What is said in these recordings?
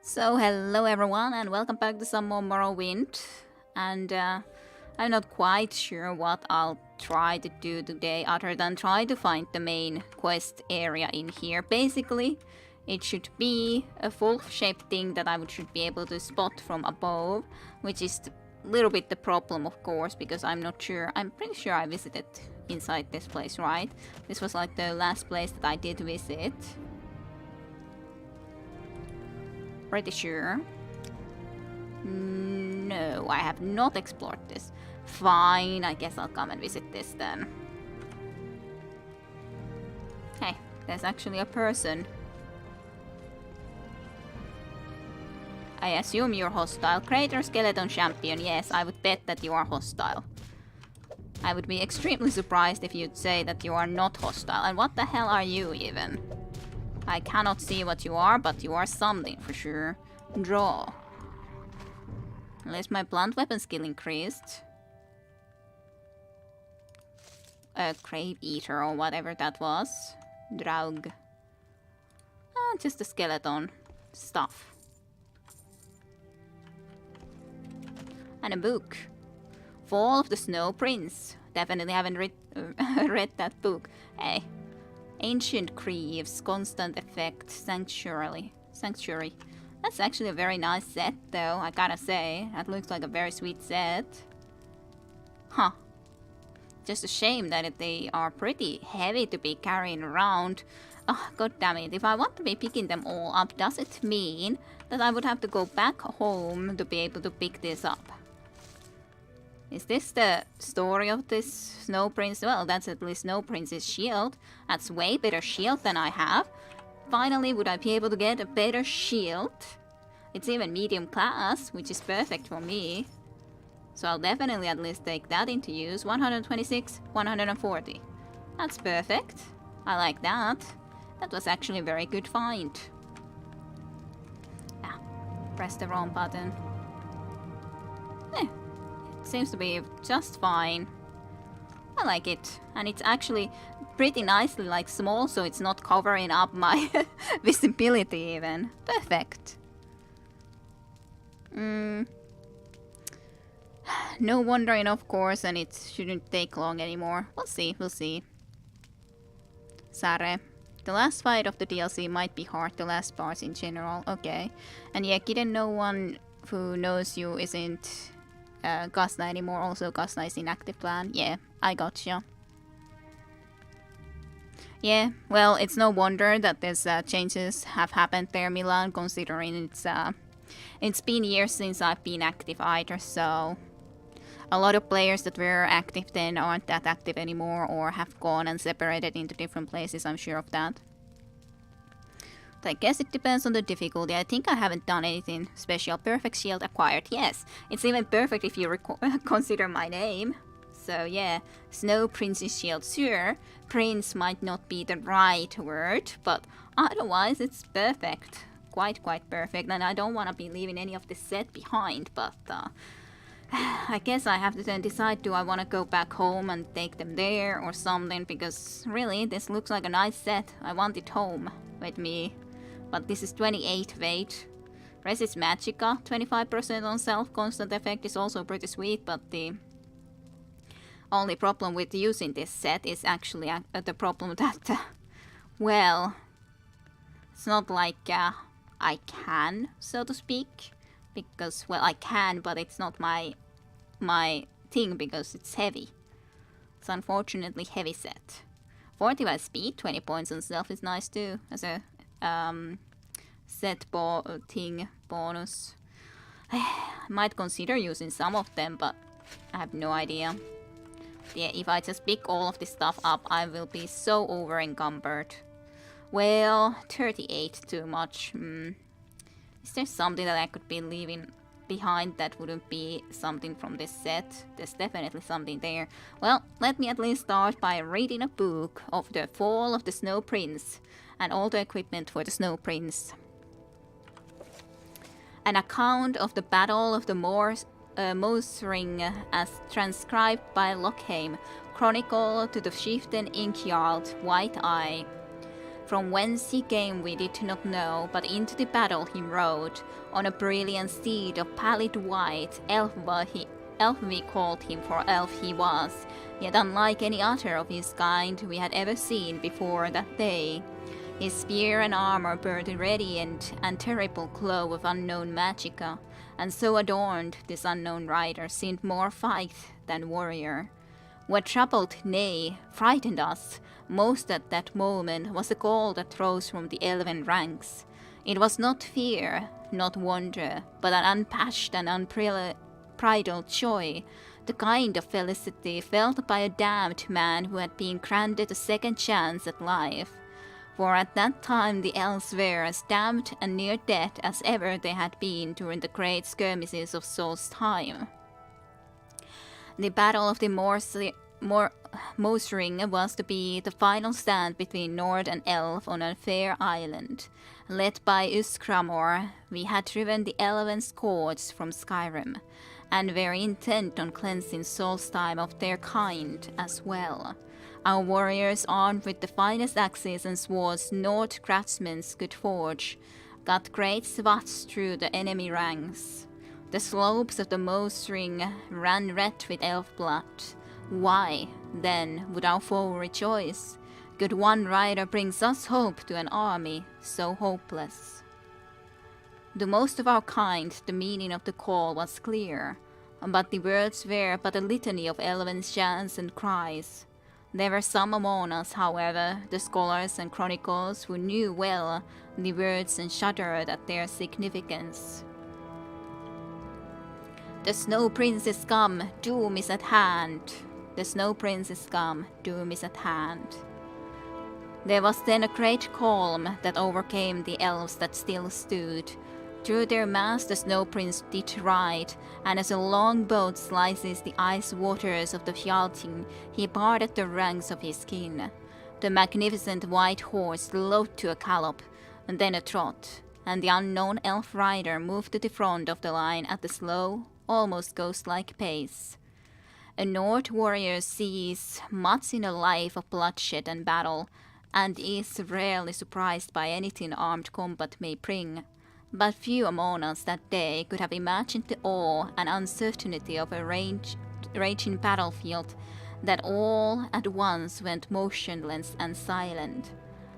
So hello everyone and welcome back to some more Morrowind. And I'm not quite sure what I'll try to do today other than try to find the main quest area in here. Basically, it should be a full-shaped thing that should be able to spot from above, which is a little bit the problem, of course, because I'm not sure. I'm pretty sure I visited inside this place, right? This was like the last place that I did visit. Pretty sure. No, I have not explored this. Fine, I guess I'll come and visit this then. Hey, there's actually a person. I assume you're hostile. Crater Skeleton Champion, yes, I would bet that you are hostile. I would be extremely surprised if you'd say that you are not hostile. And what the hell are you even? I cannot see what you are, but you are something for sure. Draw. Unless my blunt weapon skill increased. A Crave Eater or whatever that was. Draug. Just a skeleton. Stuff. And a book. Fall of the Snow Prince. Definitely haven't read that book. Hey. Ancient Creeves, Constant Effect, Sanctuary. That's actually a very nice set, though, I gotta say. That looks like a very sweet set. Huh. Just a shame that they are pretty heavy to be carrying around. Oh, god damn it. If I want to be picking them all up, does it mean that I would have to go back home to be able to pick this up? Is this the story of this Snow Prince? Well, that's at least Snow Prince's shield. That's way better shield than I have. Finally, would I be able to get a better shield? It's even medium class, which is perfect for me. So I'll definitely at least take that into use. 126, 140. That's perfect. I like that. That was actually a very good find. Ah, press the wrong button. Seems to be just fine. I like it. And it's actually pretty nicely like small, so it's not covering up my visibility even. Perfect. No wandering, of course, and it shouldn't take long anymore. We'll see. Sare. The last fight of the DLC might be hard, the last parts in general. Okay. And yeah, Kiden, no one who knows you isn't Gasna anymore. Also, Gasna is in active plan. Yeah, I gotcha. Yeah, well, it's no wonder that these changes have happened there, Milan, considering it's been years since I've been active either, so a lot of players that were active then aren't that active anymore or have gone and separated into different places, I'm sure of that. But I guess it depends on the difficulty. I think I haven't done anything special. Perfect shield acquired. Yes, it's even perfect if you consider my name. So yeah, Snow Prince's shield. Sure, prince might not be the right word, but otherwise it's perfect. Quite perfect. And I don't want to be leaving any of this set behind, but I guess I have to then decide, do I want to go back home and take them there or something, because really this looks like a nice set. I want it home with me. But this is 28 weight. Resist Magicka, 25% on self. Constant effect is also pretty sweet, but the only problem with using this set is actually the problem that, well, it's not like I can, so to speak. Because, well, I can, but it's not my thing because it's heavy. It's unfortunately heavy set. 45 speed, 20 points on self is nice too, as a set thing bonus. I might consider using some of them, but I have no idea. Yeah, if I just pick all of this stuff up, I will be so over encumbered. Well, 38 too much. Is there something that I could be leaving behind that wouldn't be something from this set? There's definitely something there. Well, let me at least start by reading a book of the Fall of the Snow Prince and all the equipment for the Snow Prince. An account of the Battle of the Moosring as transcribed by Lockheim. Chronicle to the Chieftain Inkyald, White Eye. From whence he came we did not know, but into the battle he rode, on a brilliant steed of pallid white. Elf we called him, for elf he was, yet unlike any other of his kind we had ever seen before that day. His spear and armor bore the radiant and terrible glow of unknown magicka, and so adorned this unknown rider seemed more fight than warrior. What troubled, nay, frightened us most at that moment was the call that rose from the elven ranks. It was not fear, not wonder, but an unpassioned and unbridled joy, the kind of felicity felt by a damned man who had been granted a second chance at life. For at that time the elves were as damned and near death as ever they had been during the great skirmishes of Solstheim. The Battle of the Mosring was to be the final stand between Nord and Elf on a fair island. Led by Uskramor, we had driven the elven scourge from Skyrim, and were intent on cleansing Solstheim of their kind as well. Our warriors, armed with the finest axes and swords Nord craftsmen could forge, got great swaths through the enemy ranks. The slopes of the Mosring ran red with elf blood. Why, then, would our foe rejoice? Could one rider bring us hope to an army so hopeless? To most of our kind, the meaning of the call was clear, but the words were but a litany of elven chants and cries. There were some among us, however, the scholars and chronicles, who knew well the words and shuddered at their significance. The Snow Prince is come, doom is at hand. The Snow Prince is come, doom is at hand. There was then a great calm that overcame the elves that still stood. Through their mass the Snow Prince did ride, and as a long boat slices the ice waters of the Fjalting, he parted the ranks of his kin. The magnificent white horse slowed to a gallop, and then a trot, and the unknown elf rider moved to the front of the line at a slow, almost ghost-like pace. A Nord warrior sees much in a life of bloodshed and battle, and is rarely surprised by anything armed combat may bring. But few among us that day could have imagined the awe and uncertainty of a raging battlefield that all at once went motionless and silent.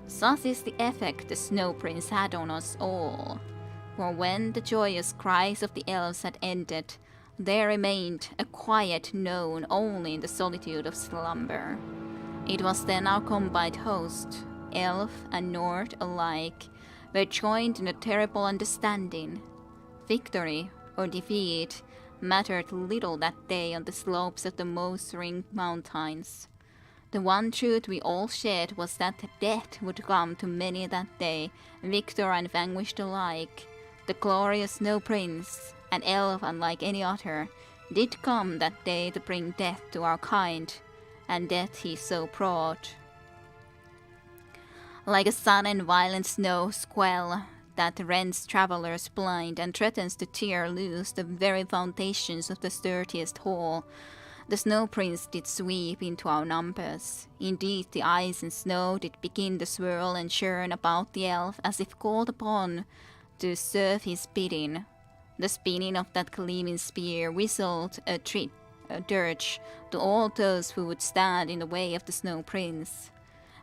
Such is the effect the Snow Prince had on us all. For when the joyous cries of the elves had ended, there remained a quiet known only in the solitude of slumber. It was then our combined host, elf and Nord alike, were joined in a terrible understanding. Victory or defeat mattered little that day on the slopes of the Mosring Mountains. The one truth we all shared was that death would come to many that day, victor and vanquished alike. The glorious Snow Prince, an elf unlike any other, did come that day to bring death to our kind, and death he so brought. Like a sudden violent snow squall that rends travellers blind and threatens to tear loose the very foundations of the sturdiest hall, the Snow Prince did sweep into our numbers. Indeed, the ice and snow did begin to swirl and churn about the elf as if called upon to serve his bidding. The spinning of that gleaming spear whistled a dirge to all those who would stand in the way of the Snow Prince.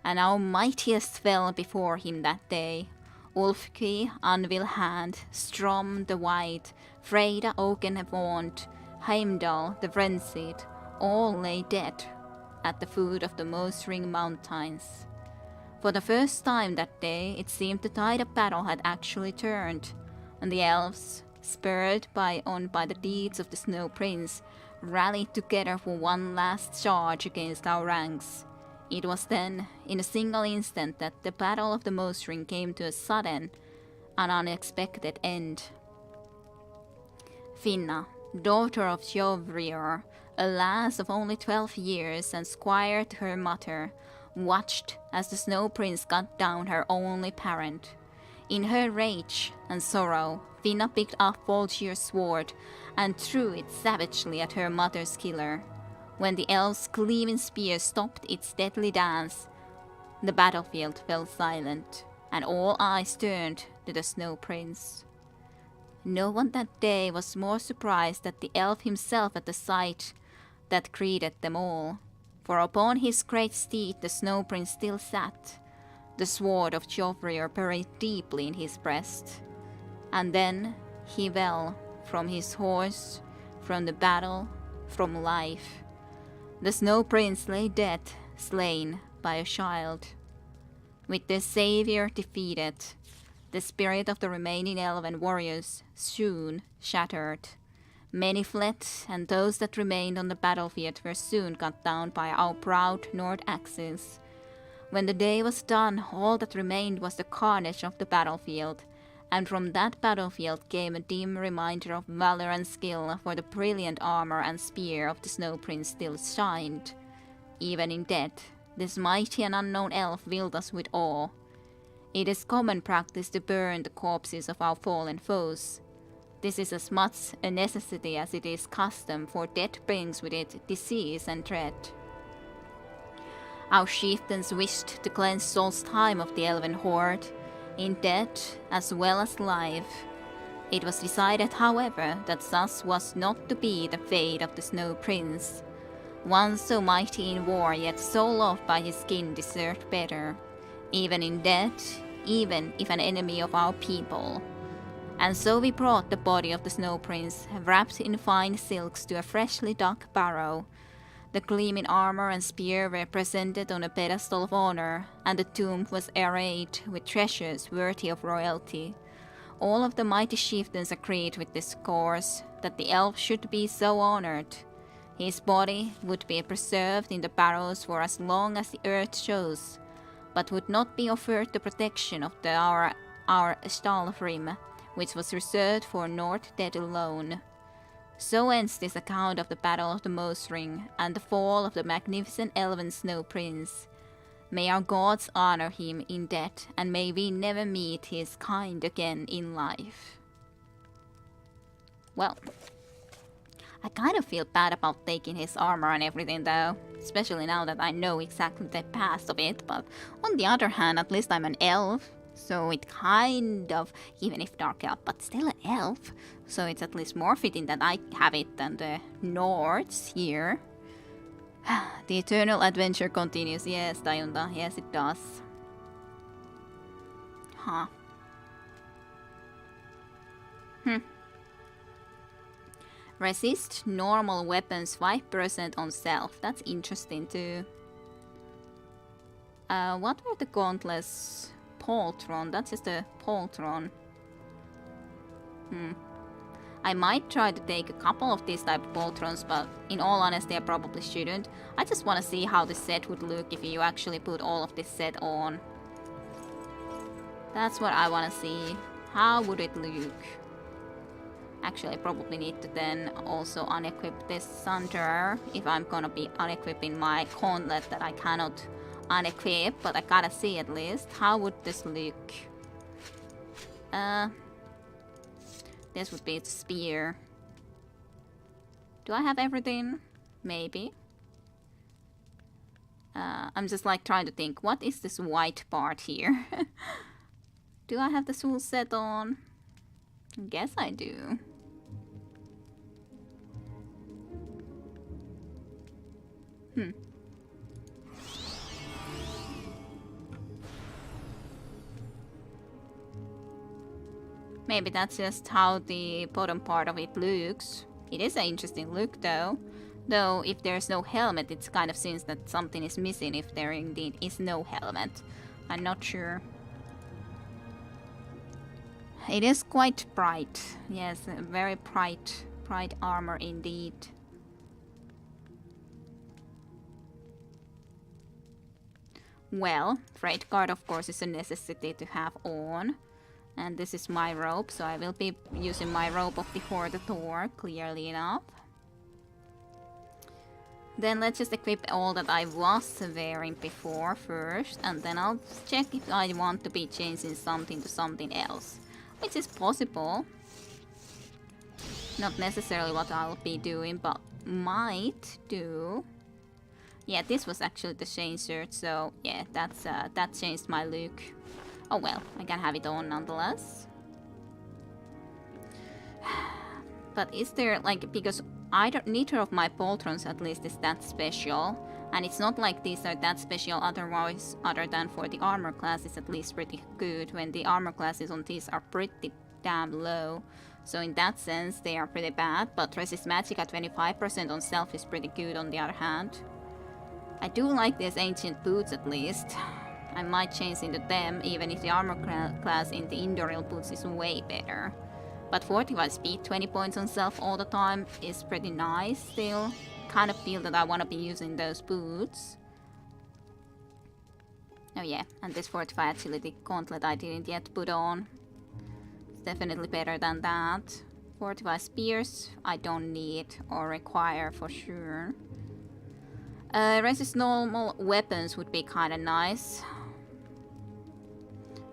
And our mightiest fell before him that day. Ulfki, Anvil Hand, Strom the White, Freyda Oakenvaunt, Heimdall the Frenzied, all lay dead at the foot of the Mosring Mountains. For the first time that day, it seemed the tide of battle had actually turned, and the elves, spurred on by the deeds of the Snow Prince, rallied together for one last charge against our ranks. It was then, in a single instant, that the Battle of the Mosring came to a sudden and unexpected end. Finna, daughter of Hjovrir, a lass of only 12 years and squire to her mother, watched as the Snow Prince cut down her only parent. In her rage and sorrow, Finna picked up Volgir's sword and threw it savagely at her mother's killer. When the elf's gleaming spear stopped its deadly dance, The battlefield fell silent, and all eyes turned to the Snow Prince. No one that day was more surprised than the elf himself at the sight that greeted them all, for upon his great steed the Snow Prince still sat, the sword of Jofrir buried deeply in his breast. And then he fell from his horse, from the battle, from life. The Snow Prince lay dead, slain by a child. With their savior defeated, the spirit of the remaining elven warriors soon shattered. Many fled, and those that remained on the battlefield were soon cut down by our proud Nord axes. When the day was done, all that remained was the carnage of the battlefield, and from that battlefield came a dim reminder of valor and skill, for the brilliant armor and spear of the Snow Prince still shined. Even in death, this mighty and unknown elf filled us with awe. It is common practice to burn the corpses of our fallen foes. This is as much a necessity as it is custom, for death brings with it disease and dread. Our chieftains wished to cleanse Solstheim of the elven horde, in death as well as life. It was decided, however, that such was not to be the fate of the Snow Prince. One so mighty in war, yet so loved by his kin, deserved better, even in death, even if an enemy of our people. And so we brought the body of the Snow Prince, wrapped in fine silks, to a freshly dug barrow. The gleaming armor and spear were presented on a pedestal of honor, and the tomb was arrayed with treasures worthy of royalty. All of the mighty chieftains agreed with this course, that the elf should be so honored. His body would be preserved in the barrows for as long as the earth shows, but would not be offered the protection of our Stalfrim, which was reserved for North Dead alone. So ends this account of the Battle of the Mosring and the fall of the magnificent elven Snow Prince. May our gods honor him in death, and may we never meet his kind again in life. Well, I kind of feel bad about taking his armor and everything though, especially now that I know exactly the past of it, but on the other hand, at least I'm an elf, so it kind of, even if dark elf, but still an elf, so it's at least more fitting that I have it than the Nords here. The eternal adventure continues, yes, Dayunda, yes it does. Huh. Resist normal weapons 5% on self. That's interesting too. What were the gauntlets? Poltron. That's just a Poltron. I might try to take a couple of these type of Poltrons, but in all honesty I probably shouldn't. I just want to see how the set would look if you actually put all of this set on. That's what I want to see. How would it look? Actually, I probably need to then also unequip this Sunderer if I'm gonna be unequipping my gauntlet that I cannot unequip, but I gotta see at least. How would this look? This would be its spear. Do I have everything? Maybe. I'm just like trying to think, what is this white part here? Do I have the full set on? Guess I do. Maybe that's just how the bottom part of it looks. It is an interesting look though. Though if there's no helmet, it kind of seems that something is missing if there indeed is no helmet. I'm not sure. It is quite bright. Yes, very bright armor indeed. Well, Freight Guard of course is a necessity to have on. And this is my robe, so I will be using my robe of the Hordator, clearly enough. Then let's just equip all that I was wearing before first, and then I'll check if I want to be changing something to something else. Which is possible. Not necessarily what I'll be doing, but might do. Yeah, this was actually the changer, so yeah, that changed my look. Oh well, I can have it on nonetheless. But is there, like, because neither of my Poltrons at least is that special, and it's not like these are that special otherwise, other than for the armor class is at least pretty good, when the armor classes on these are pretty damn low. So in that sense, they are pretty bad, but resist magic at 25% on self is pretty good on the other hand. I do like these ancient boots at least. I might change into them, even if the armor class in the Indoril boots is way better. But 45 speed, 20 points on self all the time is pretty nice still. Kind of feel that I want to be using those boots. Oh yeah, and this 45 agility gauntlet I didn't yet put on. It's definitely better than that. 45 spears I don't need or require for sure. Resist normal weapons would be kinda nice.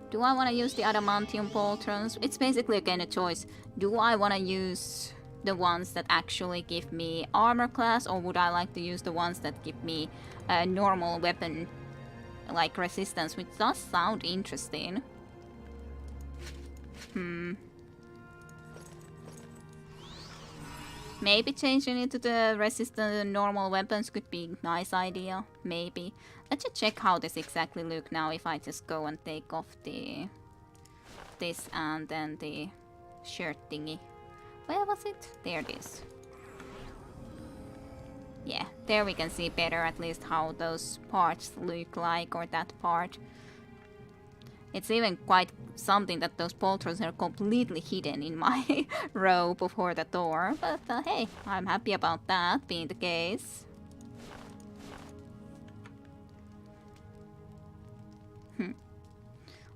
Do I want to use the adamantium poltrons? It's basically again a choice. Do I want to use the ones that actually give me armor class, or would I like to use the ones that give me a normal weapon like resistance, which does sound interesting. Maybe changing it to the resistant normal weapons could be a nice idea. Maybe. Let's just check how this exactly look now if I just go and take off this and then the shirt thingy. Where was it? There it is. Yeah, there we can see better at least how those parts look like, or that part. It's even quite something that those poltrons are completely hidden in my row before the door. But hey, I'm happy about that being the case.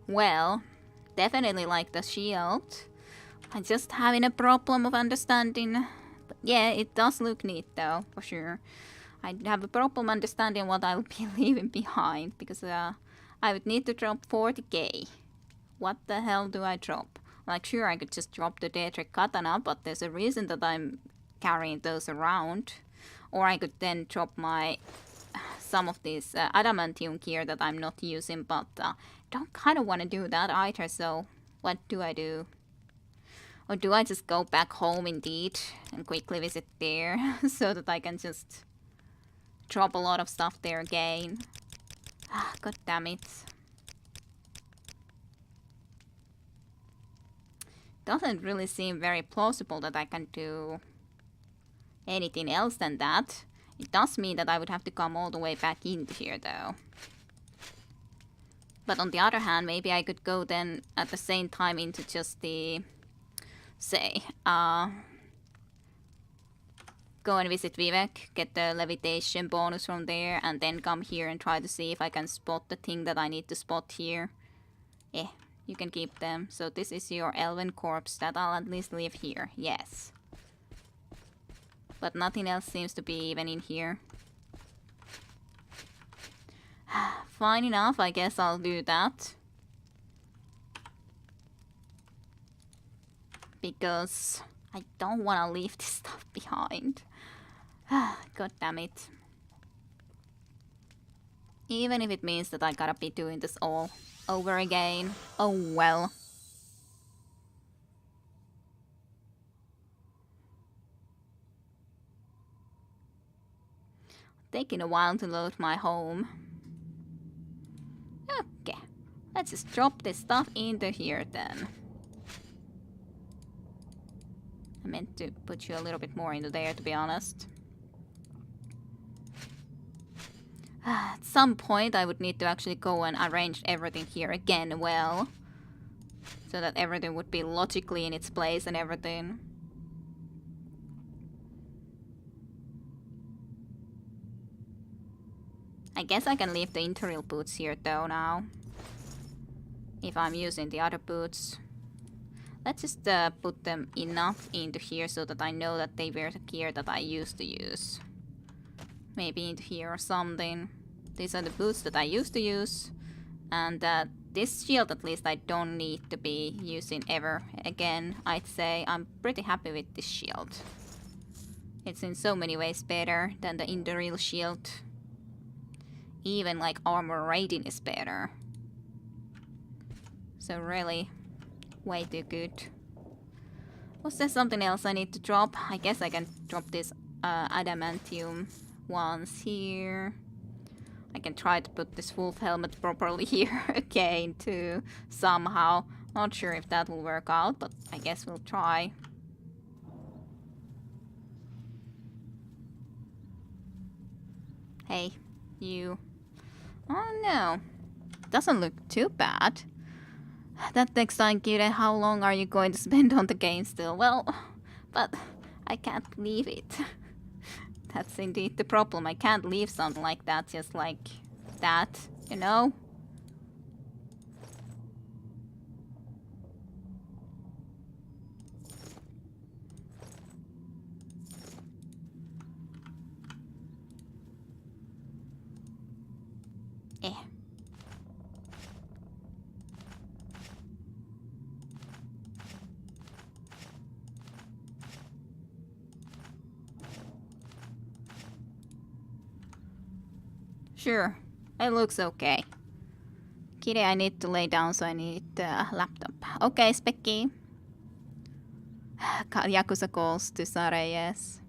Well, definitely like the shield. I'm just having a problem of understanding. But yeah, it does look neat though, for sure. I have a problem understanding what I'll be leaving behind, because I would need to drop 40k. What the hell do I drop? Like, sure, I could just drop the Daedric Katana, but there's a reason that I'm carrying those around. Or I could then drop my some of this adamantium gear that I'm not using, but don't kind of want to do that either, so what do I do? Or do I just go back home indeed and quickly visit there so that I can just drop a lot of stuff there again? God damn it. Doesn't really seem very plausible that I can do anything else than that. It does mean that I would have to come all the way back into here though. But on the other hand, maybe I could go then at the same time into just the, say, go and visit Vivek, get the levitation bonus from there, and then come here and try to see if I can spot the thing that I need to spot here. Yeah, you can keep them. So this is your elven corpse that I'll at least leave here. Yes. But nothing else seems to be even in here. Fine enough, I guess I'll do that. Because I don't want to leave this stuff behind. God damn it. Even if it means that I gotta be doing this all over again. Oh well. Taking a while to load my home. Okay, let's just drop this stuff into here then. I meant to put you a little bit more into there, to be honest. At some point I would need to actually go and arrange everything here again well, so that everything would be logically in its place and everything. I guess I can leave the Interrail boots here though now, if I'm using the other boots. Let's just put them enough into here so that I know that they wear the gear that I used to use. Maybe into here or something. These are the boots that I used to use. And this shield at least I don't need to be using ever again, I'd say. I'm pretty happy with this shield. It's in so many ways better than the Indoril shield. even like armor rating is better. So really, way too good. Was there something else I need to drop? I guess I can drop this adamantium ones here. I can try to put this wolf helmet properly here again too, somehow. Not sure if that will work out, but I guess we'll try. Hey, you. Oh no, doesn't look too bad. That next time, Kire, how long are you going to spend on the game still? Well, but I can't leave it. That's indeed the problem. I can't leave something like that just like that, you know? Eh. Sure, it looks okay. Kire, I need to lay down, so I need a laptop. Okay, Specky. Yakuza calls to Sare, yes.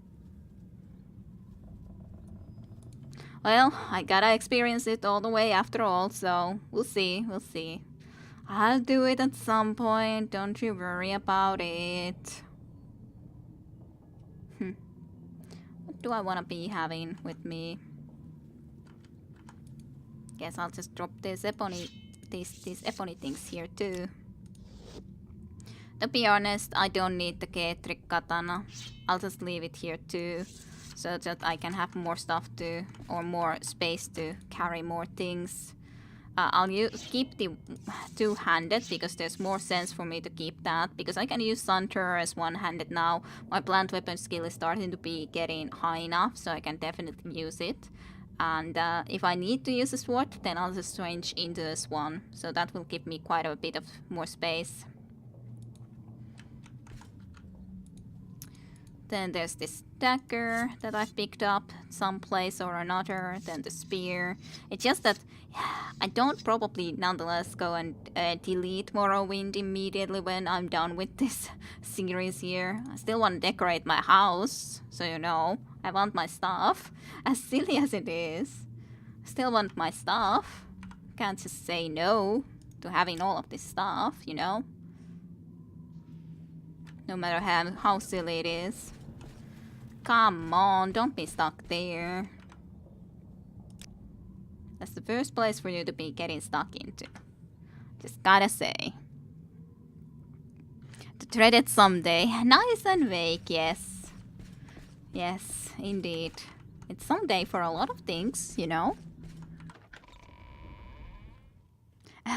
Well, I gotta experience it all the way after all, so we'll see, we'll see. I'll do it at some point, don't you worry about it. What do I want to be having with me? Guess I'll just drop these ebony things here too. To be honest, I don't need the Ketrick katana. I'll just leave it here too, so that I can have more stuff to, or more space to carry more things. I'll keep the two-handed because there's more sense for me to keep that, because I can use Sunter as one-handed now. My plant weapon skill is starting to be getting high enough, so I can definitely use it. And if I need to use a sword, then I'll just change into a swan. So that will give me quite a bit of more space. Then there's this dagger that I picked up someplace or another. Then the spear. It's just that I don't probably nonetheless go and delete Morrowind immediately when I'm done with this series here. I still want to decorate my house, so you know. I want my stuff, as silly as it is. I still want my stuff. Can't just say no to having all of this stuff, you know? No matter how silly it is. Come on, don't be stuck there. That's the first place for you to be getting stuck into. Just gotta say. The dreaded someday. Nice and vague, yes. Yes, indeed. It's someday for a lot of things, you know?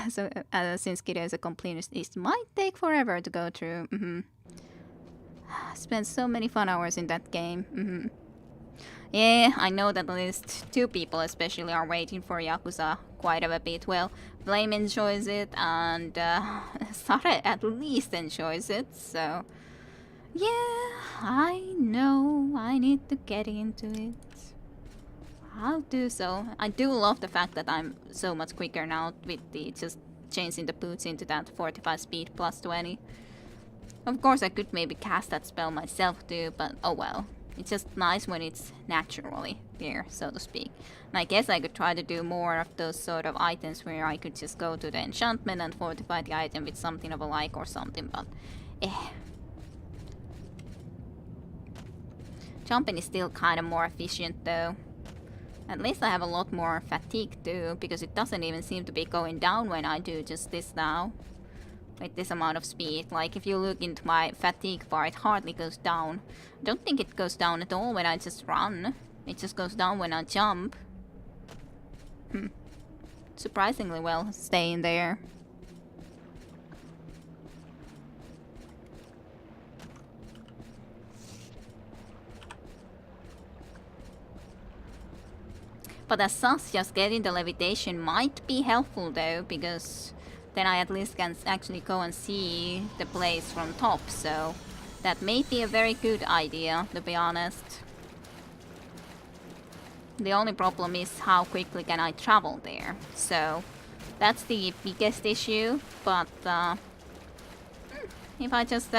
So, since Kira is a completionist, it might take forever to go through. Spent so many fun hours in that game. Yeah, I know that at least 2 people especially are waiting for Yakuza quite a bit. Well, Blame enjoys it, and Sara at least enjoys it, so... Yeah, I know I need to get into it. I'll do so. I do love the fact that I'm so much quicker now with the just changing the boots into that 45 speed plus 20. Of course I could maybe cast that spell myself too, but oh well. It's just nice when it's naturally there, so to speak. And I guess I could try to do more of those sort of items where I could just go to the enchantment and fortify the item with something of a like or something, but Jumping is still kind of more efficient though. At least I have a lot more fatigue too, because it doesn't even seem to be going down when I do just this now. With this amount of speed. Like if you look into my fatigue bar, it hardly goes down. I don't think it goes down at all when I just run. It just goes down when I jump. Surprisingly well staying there. But as such, just getting the levitation might be helpful though, because then I at least can actually go and see the place from top, so that may be a very good idea, to be honest. The only problem is how quickly can I travel there. So that's the biggest issue, but if I just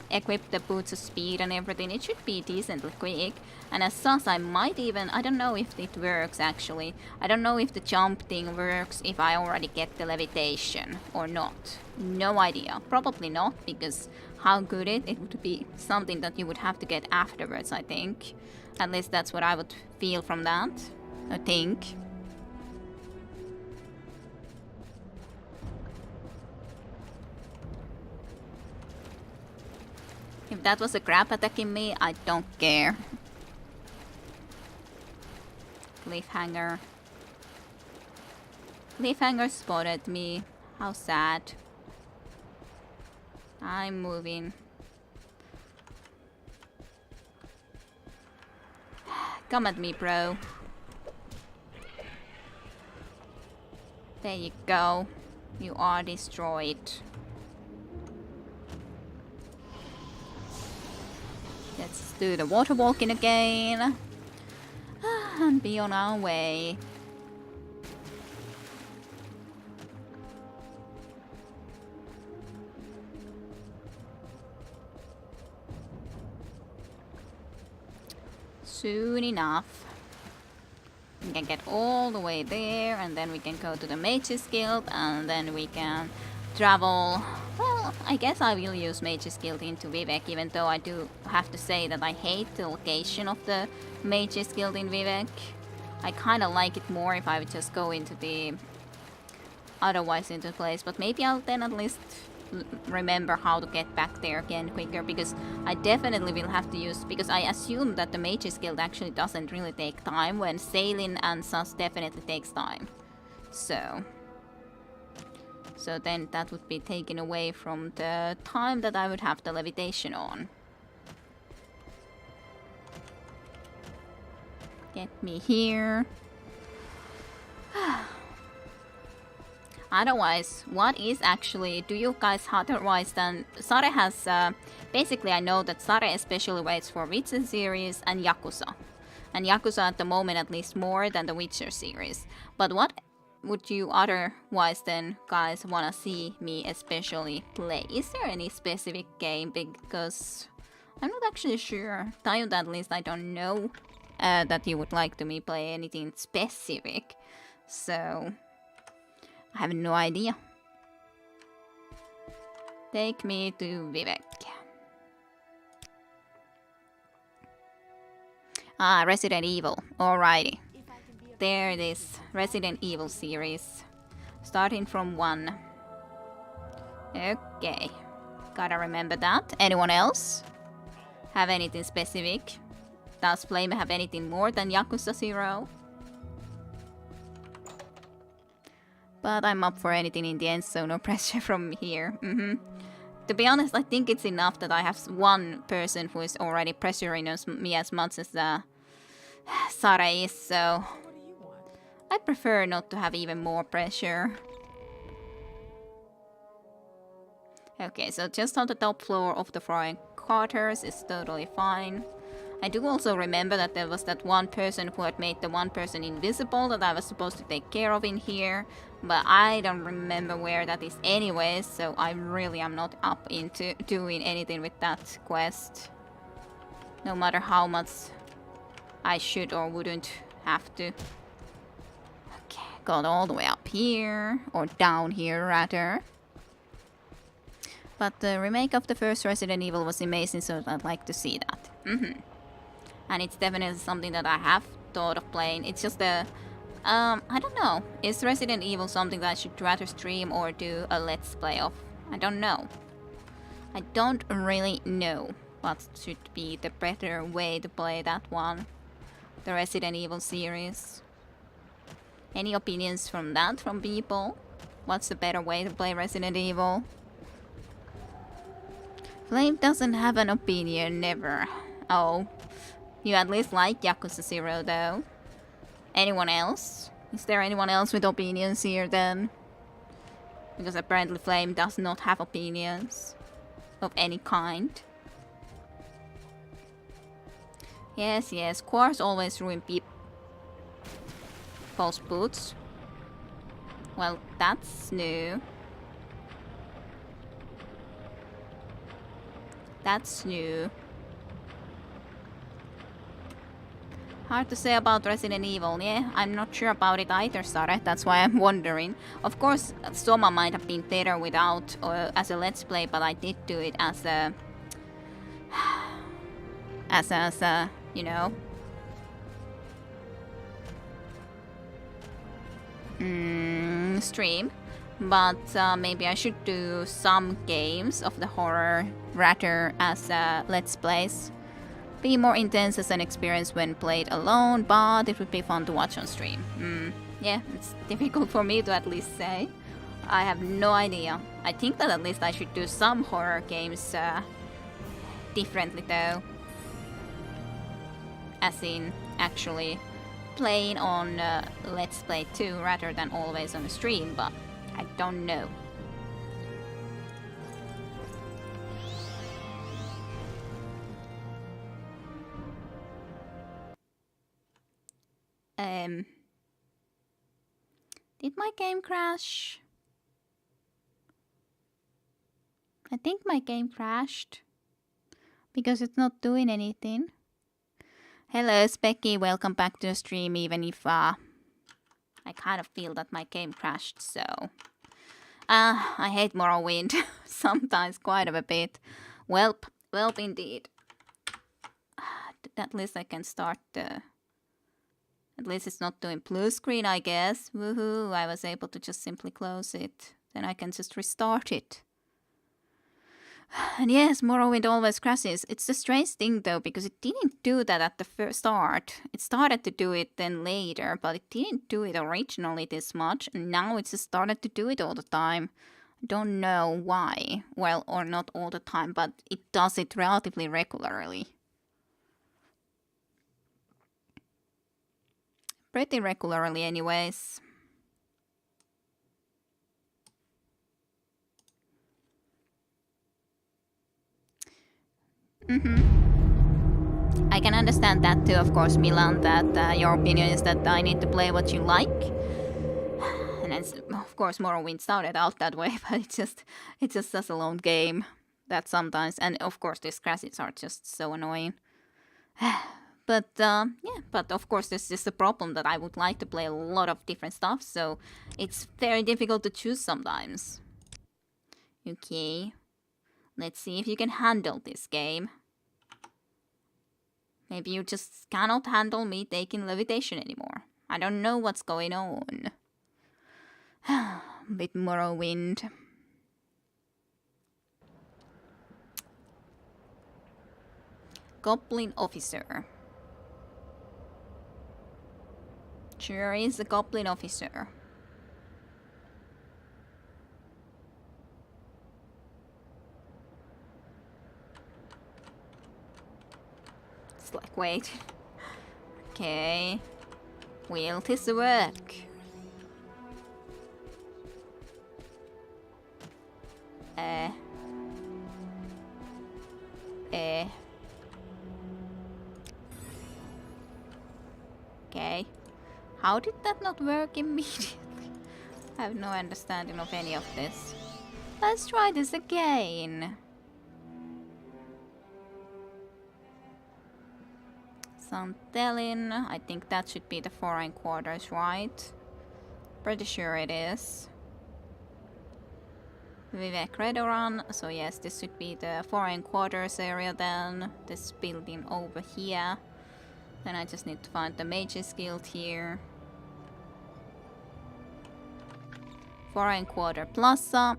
equip the boots of speed and everything, it should be decently quick. And as such, I might even... I don't know if it works actually. I don't know if the jump thing works if I already get the levitation or not. No idea. Probably not, because how good it would be something that you would have to get afterwards, I think. At least that's what I would feel from that, I think. If that was a crab attacking me, I don't care. Cliffhanger. Cliffhanger spotted me. How sad. I'm moving. Come at me, bro. There you go. You are destroyed. Let's do the water walking again. And be on our way. Soon enough. We can get all the way there, and then we can go to the Mage's Guild, and then we can travel. Well, I guess I will use Mage's Guild into Vivek, even though I do have to say that I hate the location of the Mage's Guild in Vivek. I kinda like it more if I would just go into the... otherwise into the place, but maybe I'll then at least remember how to get back there again quicker, because I definitely will have to use... because I assume that the Mage's Guild actually doesn't really take time, when sailing and such definitely takes time. So then that would be taken away from the time that I would have the levitation on. Get me here. Otherwise, what is actually... do you guys otherwise than... Sare has... basically, I know that Sare especially waits for Witcher series and Yakuza. And Yakuza at the moment at least more than the Witcher series. But what would you otherwise then guys wanna see me especially play? Is there any specific game? Because I'm not actually sure. Tayo, at least I don't know that you would like to me play anything specific. So I have no idea. Take me to Vivek. Ah, Resident Evil. Alrighty. There it is. Resident Evil series. Starting from 1. Okay. Gotta remember that. Anyone else have anything specific? Does Flame have anything more than Yakuza 0? But I'm up for anything in the end, so no pressure from here. To be honest, I think it's enough that I have one person who is already pressuring me as much as Sara is, so I prefer not to have even more pressure. Okay, so just on the top floor of the flying quarters is totally fine. I do also remember that there was that one person who had made the one person invisible that I was supposed to take care of in here, but I don't remember where that is anyways, so I really am not up into doing anything with that quest. No matter how much I should or wouldn't have to. Okay, got all the way up here, or down here rather. But the remake of the first Resident Evil was amazing, so I'd like to see that. And it's definitely something that I have thought of playing. It's just I don't know. Is Resident Evil something that I should rather stream or do a let's play of? I don't know. I don't really know what should be the better way to play that one. The Resident Evil series. Any opinions from that from people? What's the better way to play Resident Evil? Flame doesn't have an opinion, never. Oh. You at least like Yakuza 0 though. Anyone else? Is there anyone else with opinions here then? Because apparently Flame does not have opinions of any kind. Yes, Quarks always ruin Post boots. Well, that's new. That's new. Hard to say about Resident Evil, yeah? I'm not sure about it either, Sara. That's why I'm wondering. Of course, Soma might have been better without as a Let's Play, but I did do it as a... as a, you know... stream. But maybe I should do some games of the horror rather as Let's Plays. Be more intense as an experience when played alone, but it would be fun to watch on stream. Yeah, it's difficult for me to at least say. I have no idea. I think that at least I should do some horror games differently though. As in, actually playing on Let's Play 2 rather than always on a stream, but I don't know. Did my game crash? I think my game crashed because it's not doing anything. Hello, Specky, welcome back to the stream, even if I kind of feel that my game crashed, so... I hate Morrowind, sometimes quite a bit. Welp indeed. At least I can start the... At least it's not doing blue screen, I guess. Woohoo, I was able to just simply close it. Then I can just restart it. And yes, Morrowind always crashes. It's a strange thing though, because it didn't do that at the first start. It started to do it then later, but it didn't do it originally this much. And now it's just started to do it all the time. I don't know why. Well, or not all the time, but it does it relatively regularly. Pretty regularly anyways. I can understand that too, of course, Milan, that your opinion is that I need to play what you like. And then, of course, Morrowind started out that way, but it's just such a long game that sometimes, and of course these crashes are just so annoying. But yeah, but of course there's just a problem that I would like to play a lot of different stuff, so it's very difficult to choose sometimes. Okay, let's see if you can handle this game. Maybe you just cannot handle me taking levitation anymore. I don't know what's going on. With Morrowind. Goblin officer. Sure is a goblin officer. It's like, wait. Okay. Will this work? Okay. How did that not work immediately? I have no understanding of any of this. Let's try this again. Santelin, I think that should be the foreign quarters, right? Pretty sure it is. Vivek Redoran, so yes, this should be the foreign quarters area then. This building over here. Then I just need to find the Mage's Guild here. Foreign Quarter Plaza.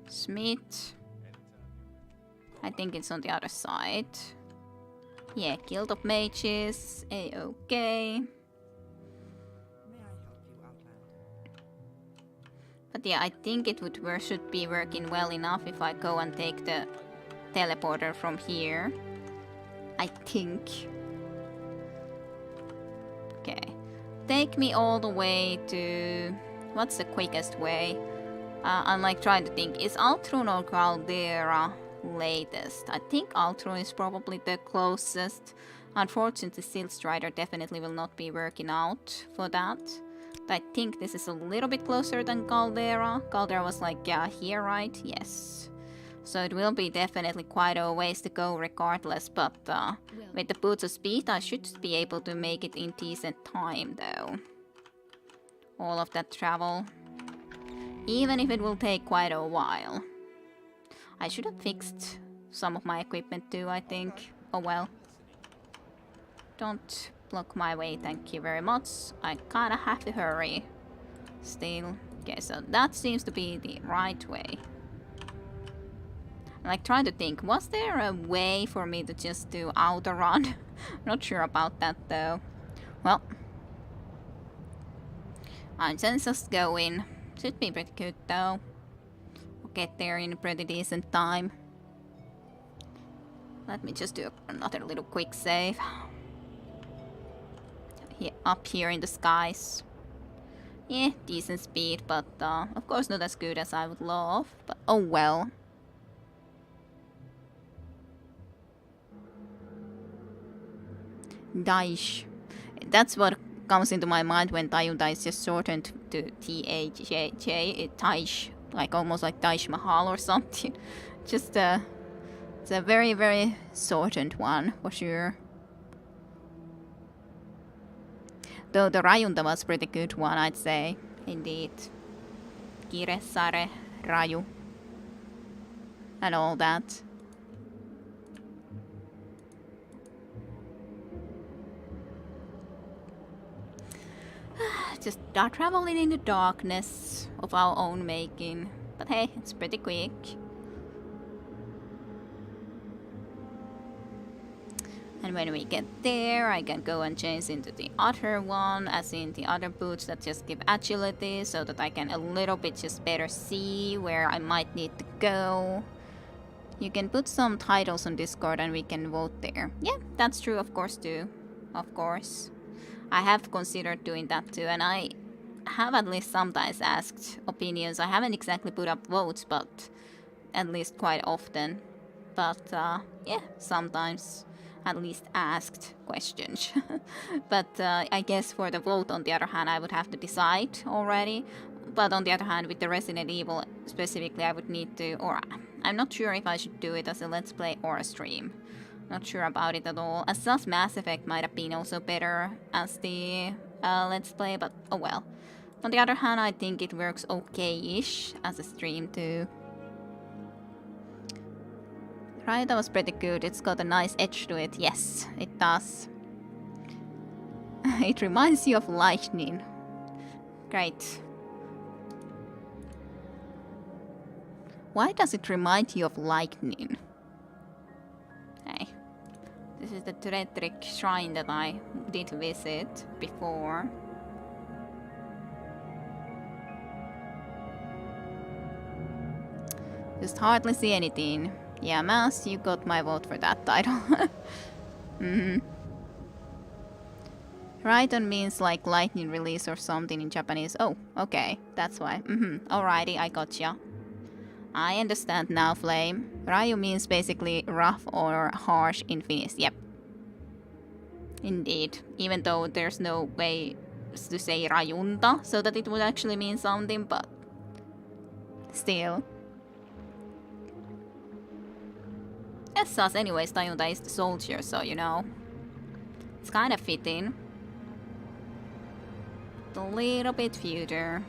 Smith. I think it's on the other side. Yeah, Guild of Mages. A-okay. But yeah, I think it should be working well enough if I go and take the teleporter from here. I think. Okay. Take me all the way to... What's the quickest way? I'm like trying to think. Is Altrun or Caldera latest? I think Altrun is probably the closest. Unfortunately, Silt Strider definitely will not be working out for that. But I think this is a little bit closer than Caldera. Caldera was like, yeah, here, right? Yes. So it will be definitely quite a ways to go regardless, but with the Boots of Speed I should be able to make it in decent time though. All of that travel. Even if it will take quite a while. I should have fixed some of my equipment too, I think. Oh well. Don't block my way, thank you very much. I kinda have to hurry. Still. Okay, so that seems to be the right way. I'm like trying to think, was there a way for me to just do auto run? Not sure about that though. Well. I'm just going. Should be pretty good though. We'll get there in a pretty decent time. Let me just do another little quick save. Up here in the skies. Yeah, decent speed, but of course not as good as I would love. But oh well. Daish. That's what comes into my mind when Tayunda is just shortened to T-H-J, Taish. Like almost like Taish Mahal or something. Just it's a very, very shortened one for sure. Though the Rayunda was pretty good one, I'd say. Indeed. Kire, Sare, Rayu. And all that. Just start traveling in the darkness of our own making. But hey, it's pretty quick. And when we get there, I can go and change into the other one, as in the other boots that just give agility, so that I can a little bit just better see where I might need to go. You can put some titles on Discord and we can vote there. Yeah, that's true, of course, too. Of course. I have considered doing that too, and I have at least sometimes asked opinions. I haven't exactly put up votes, but at least quite often. But yeah, sometimes at least asked questions. But I guess for the vote, on the other hand, I would have to decide already. But on the other hand, with the Resident Evil specifically, I would need to, or I'm not sure if I should do it as a Let's Play or a stream. Not sure about it at all. As such, Mass Effect might have been also better as the Let's Play, but oh well. On the other hand, I think it works okay-ish as a stream too. Right, that was pretty good. It's got a nice edge to it. Yes, it does. It reminds you of lightning. Great. Why does it remind you of lightning? Hey. This is the Turetric shrine that I did visit before. Just hardly see anything. Yeah, Mass, you got my vote for that title. Raiden means like lightning release or something in Japanese. Oh, okay, that's why. Alrighty, I gotcha. I understand now, Flame. Ryu means basically rough or harsh in Finnish. Yep. Indeed. Even though there's no way to say Rajunta so that it would actually mean something, but still. As such, anyways, Tayunda is the soldier, so you know. It's kind of fitting. A little bit future.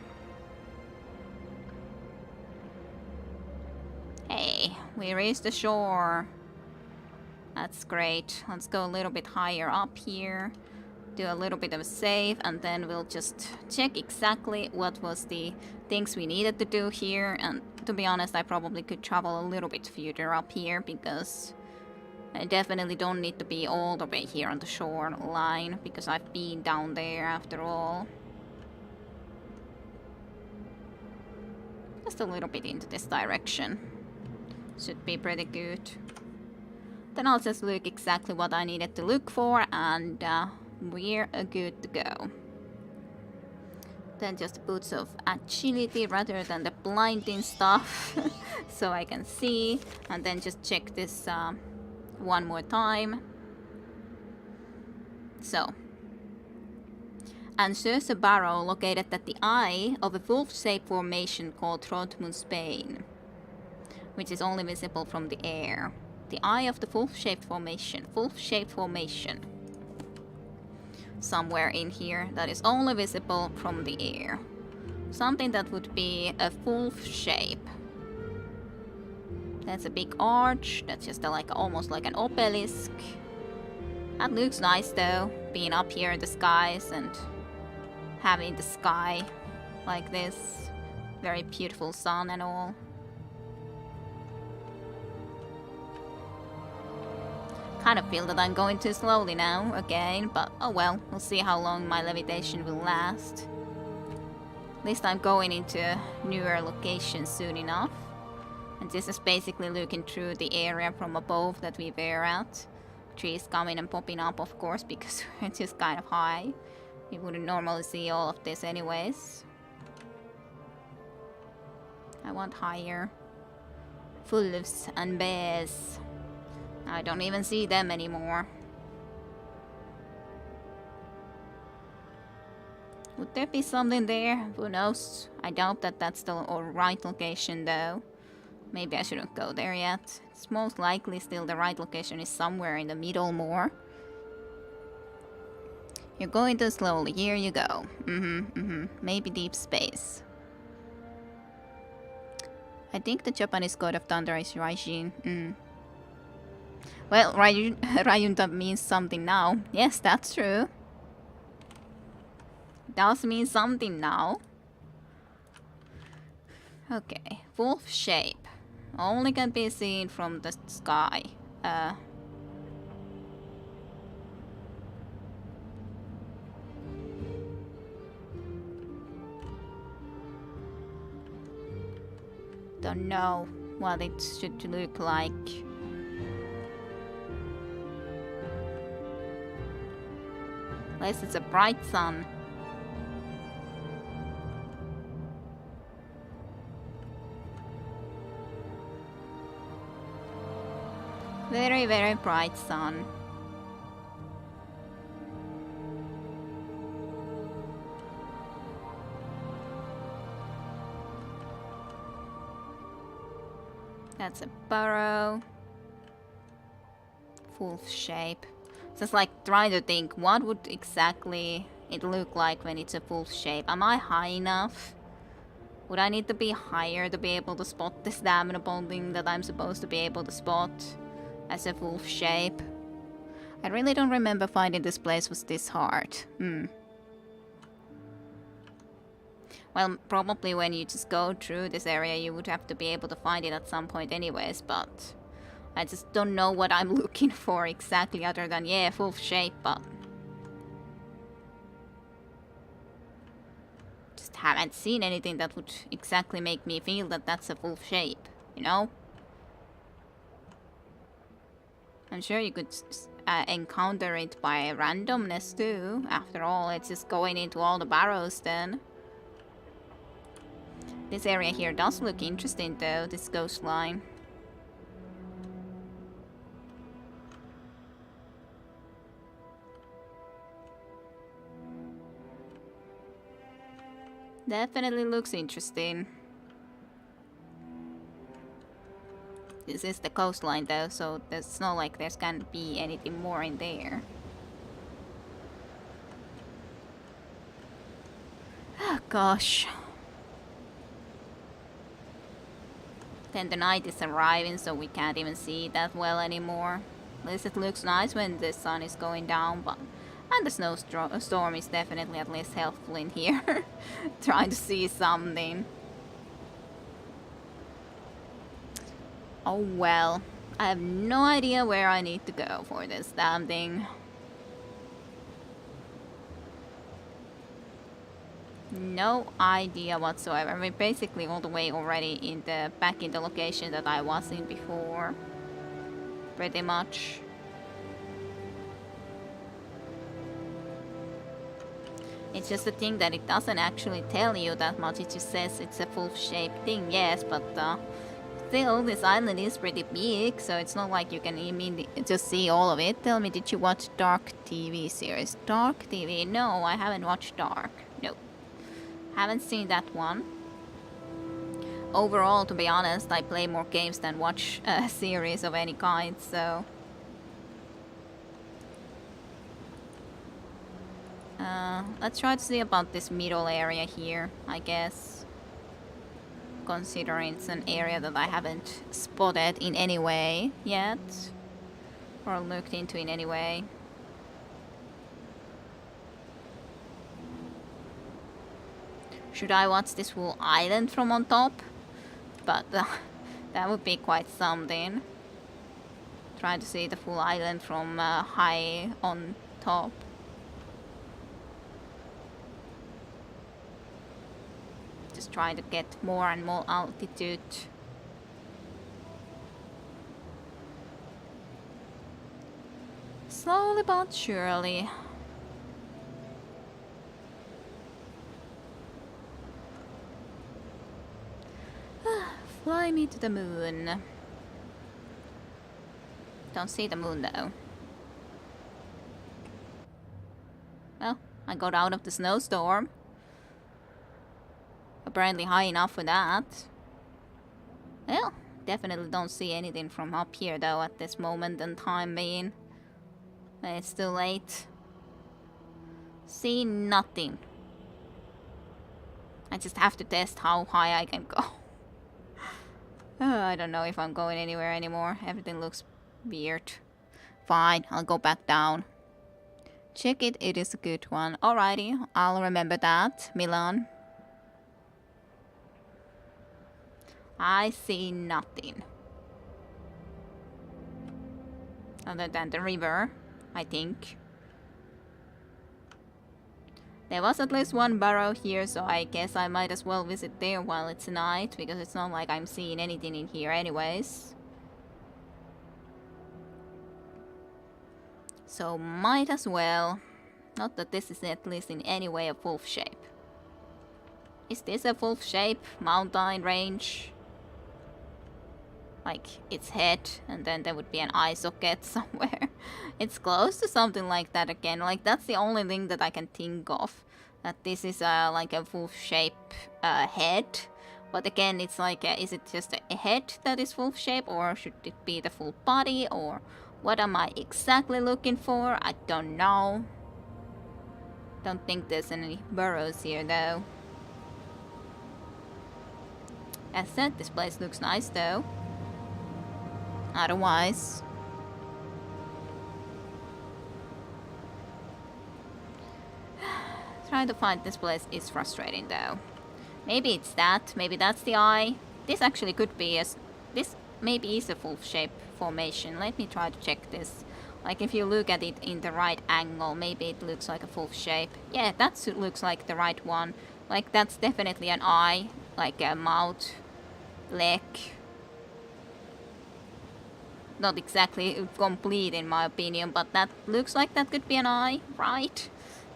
Hey, we reached the shore. That's great. Let's go a little bit higher up here. Do a little bit of a save, and then we'll just check exactly what was the things we needed to do here. And to be honest, I probably could travel a little bit further up here, because I definitely don't need to be all the way here on the shore line, because I've been down there after all. Just a little bit into this direction. Should be pretty good. Then I'll just look exactly what I needed to look for, and we're good to go. Then just boots of agility rather than the blinding stuff, so I can see. And then just check this one more time. So, and there's a barrow located at the eye of a wolf-shaped formation called Spain, which is only visible from the air. The eye of the wolf-shaped formation. Wolf-shaped formation. Somewhere in here that is only visible from the air. Something that would be a wolf shape. That's a big arch. That's just almost like an obelisk. That looks nice though, being up here in the skies and having the sky like this. Very beautiful sun and all. Kind of feel that I'm going too slowly now again, but oh well, we'll see how long my levitation will last. At least I'm going into newer locations soon enough. And this is basically looking through the area from above that we were at. Trees coming and popping up, of course, because it's just kind of high. You wouldn't normally see all of this anyways. I want higher. Wolves and bears. I don't even see them anymore. Would there be something there? Who knows? I doubt that that's the right location though. Maybe I shouldn't go there yet. It's most likely still the right location is somewhere in the middle more. You're going too slowly. Here you go. Maybe deep space. I think the Japanese God of Thunder is Raijin. Well, Ryunta means something now. Yes, that's true. Does mean something now. Okay, wolf shape. Only can be seen from the sky. Don't know what it should look like. Unless it's a bright sun. Very, very bright sun. That's a burrow. Wolf shape. Just like trying to think what would exactly it look like when it's a wolf shape. Am I high enough? Would I need to be higher to be able to spot this damnable thing that I'm supposed to be able to spot as a wolf shape? I really don't remember finding this place was this hard. Well, probably when you just go through this area you would have to be able to find it at some point anyways, but I just don't know what I'm looking for exactly other than, yeah, wolf shape, but just haven't seen anything that would exactly make me feel that that's a wolf shape, you know? I'm sure you could encounter it by randomness too. After all, it's just going into all the barrows then. This area here does look interesting though, this coastline. Definitely looks interesting. This is the coastline though, so it's not like there's gonna be anything more in there. Oh gosh. Then the night is arriving, so we can't even see that well anymore. At least it looks nice when the sun is going down, but... And the snowstorm is definitely at least helpful in here. Trying to see something. Oh well. I have no idea where I need to go for this damn thing. No idea whatsoever. We're basically all the way already back in the location that I was in before. Pretty much. It's just a thing that it doesn't actually tell you that much. It just says it's a wolf-shaped thing, yes, but still, this island is pretty big, so it's not like you can immediately just see all of it. Tell me, did you watch Dark TV series? Dark TV? No, I haven't watched Dark. No. Haven't seen that one. Overall, to be honest, I play more games than watch a series of any kind, so... let's try to see about this middle area here, I guess. Considering it's an area that I haven't spotted in any way yet. Or looked into in any way. Should I watch this whole island from on top? But that would be quite something. Try to see the full island from high on top. Just trying to get more and more altitude. Slowly but surely. Fly me to the moon. Don't see the moon though. Well, I got out of the snowstorm. Apparently high enough for that. Well, definitely don't see anything from up here though at this moment in time being. It's too late. See nothing. I just have to test how high I can go. I don't know if I'm going anywhere anymore. Everything looks weird. Fine, I'll go back down. Check it, it is a good one. Alrighty, I'll remember that. Milan. I see nothing. Other than the river, I think. There was at least one burrow here, so I guess I might as well visit there while it's night, because it's not like I'm seeing anything in here anyways. So might as well. Not that this is at least in any way a wolf shape. Is this a wolf shape? Mountain range? Like its head, and then there would be an eye socket somewhere. It's close to something like that again. Like that's the only thing that I can think of. That this is like a wolf shape head. But again, it's like, is it just a head that is wolf shape, or should it be the full body, or what am I exactly looking for? I don't know. Don't think there's any burrows here though. As said, this place looks nice though. Otherwise, trying to find this place is frustrating though. Maybe it's that, maybe that's the eye. This actually could be this maybe is a full shape formation. Let me try to check this. Like if you look at it in the right angle, maybe it looks like a full shape. Yeah, that looks like the right one. Like that's definitely an eye, like a mouth, leg. Not exactly complete in my opinion, but that looks like that could be an eye, right?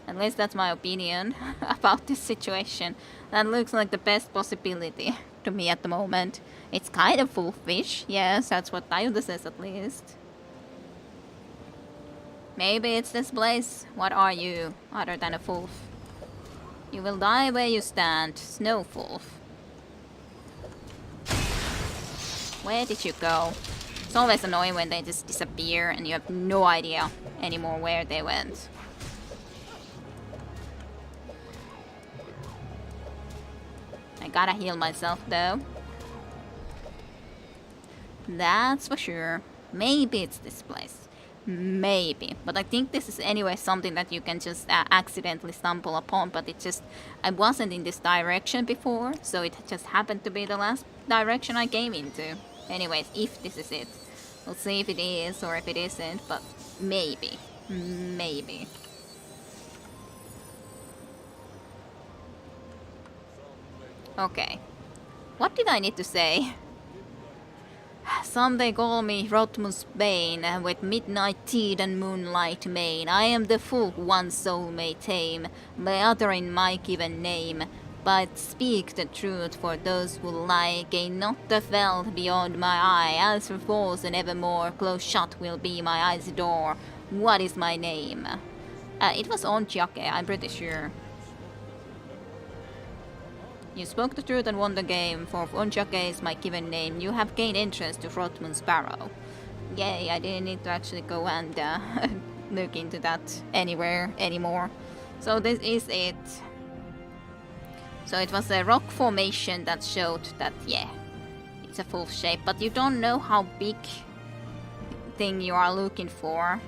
At least that's my opinion about this situation. That looks like the best possibility to me at the moment. It's kind of full fish, yes, that's what Tayuda says at least. Maybe it's this place. What are you, other than a wolf? You will die where you stand, snow wolf. Where did you go? It's always annoying when they just disappear and you have no idea anymore where they went. I gotta heal myself though. That's for sure. Maybe it's this place. Maybe. But I think this is anyway something that you can just accidentally stumble upon. But it just... I wasn't in this direction before. So it just happened to be the last direction I came into. Anyways, if this is it. We'll see if it is or if it isn't, but maybe. Maybe. Okay. What did I need to say? Some they call me Rotmus Bane, with midnight teeth and moonlight mane. I am the fool one soul may tame, by uttering my given name. But speak the truth for those who lie, gain not the wealth beyond my eye. As for false and evermore, close shut will be my eye's door. What is my name? It was Onchiake, I'm pretty sure. You spoke the truth and won the game, for Onchiake is my given name. You have gained entrance to Frotman's Barrow. Yay, I didn't need to actually go and look into that anywhere anymore. So this is it. So it was a rock formation that showed that, yeah, it's a full shape, but you don't know how big thing you are looking for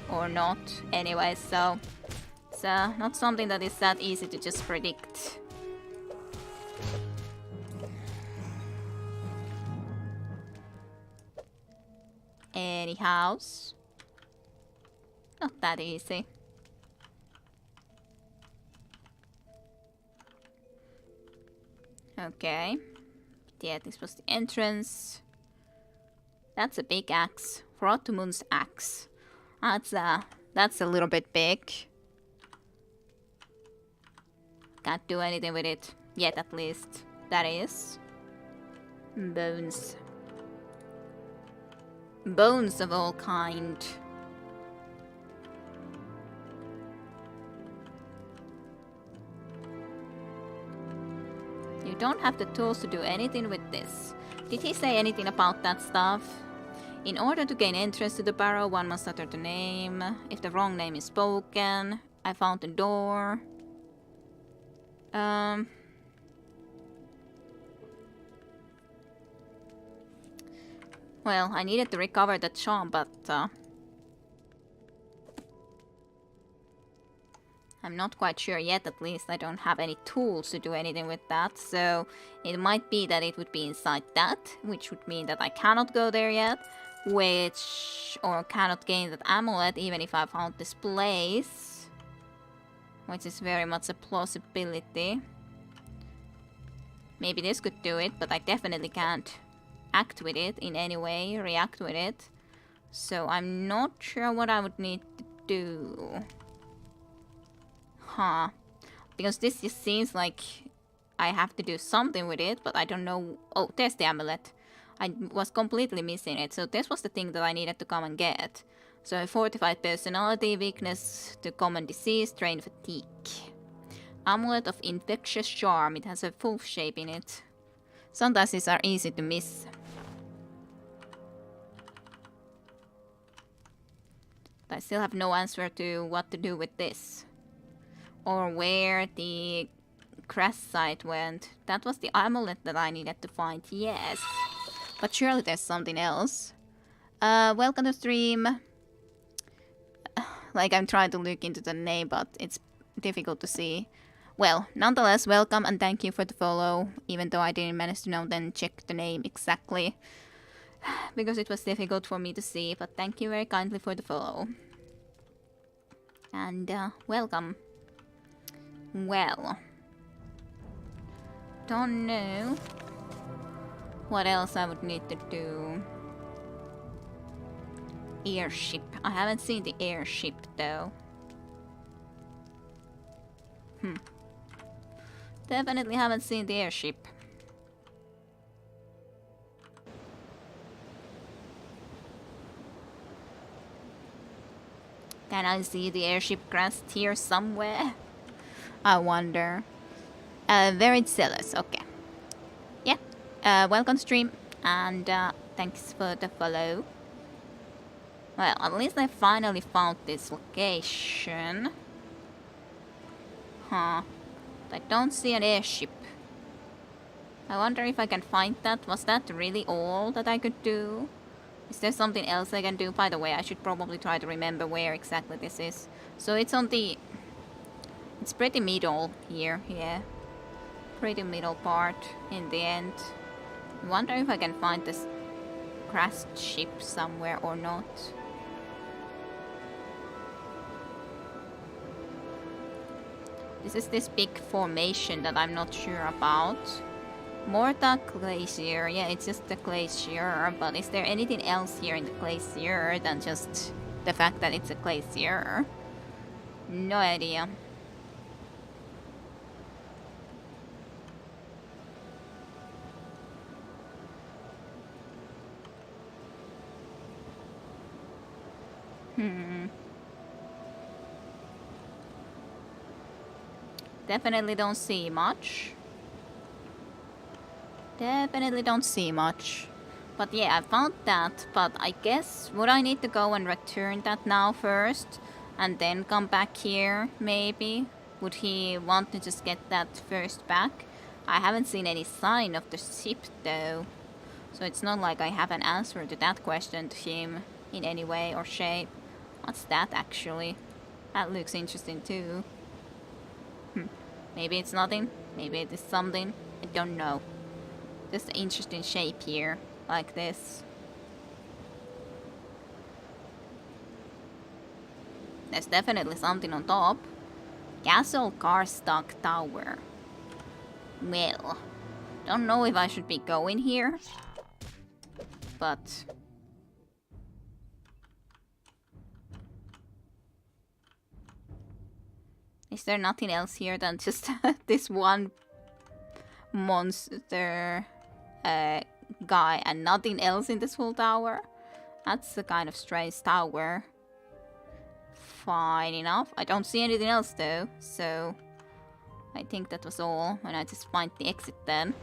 or not anyway, so it's not something that is that easy to just predict. Anyhow, not that easy. Okay. Yeah, this was the entrance. That's a big axe. Frotmun's axe. That's a little bit big. Can't do anything with it yet, at least. That is. Bones. Bones of all kind. You don't have the tools to do anything with this. Did he say anything about that stuff? In order to gain entrance to the barrow, one must utter the name. If the wrong name is spoken, I found the door. Well, I needed to recover the charm, but I'm not quite sure yet, at least I don't have any tools to do anything with that, so it might be that it would be inside that, which would mean that I cannot go there yet, or cannot gain that amulet even if I found this place, which is very much a plausibility. Maybe this could do it, but I definitely can't act with it in any way, react with it, so I'm not sure what I would need to do. Huh. Because this just seems like I have to do something with it, but I don't know. Oh, there's the amulet. I was completely missing it, so this was the thing that I needed to come and get. So fortified personality, weakness to common disease, drain fatigue. Amulet of infectious charm, it has a full shape in it. Sometimes these are easy to miss. But I still have no answer to what to do with this. Or where the crash site went. That was the amulet that I needed to find, yes. But surely there's something else. Welcome to stream. Like, I'm trying to look into the name, but it's difficult to see. Well, nonetheless, welcome and thank you for the follow. Even though I didn't manage to know then check the name exactly. Because it was difficult for me to see, but thank you very kindly for the follow. And welcome. Well, don't know what else I would need to do. Airship. I haven't seen the airship though. Definitely haven't seen the airship. Can I see the airship crest here somewhere? I wonder. Very zealous, okay. Yeah, welcome stream, and thanks for the follow. Well, at least I finally found this location. Huh. I don't see an airship. I wonder if I can find that. Was that really all that I could do? Is there something else I can do? By the way, I should probably try to remember where exactly this is. So it's on the... It's pretty middle here, yeah. Pretty middle part in the end. I wonder if I can find this crashed ship somewhere or not. This is this big formation that I'm not sure about. Morta Glacier, yeah, it's just the glacier, but is there anything else here in the glacier than just the fact that it's a glacier? No idea. Definitely don't see much. Definitely don't see much. But yeah, I found that, but I guess would I need to go and return that now first? And then come back here, maybe? Would he want to just get that first back? I haven't seen any sign of the ship though. So it's not like I have an answer to that question to him in any way or shape. What's that actually? That looks interesting too. Maybe it's nothing, maybe it is something, I don't know. Just an interesting shape here, like this. There's definitely something on top. Castle Karstock Tower. Well, don't know if I should be going here, but is there nothing else here than just this one monster guy and nothing else in this whole tower? That's a kind of strange tower. Fine enough. I don't see anything else though, so I think that was all, and I just find the exit then.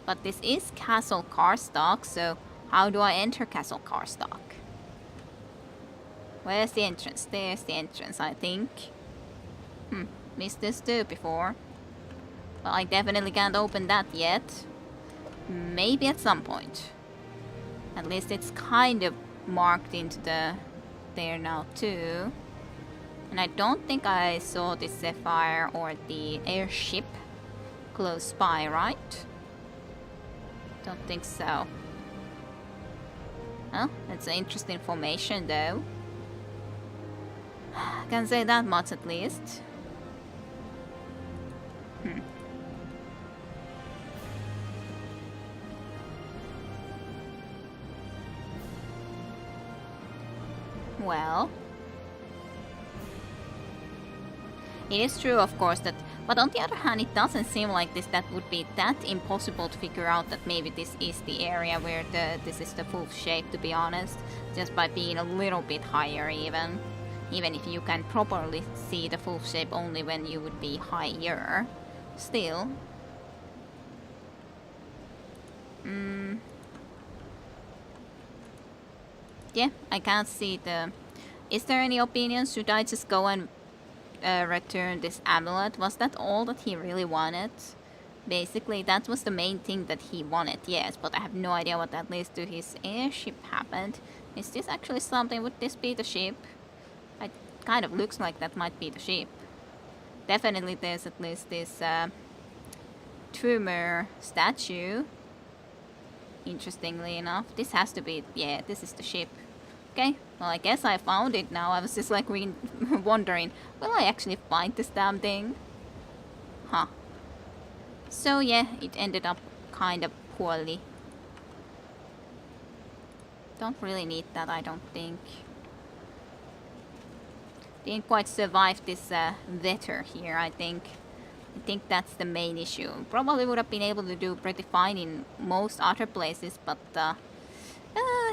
But this is Castle Karstock, so how do I enter Castle Karstock? Where's the entrance? There's the entrance, I think. Missed this too before. But I definitely can't open that yet. Maybe at some point. At least it's kind of marked into the there now too. And I don't think I saw the Sapphire or the airship close by, right? Don't think so. Well, that's an interesting formation though. Can say that much at least. Well, it is true, of course, that, but on the other hand, it doesn't seem like that would be that impossible to figure out that maybe this is the area where this is the full shape, to be honest, just by being a little bit higher even if you can properly see the full shape only when you would be higher, still. Yeah, I can't see the... Is there any opinions? Should I just go and return this amulet? Was that all that he really wanted? Basically, that was the main thing that he wanted, yes, but I have no idea what that leads to his airship happened. Is this actually something? Would this be the ship? It kind of looks like that might be the ship. Definitely there's at least this tumor statue. Interestingly enough, this has to be, yeah, this is the ship. Okay, well I guess I found it now. I was just like wondering, will I actually find this damn thing? Huh. So yeah, it ended up kind of poorly. Don't really need that, I don't think. Didn't quite survive this weather here, I think. I think that's the main issue. Probably would have been able to do pretty fine in most other places, but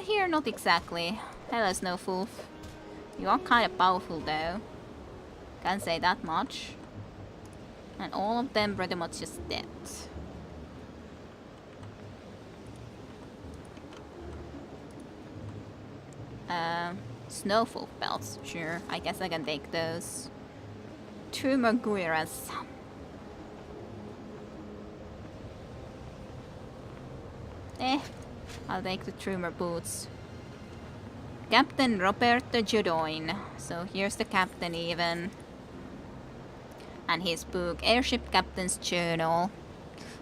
here not exactly. Hello, Snowfulf. You are kind of powerful though. Can't say that much. And all of them pretty much just dead. Snowfulf belts, sure. I guess I can take those. Two Maguiras. I'll take the Troomer boots. Captain Roberto Jodoin. So here's the captain even. And his book, Airship Captain's Journal.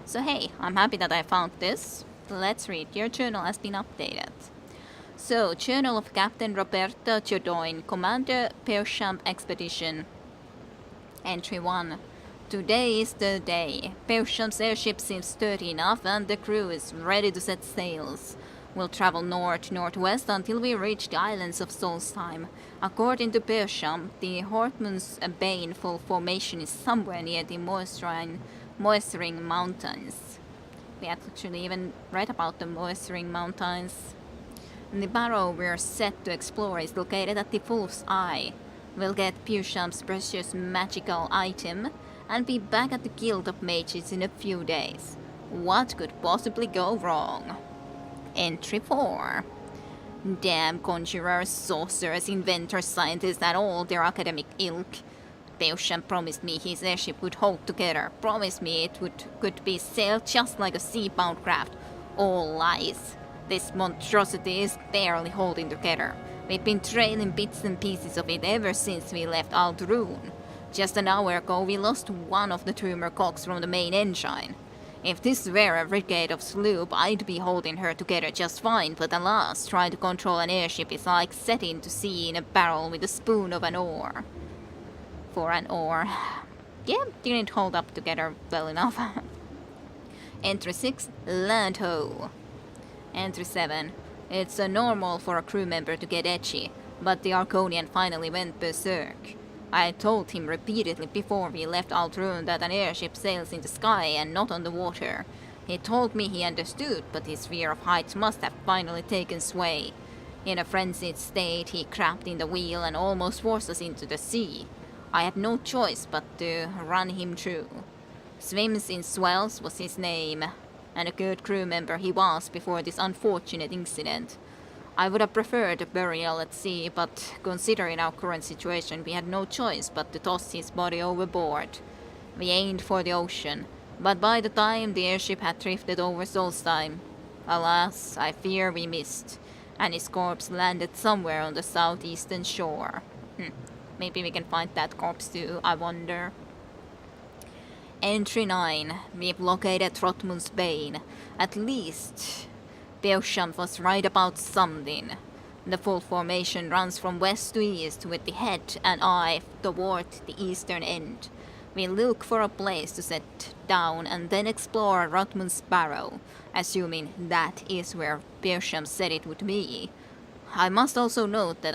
So hey, I'm happy that I found this. Let's read. Your journal has been updated. So, Journal of Captain Roberto Jodoin, Commander Perchamp Expedition. Entry 1. Today is the day. Pershamp's airship seems sturdy enough and the crew is ready to set sails. We'll travel north-northwest until we reach the islands of Solstheim. According to Perchamp, the Hortmund's Baneful formation is somewhere near the Moistering Mountains. We actually even read about the Moistering Mountains. The barrow we're set to explore is located at the Wolf's Eye. We'll get Pewsham's precious magical item and be back at the Guild of Mages in a few days. What could possibly go wrong? Entry 4. Damn conjurers, sorcerers, inventors, scientists, and all their academic ilk. Pewsham promised me his airship would hold together, promised me it could be sailed just like a sea-bound craft. All lies. This monstrosity is barely holding together. We've been trailing bits and pieces of it ever since we left Aldroon. Just an hour ago we lost one of the tumor cogs from the main engine. If this were a brigade of sloop, I'd be holding her together just fine, but alas, trying to control an airship is like setting to sea in a barrel with a spoon of an oar. For an oar. Yeah, didn't hold up together well enough. Entry 6, Land Ho. Entry 7. It's normal for a crew member to get edgy, but the Arconian finally went berserk. I told him repeatedly before we left Aldroon that an airship sails in the sky and not on the water. He told me he understood, but his fear of heights must have finally taken sway. In a frenzied state, he crapped in the wheel and almost forced us into the sea. I had no choice but to run him through. Swims in Swells was his name, and a good crew member he was before this unfortunate incident. I would have preferred a burial at sea, but considering our current situation, we had no choice but to toss his body overboard. We aimed for the ocean, but by the time the airship had drifted over Solstheim, alas, I fear we missed, and his corpse landed somewhere on the southeastern shore. Maybe we can find that corpse too, I wonder. Entry 9. We've located Trotmund's Bane. At least Pewsham was right about something. The full formation runs from west to east with the head and eye toward the eastern end. We look for a place to set down and then explore Rotmund's Barrow, assuming that is where Pewsham said it would be. I must also note that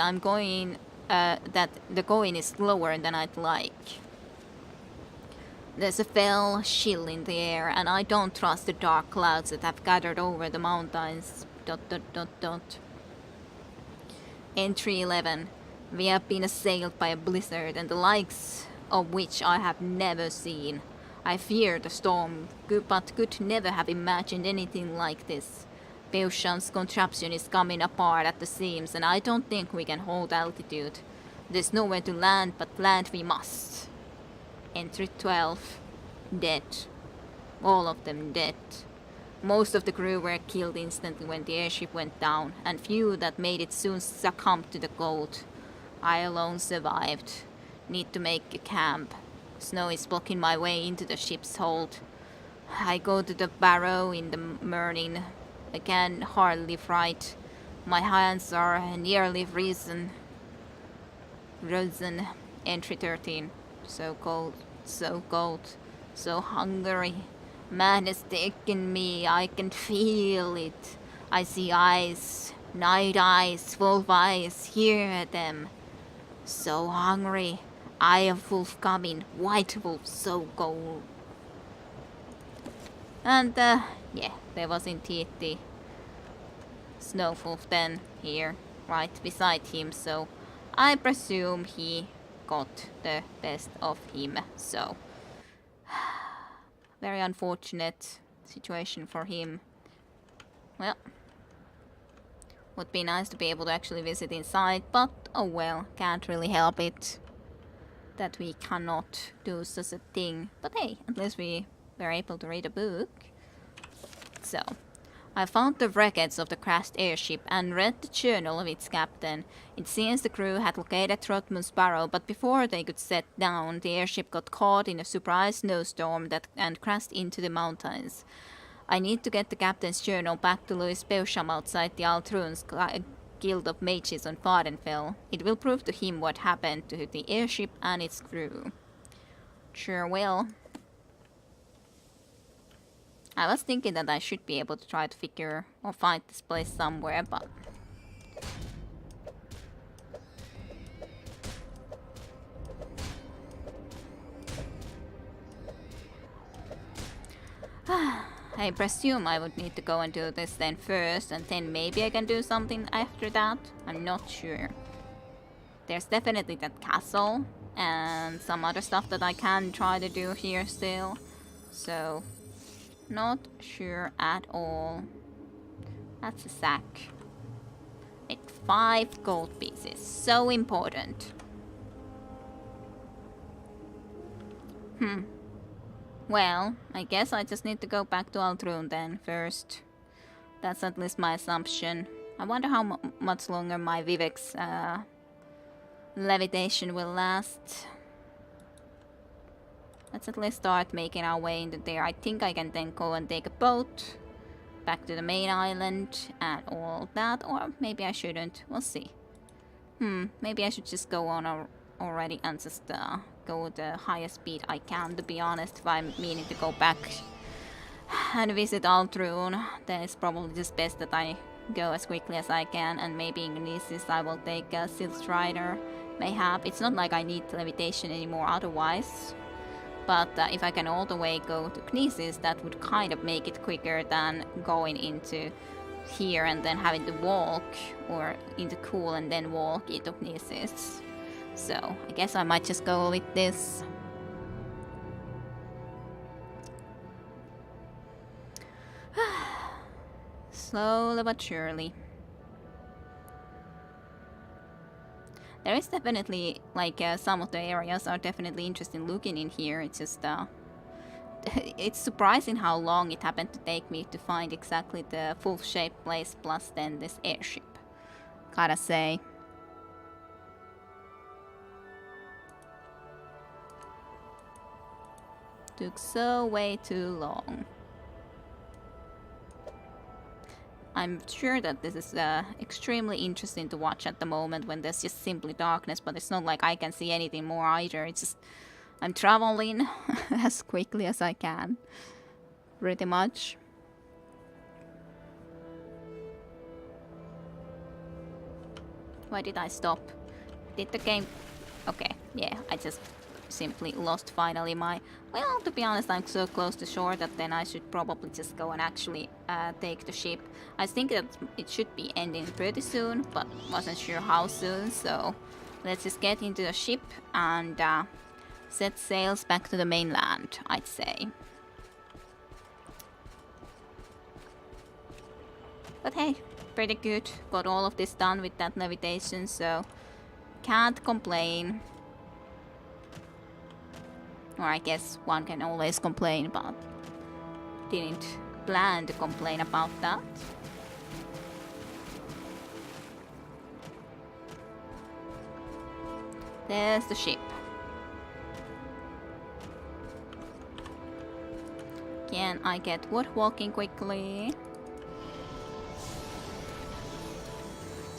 that the going is slower than I'd like. There's a fell chill in the air, and I don't trust the dark clouds that have gathered over the mountains. ... Entry 11. We have been assailed by a blizzard, and the likes of which I have never seen. I fear the storm, but could never have imagined anything like this. Pewsham's contraption is coming apart at the seams, and I don't think we can hold altitude. There's nowhere to land, but land we must. Entry 12. Dead. All of them dead. Most of the crew were killed instantly when the airship went down, and few that made it soon succumbed to the cold. I alone survived. Need to make a camp. Snow is blocking my way into the ship's hold. I go to the barrow in the morning. I can hardly write. My hands are nearly frozen. Entry 13. So cold, so hungry. Man has taken me, I can feel it. I see eyes, night eyes, wolf eyes, hear them. So hungry, eye of wolf coming, white wolf, so cold. And yeah, there was indeed the snow wolf then here, right beside him, so I presume he got the best of him, so very unfortunate situation for him. Well, would be nice to be able to actually visit inside, but oh well, can't really help it that we cannot do such a thing. But hey, at least we were able to read a book. So I found the wreckage of the crashed airship and read the journal of its captain. It seems the crew had located Trotmund's Barrow, but before they could set down, the airship got caught in a surprise snowstorm and crashed into the mountains. I need to get the captain's journal back to Louis Pewsham outside the Aldroon's Guild of Mages on Vardenfell. It will prove to him what happened to the airship and its crew. Sure will. I was thinking that I should be able to try to figure or find this place somewhere, but I presume I would need to go and do this then first, and then maybe I can do something after that. I'm not sure. There's definitely that castle, and some other stuff that I can try to do here still. So, not sure at all. That's a sack. With 5 gold pieces. So important. Well, I guess I just need to go back to Altrun then first. That's at least my assumption. I wonder how much longer my Vivek's levitation will last. Let's at least start making our way into there. I think I can then go and take a boat back to the main island and all that, or maybe I shouldn't. We'll see. Maybe I should just go on already and just go the highest speed I can, to be honest. If I'm meaning to go back and visit Altrun, then it's probably just best that I go as quickly as I can, and maybe in Gnesis I will take a Silk Strider, mayhap. It's not like I need levitation anymore otherwise. But if I can all the way go to Gnesis, that would kind of make it quicker than going into here and then having to walk, or into Cool and then walk into Gnesis. So I guess I might just go with this. Slowly but surely. There is definitely, like, some of the areas are definitely interesting looking in here. It's just, it's surprising how long it happened to take me to find exactly the full shape place plus then this airship. Gotta say. Took so way too long. I'm sure that this is extremely interesting to watch at the moment when there's just simply darkness, but it's not like I can see anything more either. It's just I'm traveling as quickly as I can, pretty much. Why did I stop? Did the game... Okay, yeah, I just simply lost finally my... Well, to be honest, I'm so close to shore that then I should probably just go and actually take the ship. I think that it should be ending pretty soon, but wasn't sure how soon, so let's just get into the ship and set sails back to the mainland, I'd say. But hey, pretty good. Got all of this done with that levitation, so can't complain. Or I guess one can always complain, but didn't plan to complain about that. There's the ship. Can I get wood walking quickly?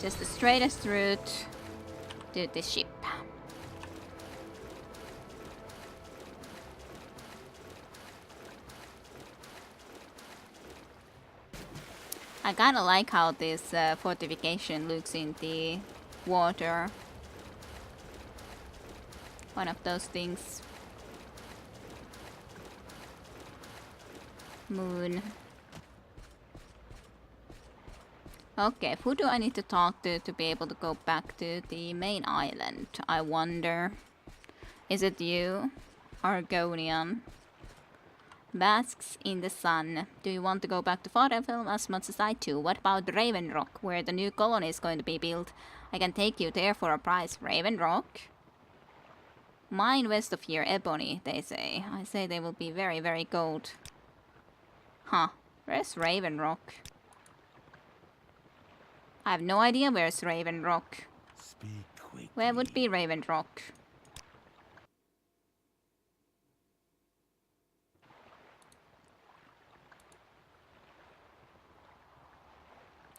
Just the straightest route to the ship. I kinda like how this fortification looks in the water. One of those things. Moon. Okay, who do I need to talk to be able to go back to the main island? I wonder. Is it you? Argonian. Basks in the sun. Do you want to go back to Farenfell as much as I do? What about Raven Rock, where the new colony is going to be built? I can take you there for a price. Raven Rock? Mine west of here, Ebony, they say. I say they will be very, very gold. Huh. Where's Raven Rock? I have no idea where's Raven Rock. Speak quickly. Where would be Raven Rock?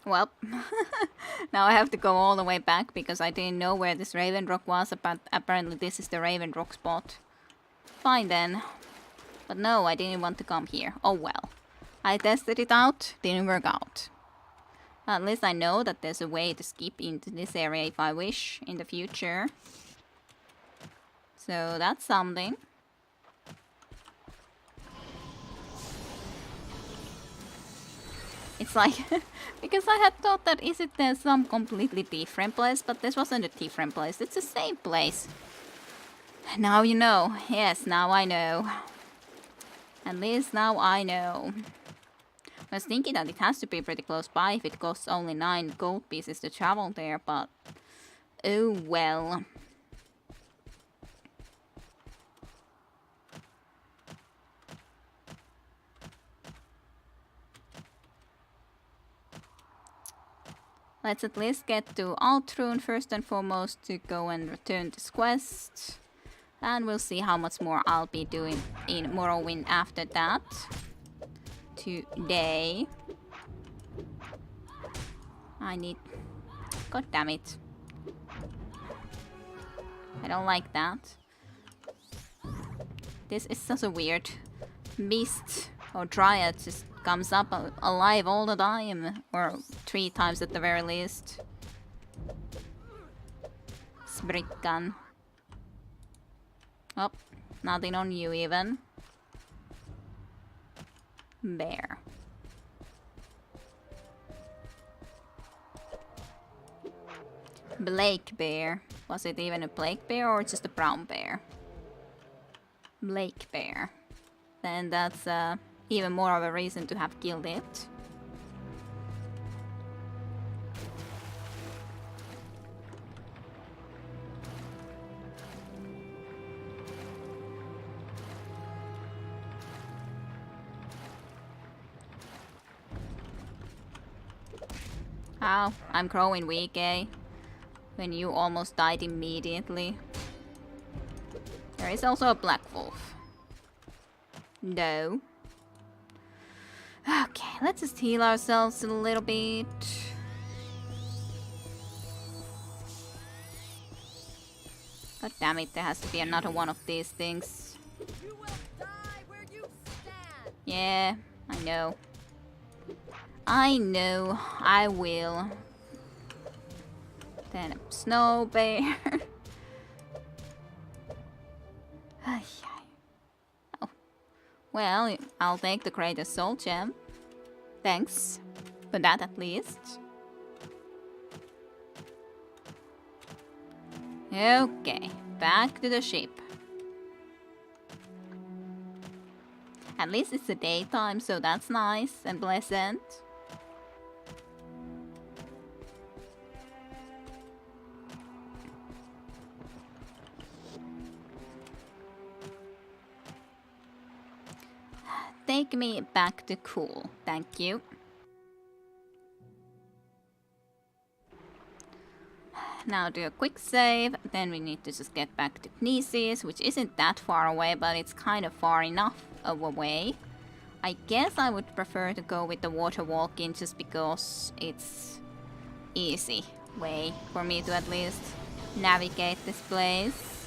Well, now I have to go all the way back because I didn't know where this Raven Rock was, but apparently this is the Raven Rock spot. Fine then. But no, I didn't want to come here. Oh well. I tested it out, didn't work out. At least I know that there's a way to skip into this area if I wish in the future. So that's something. looks like. Because I had thought that is it some completely different place, but this wasn't a different place. It's the same place. Now you know. Yes, now I know. At least now I know. I was thinking that it has to be pretty close by if it costs only 9 gold pieces to travel there, but... oh well. Let's at least get to Altrun first and foremost to go and return this quest. And we'll see how much more I'll be doing in Morrowind after that. Today. I need... god damn it. I don't like that. This is such a weird beast or dryad just comes up alive all the time, or 3 times at the very least. Sprickan. Oh, nothing on you even. Bear. Blake bear. Was it even a Blake bear or just a brown bear? Blake bear. Then that's even more of a reason to have killed it. Ow, I'm growing weak, eh? When you almost died immediately. There is also a black wolf. No. Okay, let's just heal ourselves a little bit. God damn it, there has to be another one of these things. You will die where you stand. Yeah, I know. I know, I will. Then a snow bear. Oh. Well, I'll take the greater soul gem. Thanks. For that at least. Okay, back to the ship. At least it's the daytime, so that's nice and pleasant. Take me back to cool, thank you. Now do a quick save, then we need to just get back to Kneeses, which isn't that far away, but it's kind of far enough of a way. I guess I would prefer to go with the water walking just because it's easy way for me to at least navigate this place.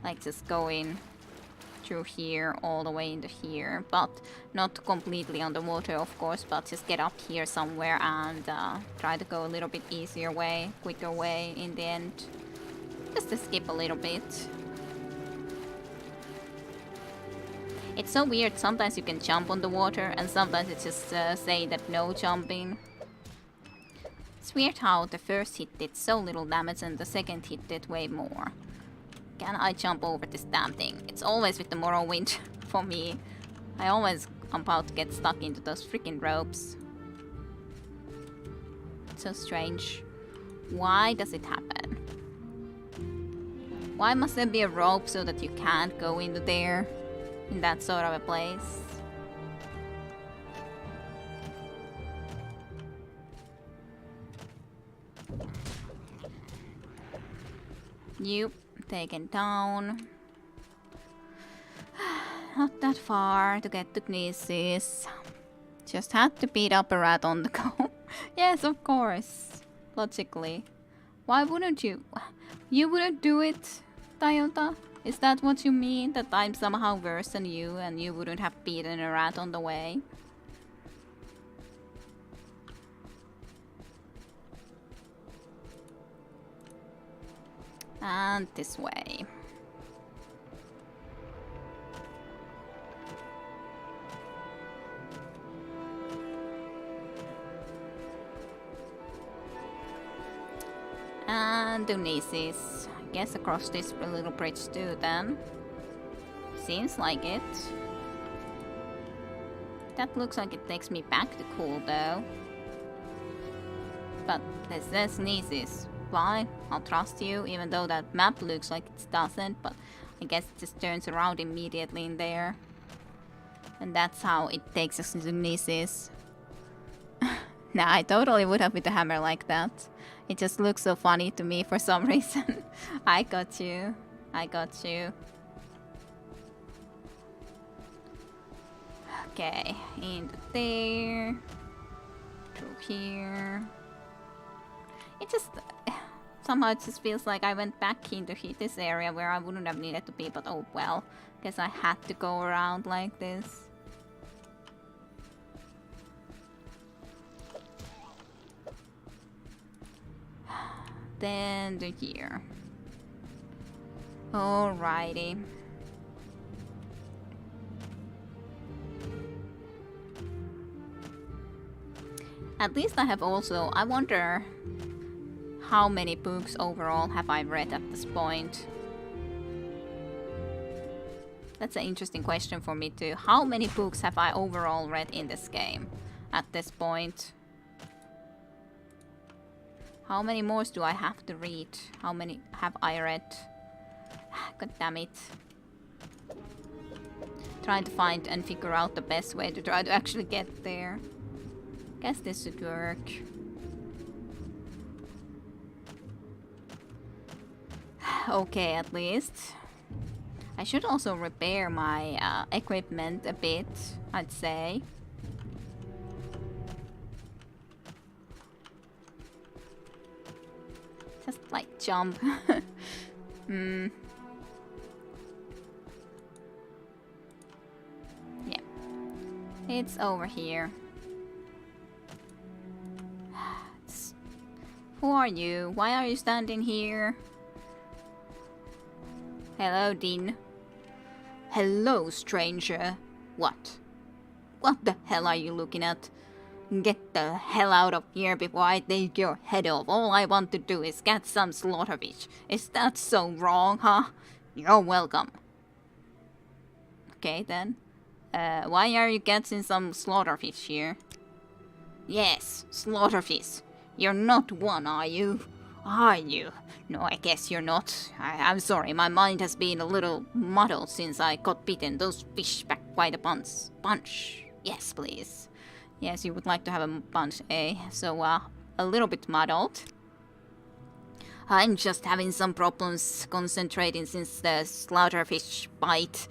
Like just going through here all the way into here, but not completely underwater of course, but just get up here somewhere and try to go a little bit easier way, quicker way in the end, just to skip a little bit. It's so weird, sometimes you can jump on the water and sometimes it just say that no jumping. It's weird how the first hit did so little damage and the second hit did way more. Can I jump over this damn thing? It's always with the Morrowind for me. I always am about to get stuck into those freaking ropes. It's so strange. Why does it happen? Why must there be a rope so that you can't go into there? In that sort of a place? You taken down. Not that far to get to Kneeses. Just had to beat up a rat on the go. Yes, of course. Logically. Why wouldn't you? You wouldn't do it, Toyota? Is that what you mean? That I'm somehow worse than you and you wouldn't have beaten a rat on the way? And this way. And Donisis. I guess across this little bridge too then. Seems like it. That looks like it takes me back to Cool though. But this says Nisis. Fine, I'll trust you, even though that map looks like it doesn't, but I guess it just turns around immediately in there. And that's how it takes us to Nisis. Nah, I totally would have with the hammer like that. It just looks so funny to me for some reason. I got you. I got you. Okay, into there. Through here. It just... somehow it just feels like I went back into this area where I wouldn't have needed to be, but oh well. Guess I had to go around like this. Then to here. Alrighty. At least I have also... I wonder how many books overall have I read at this point. That's an interesting question for me too. How many books have I overall read in this game at this point? How many more do I have to read? How many have I read? God damn it. Trying to find and figure out the best way to try to actually get there. Guess this should work. Okay, at least. I should also repair my equipment a bit, I'd say. Just like jump. Yeah. It's over here. Who are you? Why are you standing here? Hello, Dean. Hello, stranger. What? What the hell are you looking at? Get the hell out of here before I take your head off. All I want to do is get some slaughterfish. Is that so wrong, huh? You're welcome. Okay, then. Why are you getting some slaughterfish here? Yes, slaughterfish. You're not one, are you? Are you? No, I guess you're not. I'm sorry, my mind has been a little muddled since I got bitten. Those fish back quite a bunch. Yes, please. Yes, you would like to have a bunch, eh? So, a little bit muddled. I'm just having some problems concentrating since the slaughterfish bite.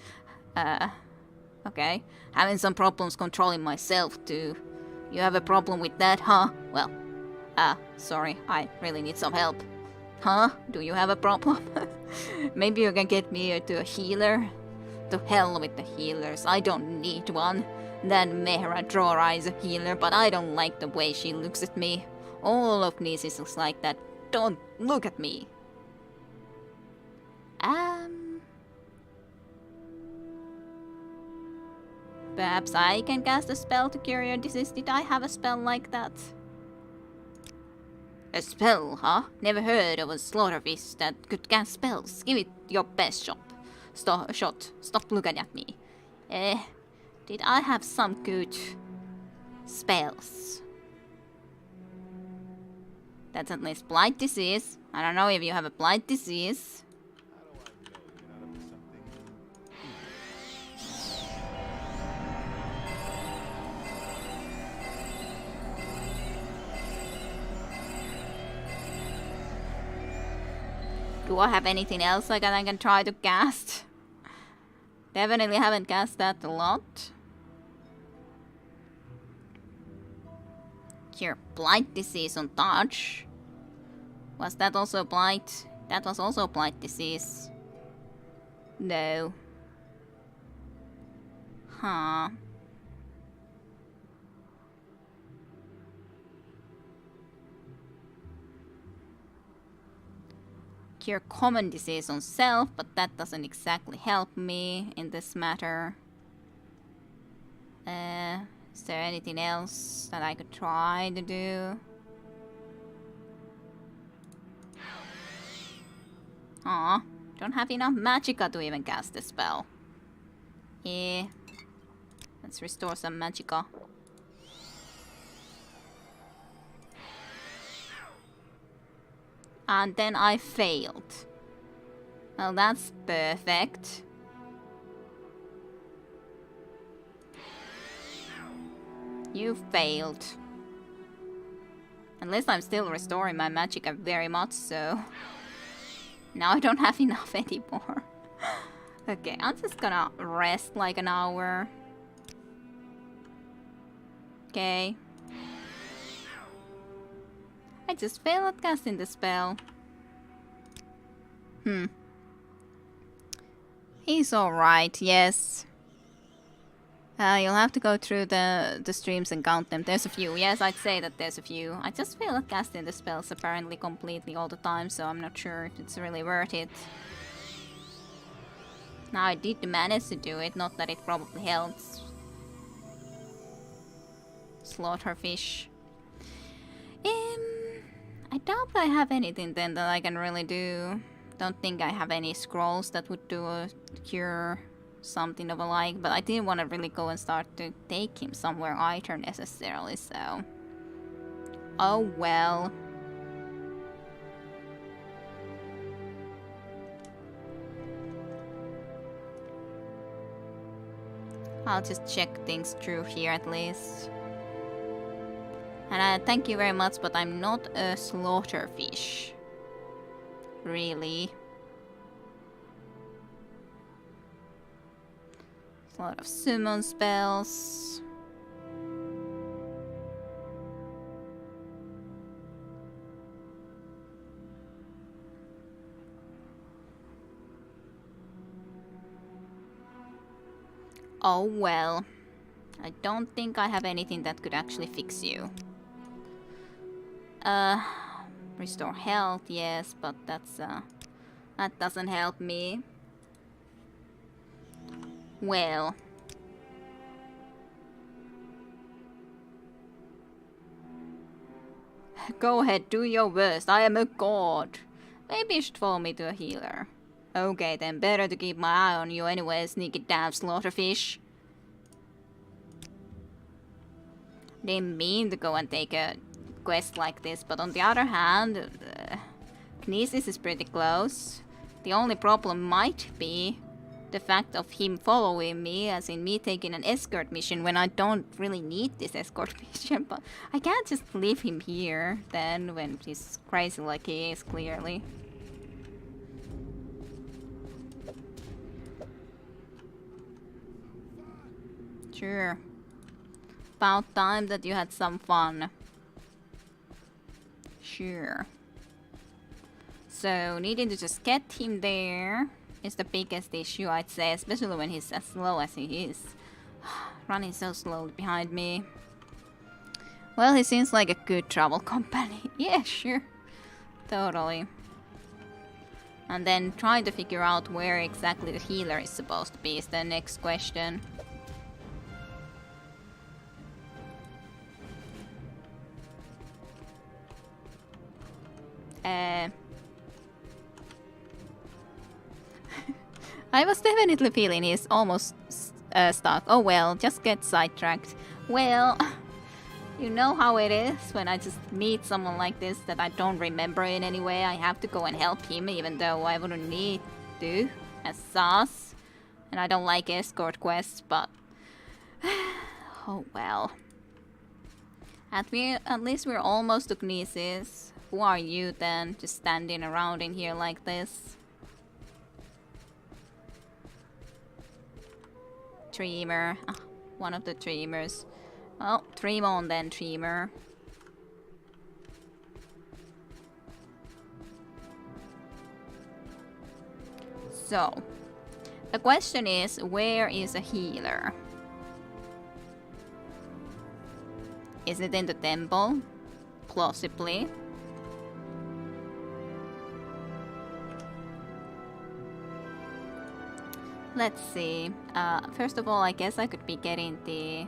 Okay. Having some problems controlling myself, too. You have a problem with that, huh? Well, sorry, I really need some help. Huh? Do you have a problem? Maybe you can get me to a healer? To hell with the healers, I don't need one. That Mehra Drora is a healer, but I don't like the way she looks at me. All of Nisis looks like that. Don't look at me. Perhaps I can cast a spell to cure your disease. Did I have a spell like that? A spell, huh? Never heard of a slaughterfish that could cast spells. Give it your best shot. Stop looking at me. Did I have some good spells? That's at least blight disease. I don't know if you have a blight disease. Do I have anything else like that I can try to cast? Definitely haven't cast that a lot. Cure blight disease on touch. Was that also blight? That was also blight disease. No. Huh. Cure common disease on self, but that doesn't exactly help me in this matter. Is there anything else that I could try to do? Aw, don't have enough magicka to even cast the spell. Yeah. Let's restore some magicka. And then I failed. Well, that's perfect. You failed. At least I'm still restoring my magicka very much so. Now I don't have enough anymore. Okay, I'm just gonna rest like an hour. Okay. I just failed at casting the spell. He's alright, yes. You'll have to go through the streams and count them. There's a few. Yes, I'd say that there's a few. I just fail at casting the spells apparently completely all the time, so I'm not sure if it's really worth it. Now I did manage to do it, not that it probably helps. Slaughterfish. I doubt I have anything then that I can really do. Don't think I have any scrolls that would do a cure. Something of a like, but I didn't want to really go and start to take him somewhere either necessarily, so... Oh well. I'll just check things through here at least. And thank you very much, but I'm not a slaughterfish. Really. A lot of summon spells. Oh well. I don't think I have anything that could actually fix you. Restore health, yes, but that's that doesn't help me. Well. Go ahead, do your worst. I am a god. Maybe you should follow me to a healer. Okay, then better to keep my eye on you anyway, sneaky damn slaughterfish. Didn't mean to go and take a quest like this, but on the other hand, Kinesis is pretty close. The only problem might be the fact of him following me, as in me taking an escort mission when I don't really need this escort mission, but I can't just leave him here then when he's crazy like he is, clearly. Sure. About time that you had some fun. Sure. So, needing to just get him there is the biggest issue, I'd say, especially when he's as slow as he is. Running so slowly behind me. Well, he seems like a good travel company. Yeah, sure. Totally. And then trying to figure out where exactly the healer is supposed to be is the next question. I was definitely feeling he's almost stuck. Oh well, just get sidetracked. Well, you know how it is when I just meet someone like this that I don't remember in any way. I have to go and help him even though I wouldn't need to as sus. And I don't like escort quests, but... oh well. At least we're almost to Kinesis. Who are you then, just standing around in here like this? Dreamer. Ah, one of the dreamers. Well, dream on then, dreamer. So, the question is, where is a healer? Is it in the temple? Plausibly. Let's see. First of all, I guess I could be getting the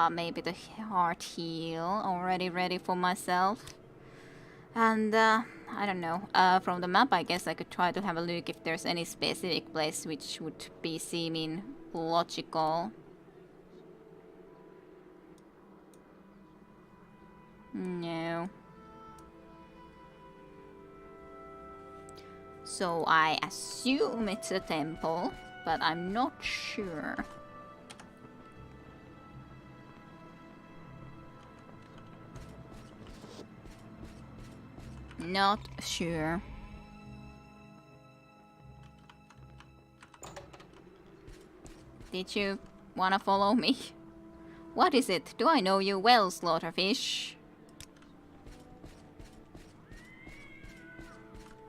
maybe the heart heal already ready for myself. And I don't know. From the map, I guess I could try to have a look if there's any specific place which would be seeming logical. No. So I assume it's a temple, but I'm not sure. Not sure. Did you wanna follow me? What is it? Do I know you well, Slaughterfish?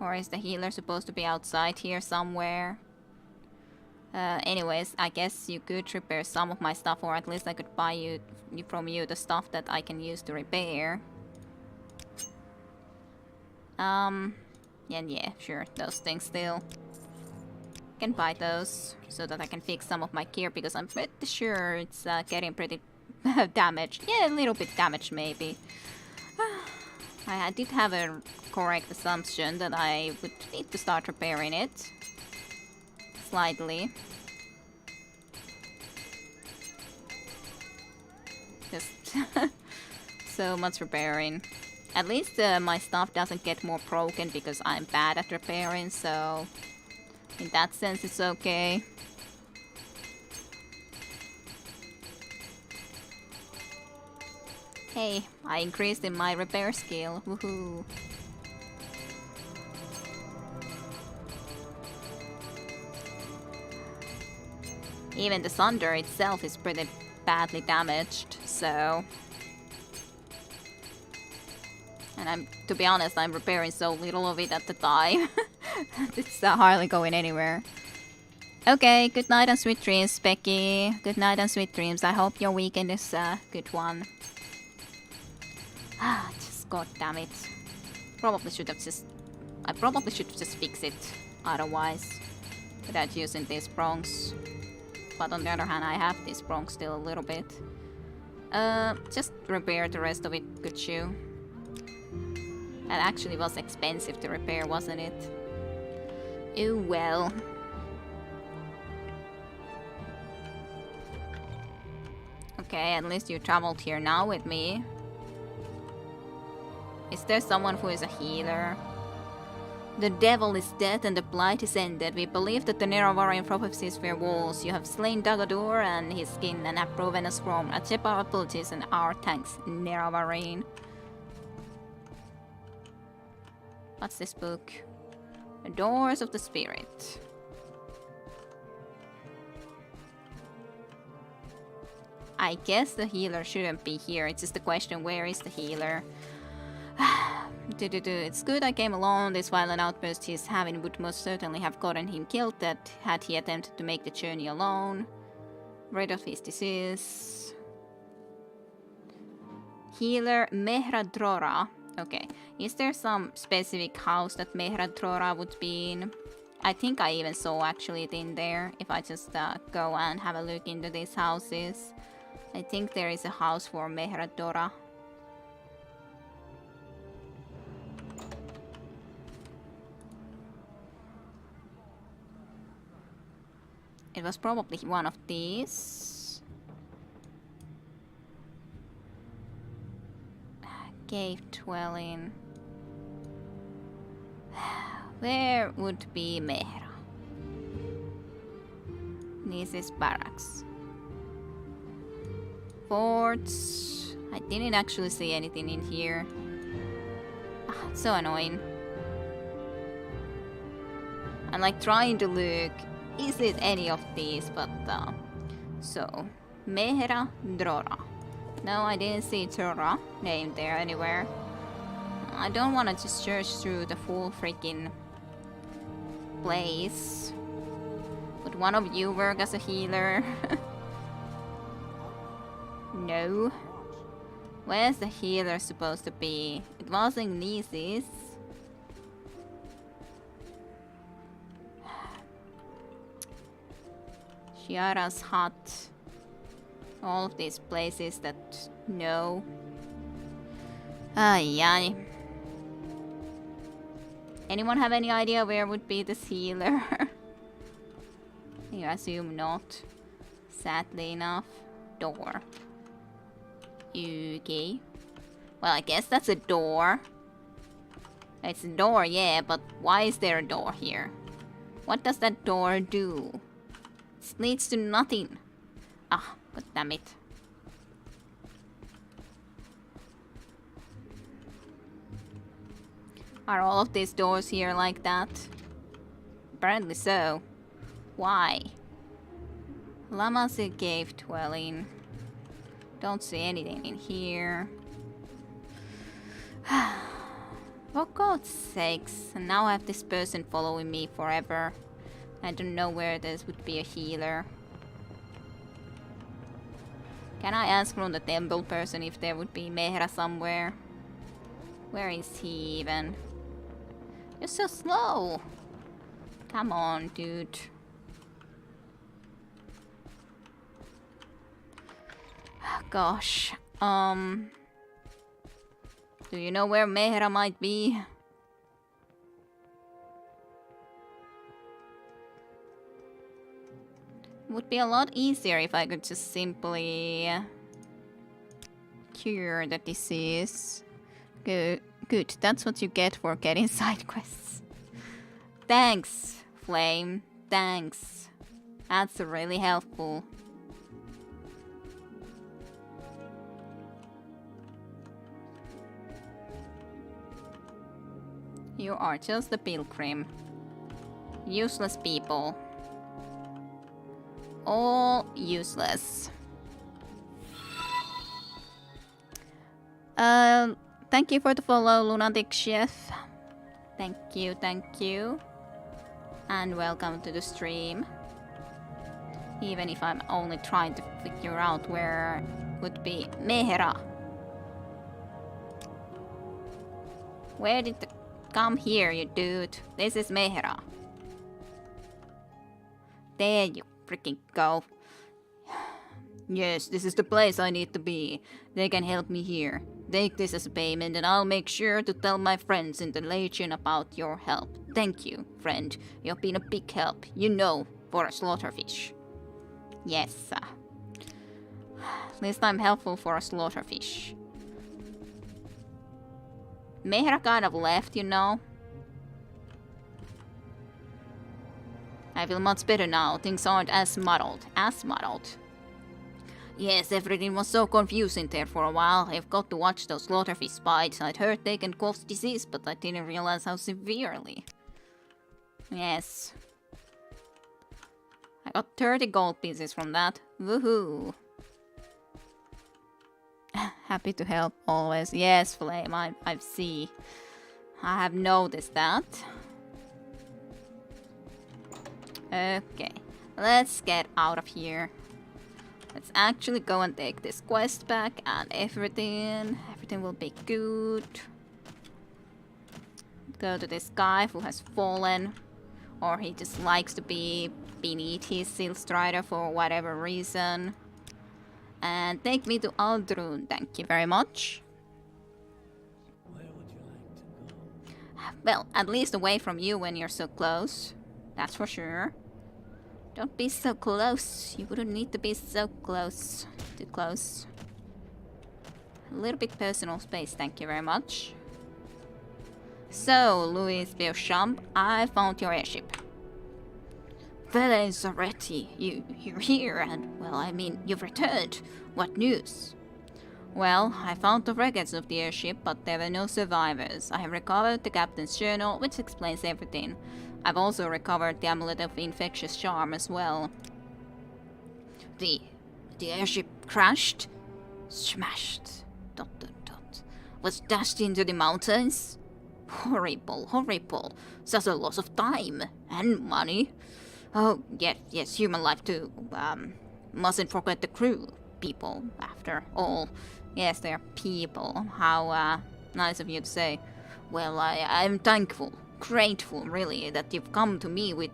Or is the healer supposed to be outside here somewhere? Anyways, I guess you could repair some of my stuff, or at least I could buy you from you the stuff that I can use to repair. Yeah, sure, those things still. Can buy those so that I can fix some of my gear, because I'm pretty sure it's getting pretty damaged. Yeah, a little bit damaged maybe. I did have a correct assumption that I would need to start repairing it. Slightly. Just so much repairing. At least my stuff doesn't get more broken because I'm bad at repairing, so in that sense it's okay. Hey, I increased in my repair skill. Woohoo! Even the thunder itself is pretty badly damaged, so... And to be honest, I'm repairing so little of it at the time. It's hardly going anywhere. Okay, good night and sweet dreams, Becky. Good night and sweet dreams. I hope your weekend is a good one. Ah, just god damn it. I probably should just fix it otherwise, without using these prongs. But on the other hand, I have these prongs still a little bit. Just repair the rest of it, could you? That actually was expensive to repair, wasn't it? Oh well. Okay, at least you traveled here now with me. Is there someone who is a healer? The devil is dead and the blight is ended. We believe that the Neravarian prophecies were walls. You have slain Dagadur and his skin and have proven us wrong. Accept our apologies and our thanks, Neravarian. What's this book? The Doors of the Spirit. I guess the healer shouldn't be here. It's just the question, where is the healer? It's good I came along. This violent outburst he's having would most certainly have gotten him killed that had he attempted to make the journey alone. Rid of his disease. Healer Mehradrora. Okay, is there some specific house that Mehradrora would be in? I think I even saw actually it in there. If I just go and have a look into these houses. I think there is a house for Mehradrora. It was probably one of these. Cave dwelling. Where would be Mehra? This is barracks. Forts. I didn't actually see anything in here. Ah, it's so annoying. I'm like trying to look. Is it any of these? But so Mehra Drora. No, I didn't see Drora named there anywhere. I don't want to just search through the full freaking place. Would one of you work as a healer? No. Where's the healer supposed to be? It was in Nisis. Shiara's hut. All of these places that no. Ay ay. Anyone have any idea where would be this healer? You assume not. Sadly enough. Door. Okay. Well, I guess that's a door. It's a door, yeah, but why is there a door here? What does that door do? It leads to nothing. Ah, god damn it. Are all of these doors here like that? Apparently so. Why? Llama's a cave dwelling. Don't see anything in here. For God's sakes, and now I have this person following me forever. I don't know where this would be a healer. Can I ask from the temple person if there would be Mehra somewhere? Where is he even? You're so slow. Come on, dude. Gosh. Do you know where Mehra might be? Would be a lot easier if I could just simply cure the disease. Good. Good. That's what you get for getting side quests. Thanks, Flame. Thanks. That's really helpful. You are just a pilgrim. Useless people. All useless. Thank you for the follow, Lunatic Chef. Thank you, thank you. And welcome to the stream. Even if I'm only trying to figure out where would be Mehra. Where did the... Come here, you dude. This is Mehra. There you freaking go. Yes, this is the place I need to be. They can help me here. Take this as a payment and I'll make sure to tell my friends in the Legion about your help. Thank you, friend. You've been a big help, you know, for a slaughterfish. Yes. At least I'm helpful for a slaughterfish. Mehra kind of left, you know. I feel much better now. Things aren't as muddled. Yes, everything was so confusing there for a while. I've got to watch those slaughterfish bites. I'd heard they can cause disease, but I didn't realize how severely. Yes. I got 30 gold pieces from that. Woohoo! Happy to help always. Yes, Flame, I see. I have noticed that. Okay, let's get out of here. Let's actually go and take this quest back and everything will be good. Go to this guy who has fallen, or he just likes to be beneath his Seal Strider for whatever reason. And take me to Aldrun, thank you very much. Where would you like to go? Well, at least away from you when you're so close. That's for sure. Don't be so close. You wouldn't need to be so close. Too close. A little bit personal space, thank you very much. So, Louis Beauchamp, I found your airship. Vele Zaretti, you're here and, well, I mean, you've returned. What news? Well, I found the wreckage of the airship, but there were no survivors. I have recovered the captain's journal, which explains everything. I've also recovered the amulet of infectious charm as well. The airship crashed? Smashed. ... Was dashed into the mountains? Horrible, horrible. Such a loss of time and money. Oh, yes, human life too. Mustn't forget the crew. People, after all. Yes, they're people. How nice of you to say. Well, I'm thankful, grateful, really, that you've come to me with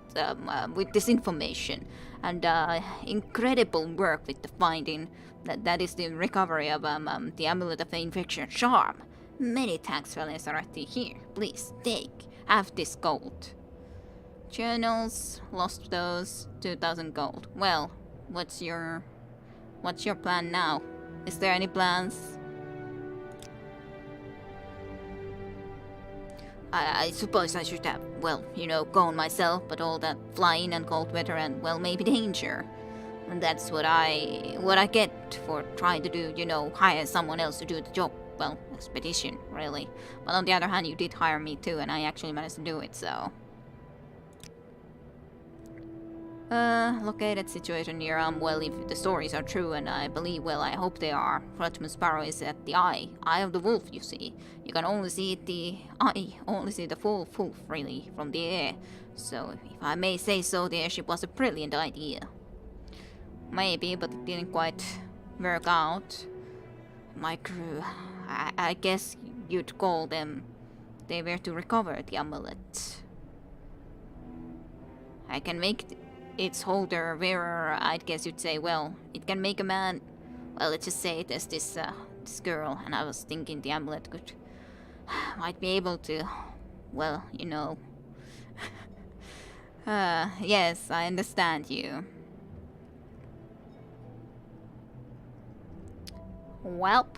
this information. And incredible work with the finding. That is the recovery of the amulet of the infection charm. Many thanks, Valesaretti. Here, please, take. have this gold. Journals, lost those, 2,000 gold. Well, what's your plan now? Is there any plans? I suppose I should have, well, you know, gone myself, but all that flying and cold weather and, well, maybe danger. And that's what I get for trying to do, you know, hire someone else to do the job. Well, expedition, really. But on the other hand, you did hire me too, and I actually managed to do it, so... Located situation near, well, if the stories are true, and I believe, well, I hope they are. Frotchman's Barrow is at the eye of the wolf, you see. You can only see the full wolf, really, from the air. So, if I may say so, the airship was a brilliant idea. Maybe, but it didn't quite work out. My crew, I guess you'd call them, they were to recover the amulet. I can make its holder wearer, I'd guess you'd say, well, it can make a man, well, let's just say there's this girl, and I was thinking the amulet might be able to, well, you know. Yes, I understand you. Welp.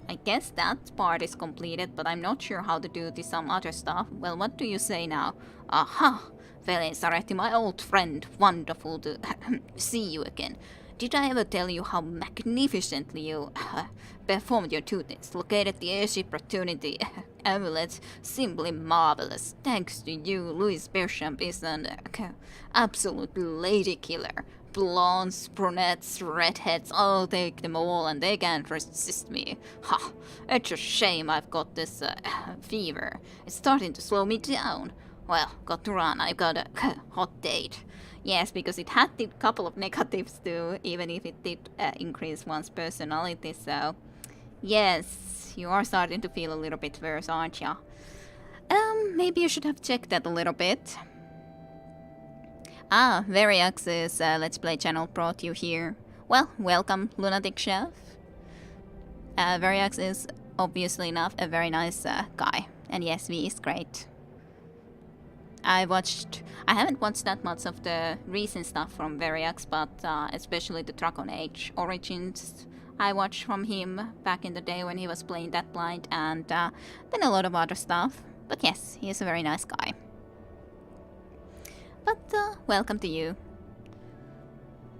I guess that part is completed, but I'm not sure how to do some other stuff. Well, what do you say now? Aha! Velen, my old friend. Wonderful to see you again. Did I ever tell you how magnificently you performed your duties? Located the airship opportunity amulet. Simply marvelous. Thanks to you, Louis Berchamp is an absolute lady killer. Blondes, brunettes, redheads, I'll take them all and they can't resist me. Ha! It's a shame I've got this fever. It's starting to slow me down. Well, got to run, I've got a hot date. Yes, because it had a couple of negatives too, even if it did increase one's personality, so... Yes, you are starting to feel a little bit worse, aren't ya? Maybe you should have checked that a little bit. Ah, Variax's Let's Play channel brought you here. Well, welcome, Lunatic Chef. Variax is, obviously enough, a very nice guy. And yes, V is great. I haven't watched that much of the recent stuff from Variax, but especially the Dragon Age Origins I watched from him back in the day when he was playing That Blind, and then a lot of other stuff. But yes, he is a very nice guy. But welcome to you.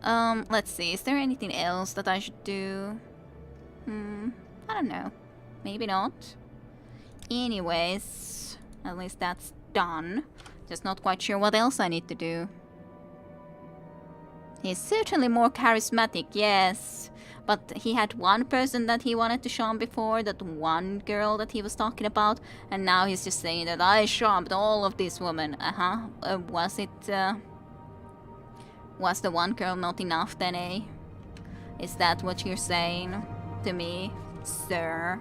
Let's see, is there anything else that I should do? I don't know. Maybe not. Anyways, at least that's done. Just not quite sure what else I need to do. He's certainly more charismatic, yes. But he had one person that he wanted to charm before, that one girl that he was talking about, and now he's just saying that I charmed all of these women. Was the one girl not enough then, eh? Is that what you're saying to me, sir?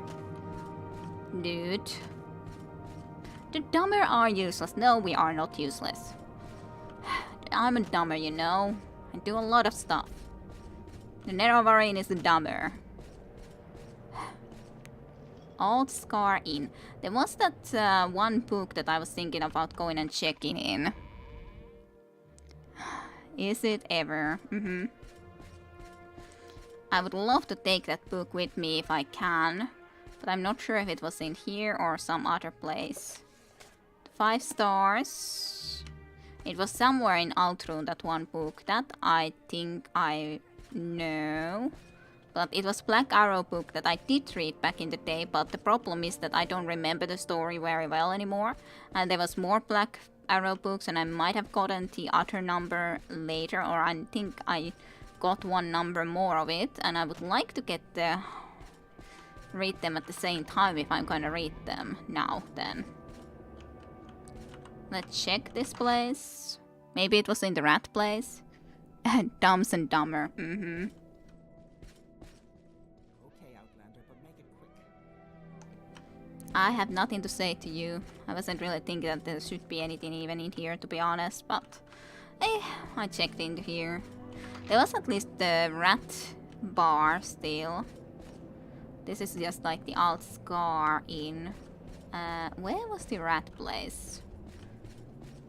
Dude. The dumber are useless. No, we are not useless. I'm a dumber, you know. I do a lot of stuff. The Nerovarain is the dumber. Old Scar Inn. There was that one book that I was thinking about going and checking in. Is it ever? I would love to take that book with me if I can, but I'm not sure if it was in here or some other place. 5 stars. It was somewhere in Altrun, that one book. That I think I know. But it was Black Arrow book that I did read back in the day, but the problem is that I don't remember the story very well anymore. And there was more Black Arrow books, and I might have gotten the other number later, or I think I got one number more of it, and I would like to get read them at the same time if I'm gonna read them now then. Let's check this place. Maybe it was in the rat place. Dumbs and Dumber. Okay, Outlander, but make it quick. I have nothing to say to you. I wasn't really thinking that there should be anything even in here, to be honest, but I checked into here. There was at least the rat bar still. This is just like the Alt Scar Inn. Where was the rat place?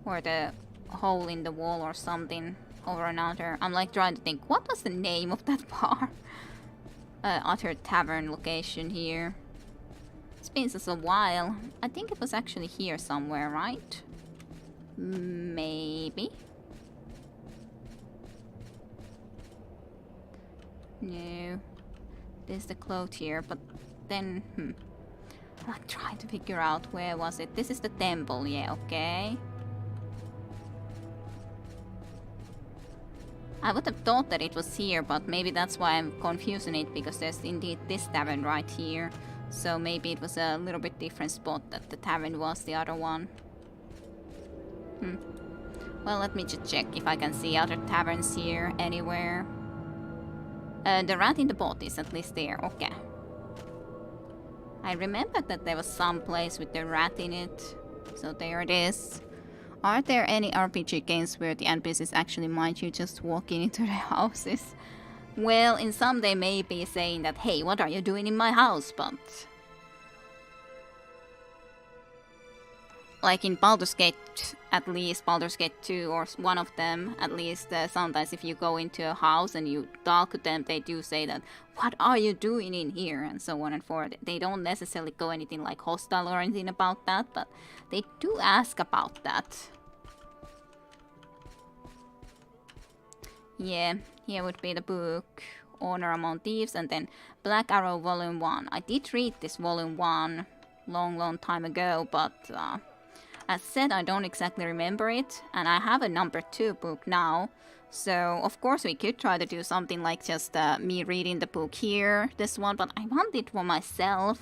Or the hole in the wall or something over another. I'm like trying to think, what was the name of that bar? Other tavern location here. It's been such a while. I think it was actually here somewhere, right? Maybe. No. There's the cloth here, but then, I'm like trying to figure out where was it. This is the temple, yeah, okay. I would have thought that it was here, but maybe that's why I'm confusing it, because there's indeed this tavern right here. So maybe it was a little bit different spot that the tavern was the other one. Well, let me just check if I can see other taverns here anywhere. The rat in the boat is at least there, okay. I remember that there was some place with the rat in it, so there it is. Are there any RPG games where the NPCs actually mind you just walking into their houses? Well, in some they may be saying that, hey, what are you doing in my house, but... Like in Baldur's Gate, at least, Baldur's Gate 2, or one of them, at least, sometimes if you go into a house and you talk to them, they do say that, what are you doing in here, and so on and forth. They don't necessarily go anything like hostile or anything about that, but they do ask about that. Yeah, here would be the book, Honor Among Thieves, and then Black Arrow Volume 1. I did read this Volume 1 long time ago, but... as said, I don't exactly remember it, and I have a number 2 book now, so of course we could try to do something like just me reading the book here, this one, but I want it for myself.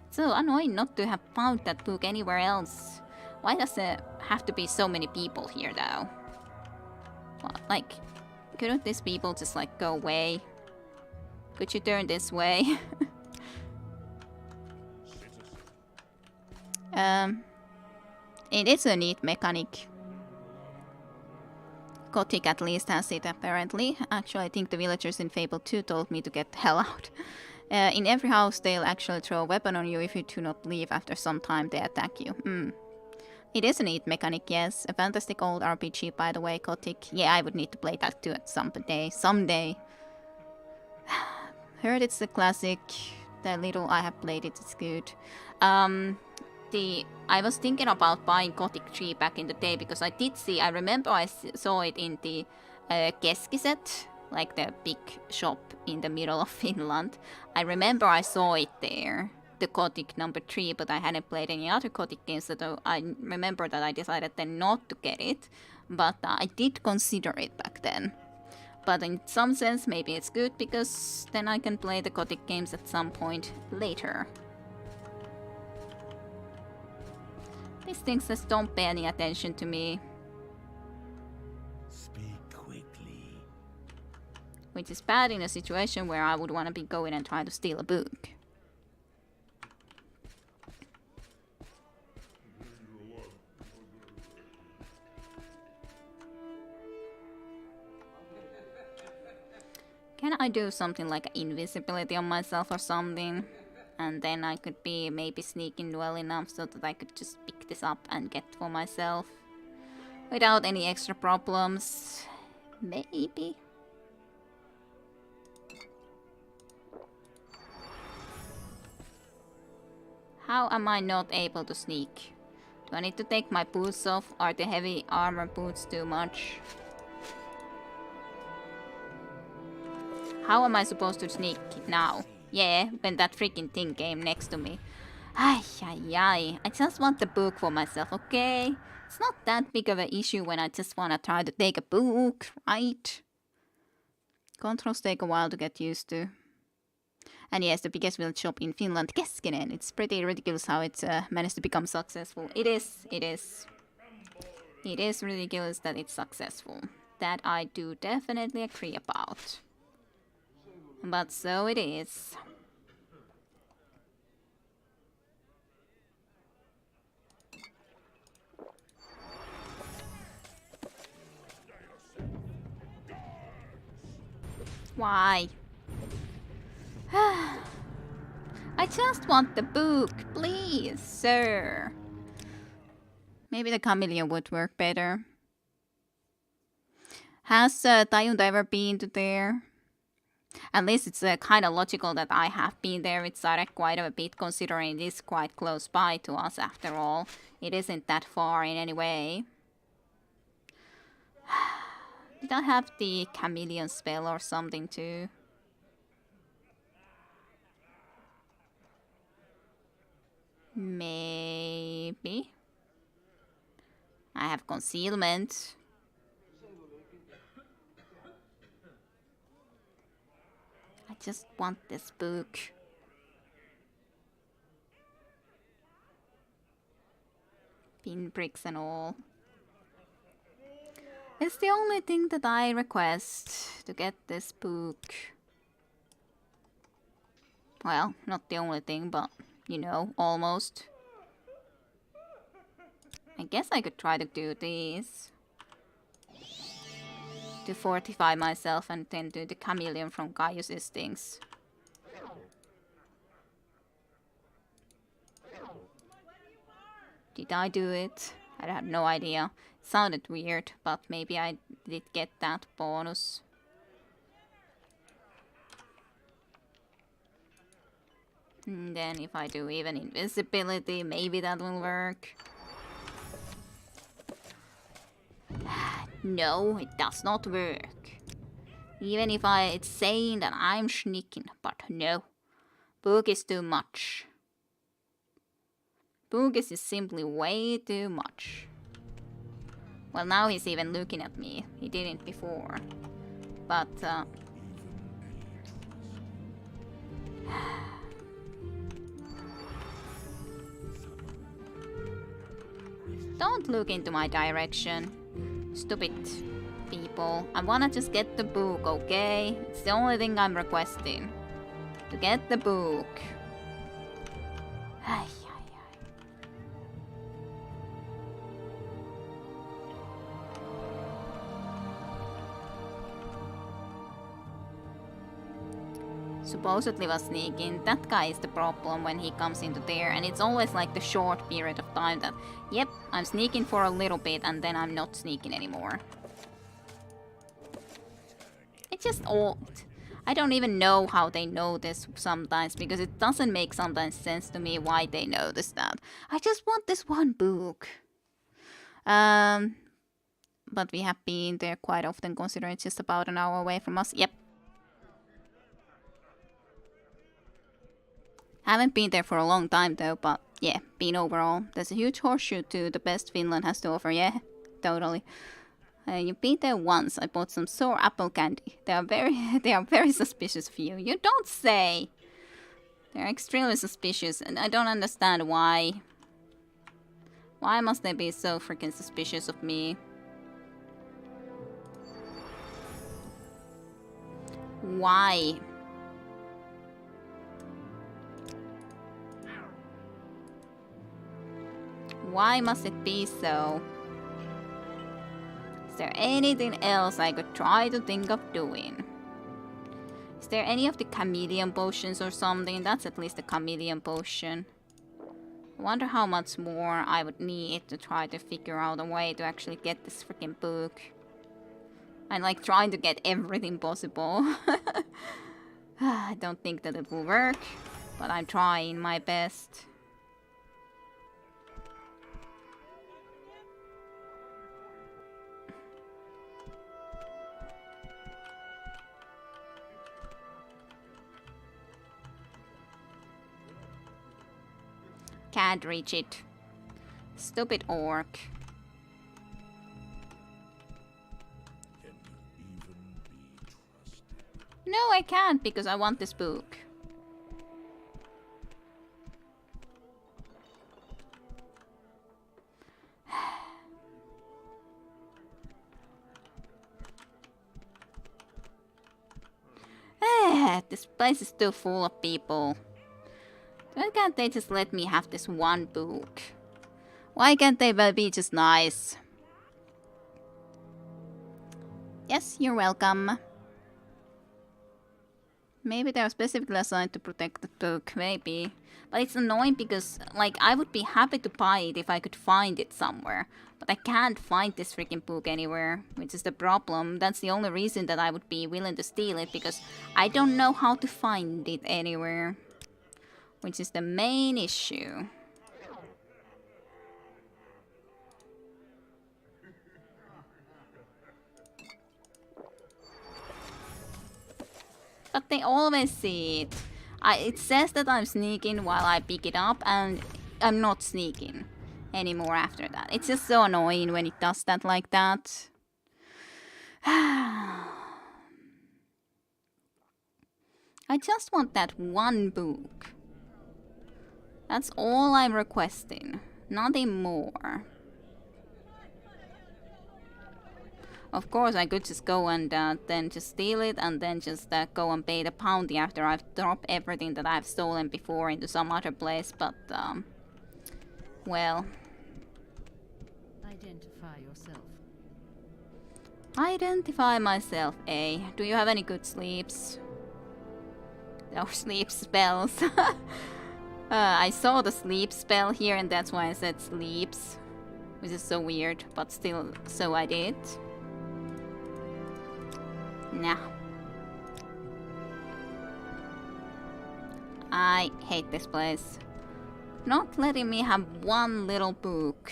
It's so annoying not to have found that book anywhere else. Why does there have to be so many people here, though? Well, like, couldn't these people just like go away? Could you turn this way? It is a neat mechanic. Gothic at least has it, apparently. Actually, I think the villagers in Fable 2 told me to get the hell out. In every house, they'll actually throw a weapon on you if you do not leave. After some time, they attack you. It is a neat mechanic, yes. A fantastic old RPG, by the way, Gothic. Yeah, I would need to play that too at someday. Heard it's a classic. The little I have played it is good. I was thinking about buying Gothic 3 back in the day, because I did see, I remember I saw it in the Keskiset, like the big shop in the middle of Finland. I remember I saw it there, the Gothic number 3, but I hadn't played any other Gothic games, so I remember that I decided then not to get it, but I did consider it back then. But in some sense, maybe it's good, because then I can play the Gothic games at some point later. These things just don't pay any attention to me. Speak quickly. Which is bad in a situation where I would want to be going and trying to steal a book. Can I do something like invisibility on myself or something? And then I could be maybe sneaking well enough so that I could just pick this up and get for myself. Without any extra problems. Maybe. How am I not able to sneak? Do I need to take my boots off? Are the heavy armor boots too much? How am I supposed to sneak now? Yeah, when that freaking thing came next to me. Ay. I just want the book for myself, okay? It's not that big of an issue when I just want to try to take a book, right? Controls take a while to get used to. And yes, the biggest village shop in Finland, Keskinen. It's pretty ridiculous how it managed to become successful. It is. It is ridiculous that it's successful. That I do definitely agree about. But so it is. Why? I just want the book, please, sir. Maybe the chameleon would work better. Has Tayund ever been to there? At least it's kind of logical that I have been there with Sarek quite a bit, considering it is quite close by to us after all. It isn't that far in any way. Did I have the chameleon spell or something too? Maybe. I have concealment. I just want this book. Pinpricks and all. It's the only thing that I request to get this book. Well, not the only thing, but, you know, almost. I guess I could try to do this. To fortify myself and then do the chameleon from Gaius's things. Did I do it? I have no idea. It sounded weird, but maybe I did get that bonus. And then if I do even invisibility, maybe that will work. No, it does not work. Even if it's saying that I'm sneaking, but no. Book is too much. Book is simply way too much. Well, now he's even looking at me. He didn't before. But, don't look into my direction. Stupid people. I wanna just get the book, okay? It's the only thing I'm requesting. To get the book. Ay, ay, ay. Supposedly was sneaking. That guy is the problem when he comes into there, and it's always like the short period of time that, yep, I'm sneaking for a little bit and then I'm not sneaking anymore. It's just old. I don't even know how they know this sometimes, because it doesn't make sometimes sense to me why they notice that. I just want this one book. But we have been there quite often, considering it's just about an hour away from us. Yep. Haven't been there for a long time though, but yeah, been overall. There's a huge horseshoe too, the best Finland has to offer, yeah, totally. You've been there once. I bought some sour apple candy. They are very suspicious of you. You don't say. They're extremely suspicious, and I don't understand why. Why must they be so freaking suspicious of me? Why? Why must it be so? Is there anything else I could try to think of doing? Is there any of the chameleon potions or something? That's at least a chameleon potion. I wonder how much more I would need to try to figure out a way to actually get this freaking book. I'm like trying to get everything possible. I don't think that it will work, but I'm trying my best. Can't reach it. Stupid orc. Can you even be trusted? No, I can't because I want this book. This place is too full of people. Why can't they just let me have this one book? Why can't they be just nice? Yes, you're welcome. Maybe they're specifically assigned to protect the book, maybe. But it's annoying because, like, I would be happy to buy it if I could find it somewhere. But I can't find this freaking book anywhere, which is the problem. That's the only reason that I would be willing to steal it, because I don't know how to find it anywhere. Which is the main issue. But they always see it. It says that I'm sneaking while I pick it up, and I'm not sneaking anymore after that. It's just so annoying when it does that like that. I just want that one book. That's all I'm requesting. Nothing more. Of course, I could just go and then just steal it and then just go and pay the bounty after I've dropped everything that I've stolen before into some other place, but, well. Identify yourself. Identify myself, eh? Do you have any good sleeps? Or sleep spells? I saw the sleep spell here and that's why I said sleeps. Which is so weird, but still, so I did. Nah. I hate this place. Not letting me have one little book.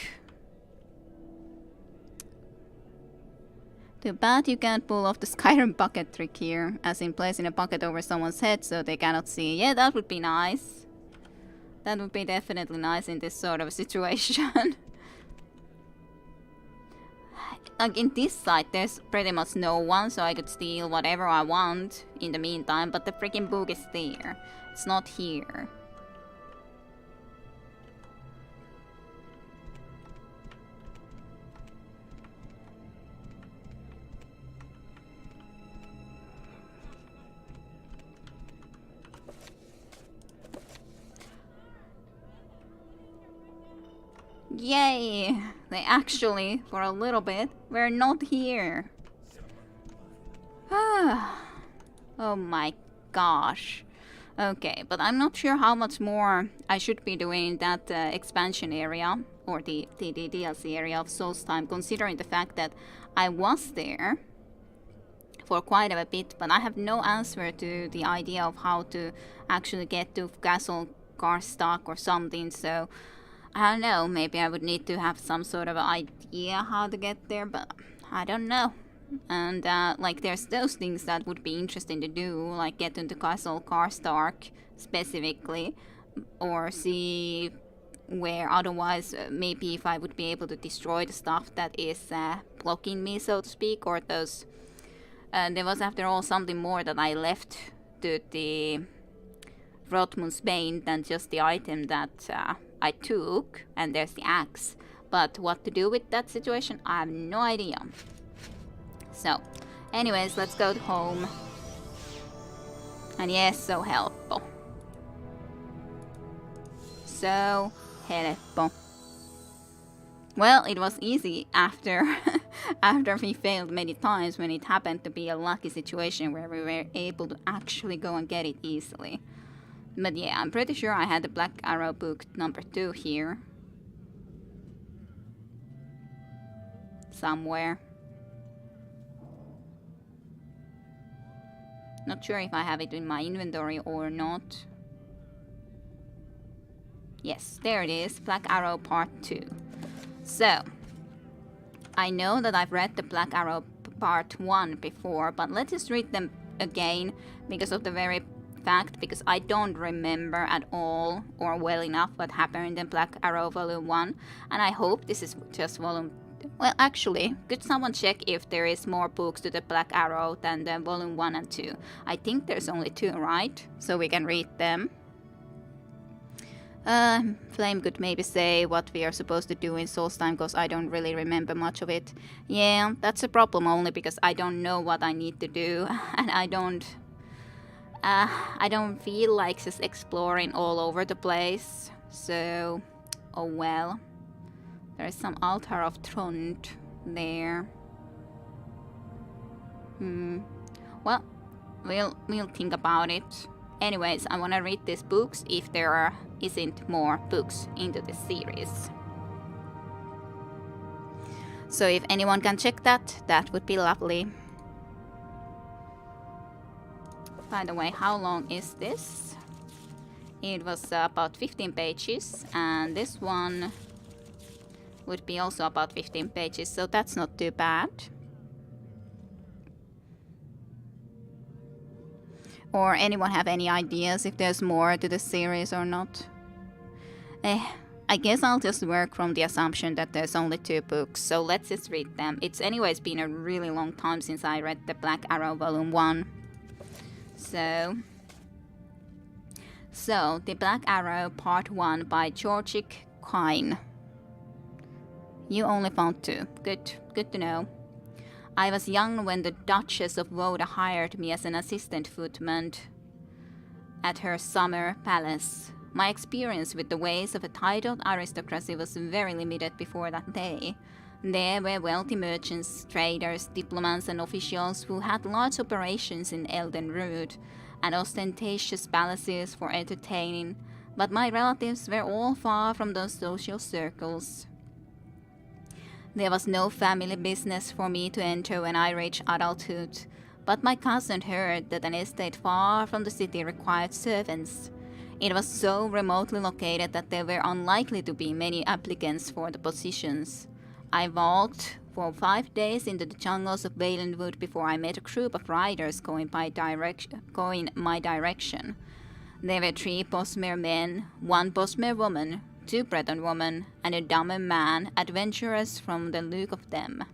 Too bad you can't pull off the Skyrim bucket trick here, as in placing a bucket over someone's head so they cannot see. Yeah, that would be nice. That would be definitely nice in this sort of situation. Like in this site, there's pretty much no one, so I could steal whatever I want in the meantime, but the freaking book is there. It's not here. Yay! They actually, for a little bit, were not here. Oh my gosh. Okay, but I'm not sure how much more I should be doing in that expansion area, or the DLC area of Solstheim, considering the fact that I was there for quite a bit, but I have no answer to the idea of how to actually get to Castle Karstock or something, so I don't know, maybe I would need to have some sort of idea how to get there, but I don't know. And like there's those things that would be interesting to do, like get into Castle Karstock specifically, or see where otherwise maybe if I would be able to destroy the stuff that is blocking me, so to speak, or those... there was after all something more that I left to the Rotmund's Bane than just the item that I took, and there's the axe. But what to do with that situation, I have no idea. So, anyways, let's go home. And yes, so helpful. So helpful. Well, it was easy after after we failed many times, when it happened to be a lucky situation where we were able to actually go and get it easily. But yeah, I'm pretty sure I had the Black Arrow book number 2 here. Somewhere. Not sure if I have it in my inventory or not. Yes, there it is. Black Arrow Part 2. So, I know that I've read the Black Arrow Part 1 before, but let's just read them again because of the very fact, because I don't remember at all or well enough what happened in the Black Arrow Volume 1, and I hope this is just Volume 2. Well, actually, could someone check if there is more books to the Black Arrow than the Volume 1 and 2? I think there's only 2, right? So we can read them. Flame could maybe say what we are supposed to do in Solstheim, because I don't really remember much of it. Yeah, that's a problem only because I don't know what I need to do, and I don't feel like just exploring all over the place. So, oh well. There is some altar of Trond there. Well, we'll think about it. Anyways, I wanna read these books if there isn't more books into this series. So if anyone can check that, that would be lovely. By the way, how long is this? It was about 15 pages, and this one would be also about 15 pages, so that's not too bad. Or anyone have any ideas if there's more to the series or not? I guess I'll just work from the assumption that there's only 2 books, so let's just read them. It's anyways been a really long time since I read the Black Arrow Volume 1. So, The Black Arrow Part 1 by Georgic Quine. You only found 2. Good to know. I was young when the Duchess of Voda hired me as an assistant footman at her summer palace. My experience with the ways of a titled aristocracy was very limited before that day. There were wealthy merchants, traders, diplomats and officials who had large operations in Eldenrood and ostentatious palaces for entertaining, but my relatives were all far from those social circles. There was no family business for me to enter when I reached adulthood, but my cousin heard that an estate far from the city required servants. It was so remotely located that there were unlikely to be many applicants for the positions. I walked for 5 days into the jungles of Valenwood before I met a group of riders going my direction. There were 3 Bosmer men, 1 Bosmer woman, 2 Breton women, and a Dummer man, adventurers from the look of them.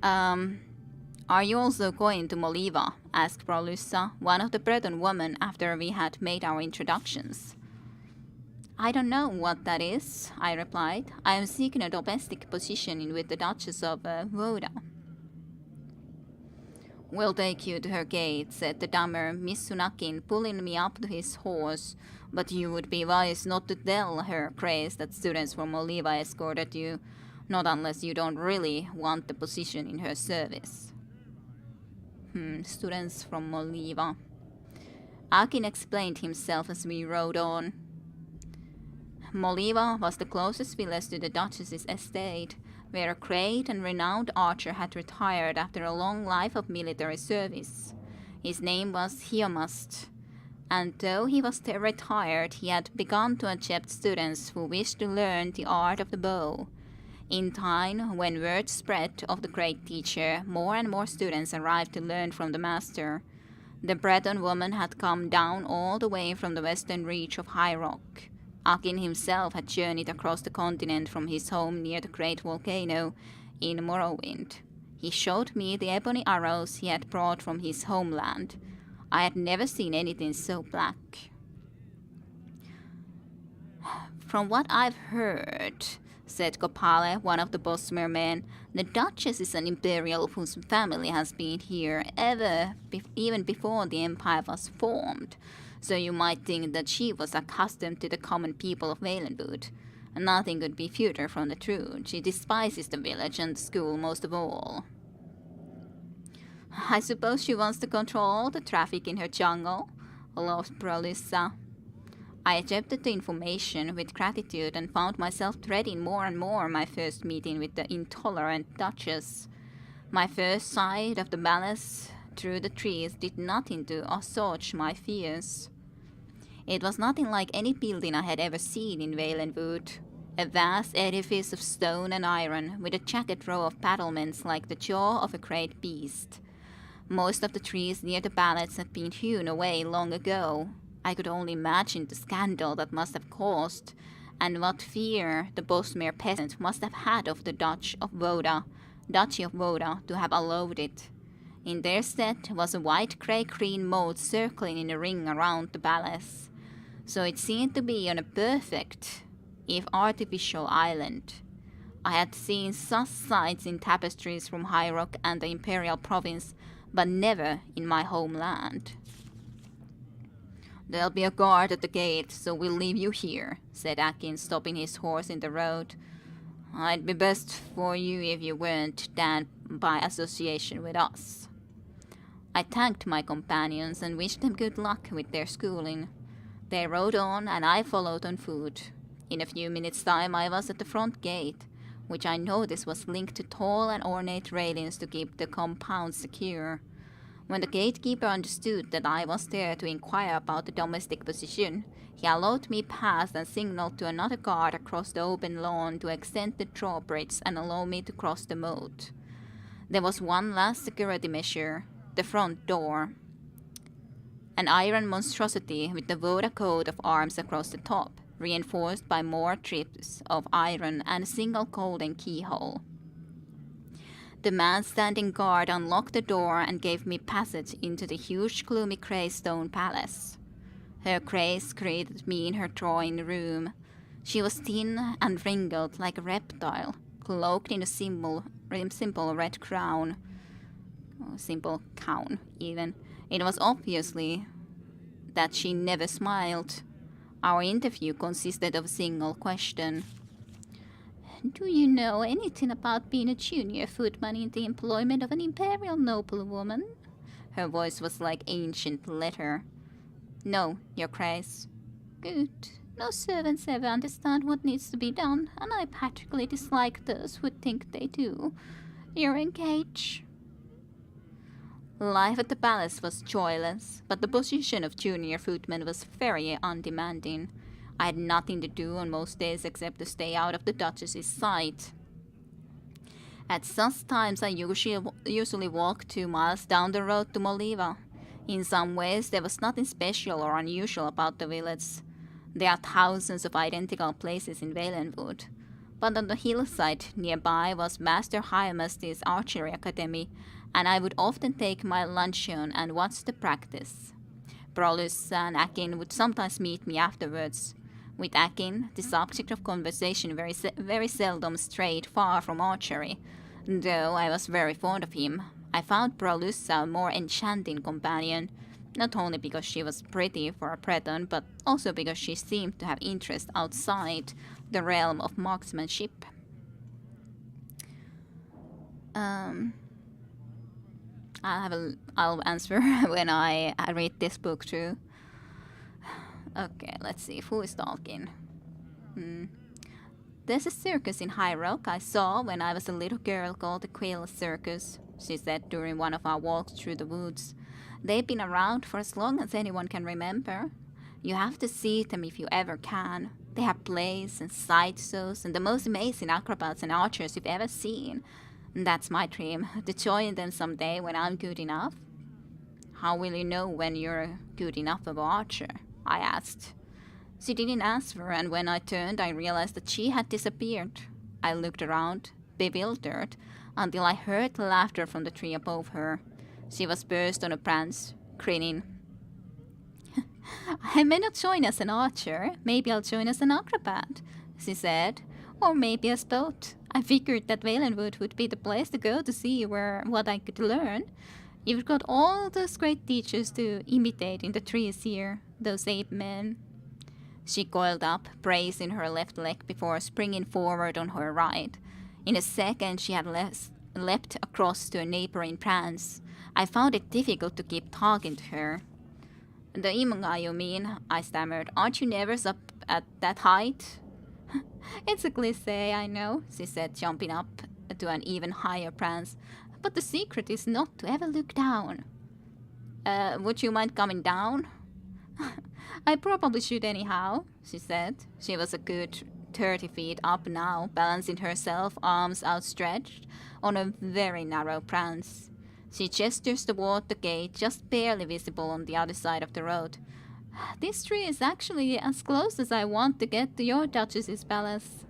Are you also going to Moliva? Asked Prolussa, one of the Breton women, after we had made our introductions. I don't know what that is, I replied. I am seeking a domestic position with the Duchess of Voda. We'll take you to her gate, said the dumber Miss Sunakin, pulling me up to his horse. But you would be wise not to tell her Grace that students from Oliva escorted you, not unless you don't really want the position in her service. Students from Oliva. Akin explained himself as we rode on. Moliva was the closest village to the Duchess's estate, where a great and renowned archer had retired after a long life of military service. His name was Hiomast, and though he was retired, he had begun to accept students who wished to learn the art of the bow. In time, when word spread of the great teacher, more and more students arrived to learn from the master. The Breton woman had come down all the way from the western reach of High Rock. Akin himself had journeyed across the continent from his home near the great volcano in Morrowind. He showed me the ebony arrows he had brought from his homeland. I had never seen anything so black. From what I've heard, said Gopale, one of the Bosmer men, the Duchess is an imperial whose family has been here even before the empire was formed. So you might think that she was accustomed to the common people of Valenwood. Nothing could be further from the truth. She despises the village and the school most of all. I suppose she wants to control all the traffic in her jungle, laughed Prolussa. I accepted the information with gratitude and found myself dreading more and more my first meeting with the intolerant Duchess. My first sight of the palace through the trees did nothing to assuage my fears. It was nothing like any building I had ever seen in Valenwood. A vast edifice of stone and iron, with a jagged row of battlements like the jaw of a great beast. Most of the trees near the palace had been hewn away long ago. I could only imagine the scandal that must have caused, and what fear the Bosmer peasant must have had of the Duchy of Voda to have allowed it. In their stead was a white grey-green moat circling in a ring around the palace. So it seemed to be on a perfect, if artificial, island. I had seen such sights in tapestries from High Rock and the Imperial Province, but never in my homeland. There'll be a guard at the gate, so we'll leave you here, said Akin, stopping his horse in the road. It'd be best for you if you weren't, Dan, by association with us. I thanked my companions and wished them good luck with their schooling. They rode on, and I followed on foot. In a few minutes' time I was at the front gate, which I noticed was linked to tall and ornate railings to keep the compound secure. When the gatekeeper understood that I was there to inquire about the domestic position, he allowed me past and signaled to another guard across the open lawn to extend the drawbridge and allow me to cross the moat. There was one last security measure, the front door. An iron monstrosity with the Voda coat of arms across the top, reinforced by more strips of iron and a single golden keyhole. The man standing guard unlocked the door and gave me passage into the huge gloomy grey stone palace. Her grace greeted me in her drawing room. She was thin and wrinkled like a reptile, cloaked in a simple red crown. Simple gown, even. It was obviously that she never smiled. Our interview consisted of a single question. Do you know anything about being a junior footman in the employment of an imperial noblewoman? Her voice was like ancient leather. No, Your Grace. Good. No servants ever understand what needs to be done, and I particularly dislike those who think they do. You're engaged. Life at the palace was joyless, but the position of junior footman was very undemanding. I had nothing to do on most days except to stay out of the Duchess's sight. At such times I usually walked 2 miles down the road to Moliva. In some ways there was nothing special or unusual about the village. There are thousands of identical places in Valenwood. But on the hillside nearby was Master Hyamasti's archery academy, and I would often take my luncheon and watch the practice. Brolus and Akin would sometimes meet me afterwards. With Akin, the subject of conversation very seldom strayed far from archery. Though I was very fond of him, I found Brolus a more enchanting companion, not only because she was pretty for a Breton, but also because she seemed to have interest outside the realm of marksmanship. I'll answer when I read this book too. Okay, let's see. Who is talking? There's a circus in High Rock I saw when I was a little girl called the Quill Circus, she said during one of our walks through the woods. They've been around for as long as anyone can remember. You have to see them if you ever can. They have plays and side shows and the most amazing acrobats and archers you've ever seen. And that's my dream, to join them someday when I'm good enough. How will you know when you're good enough of an archer? I asked. She didn't answer, and when I turned, I realized that she had disappeared. I looked around, bewildered, until I heard laughter from the tree above her. She was perched on a branch, grinning. I may not join as an archer. Maybe I'll join as an acrobat, she said. Or maybe as both. I figured that Valenwood would be the place to go to see what I could learn. You've got all those great teachers to imitate in the trees here, those ape men. She coiled up, bracing her left leg before springing forward on her right. In a second she had leapt across to a neighboring branch. I found it difficult to keep talking to her. The Imunga, you mean? I stammered. Aren't you nervous up at that height? It's a cliché, I know, she said, jumping up to an even higher branch. But the secret is not to ever look down. Would you mind coming down? I probably should anyhow, she said. She was a good 30 feet up now, balancing herself, arms outstretched, on a very narrow branch. She gestures toward the gate, just barely visible on the other side of the road. This tree is actually as close as I want to get to your Duchess's palace.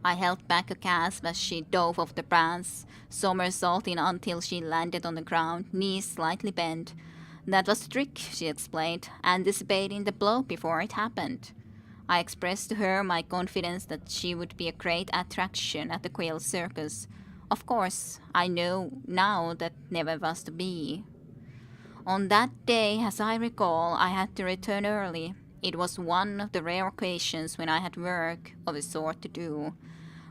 I held back a gasp as she dove off the branch, somersaulting until she landed on the ground, knees slightly bent. That was the trick, she explained, anticipating the blow before it happened. I expressed to her my confidence that she would be a great attraction at the Quill Circus. Of course, I know now that never was to be. On that day, as I recall, I had to return early. It was one of the rare occasions when I had work of a sort to do.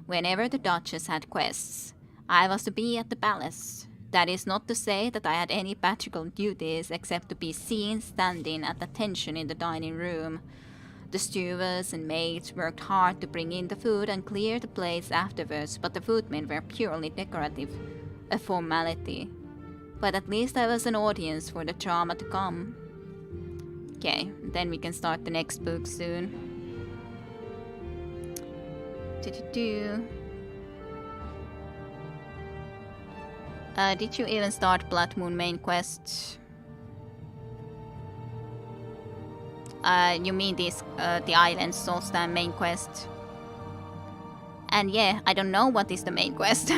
Whenever the Duchess had quests, I was to be at the palace. That is not to say that I had any patrical duties except to be seen standing at attention in the dining room. The stewards and maids worked hard to bring in the food and clear the plates afterwards, but the footmen were purely decorative, a formality. But at least I was an audience for the drama to come. Okay, then we can start the next book soon. Did you even start Blood Moon main quest? You mean this, the island Solstheim main quest? And yeah, I don't know what is the main quest.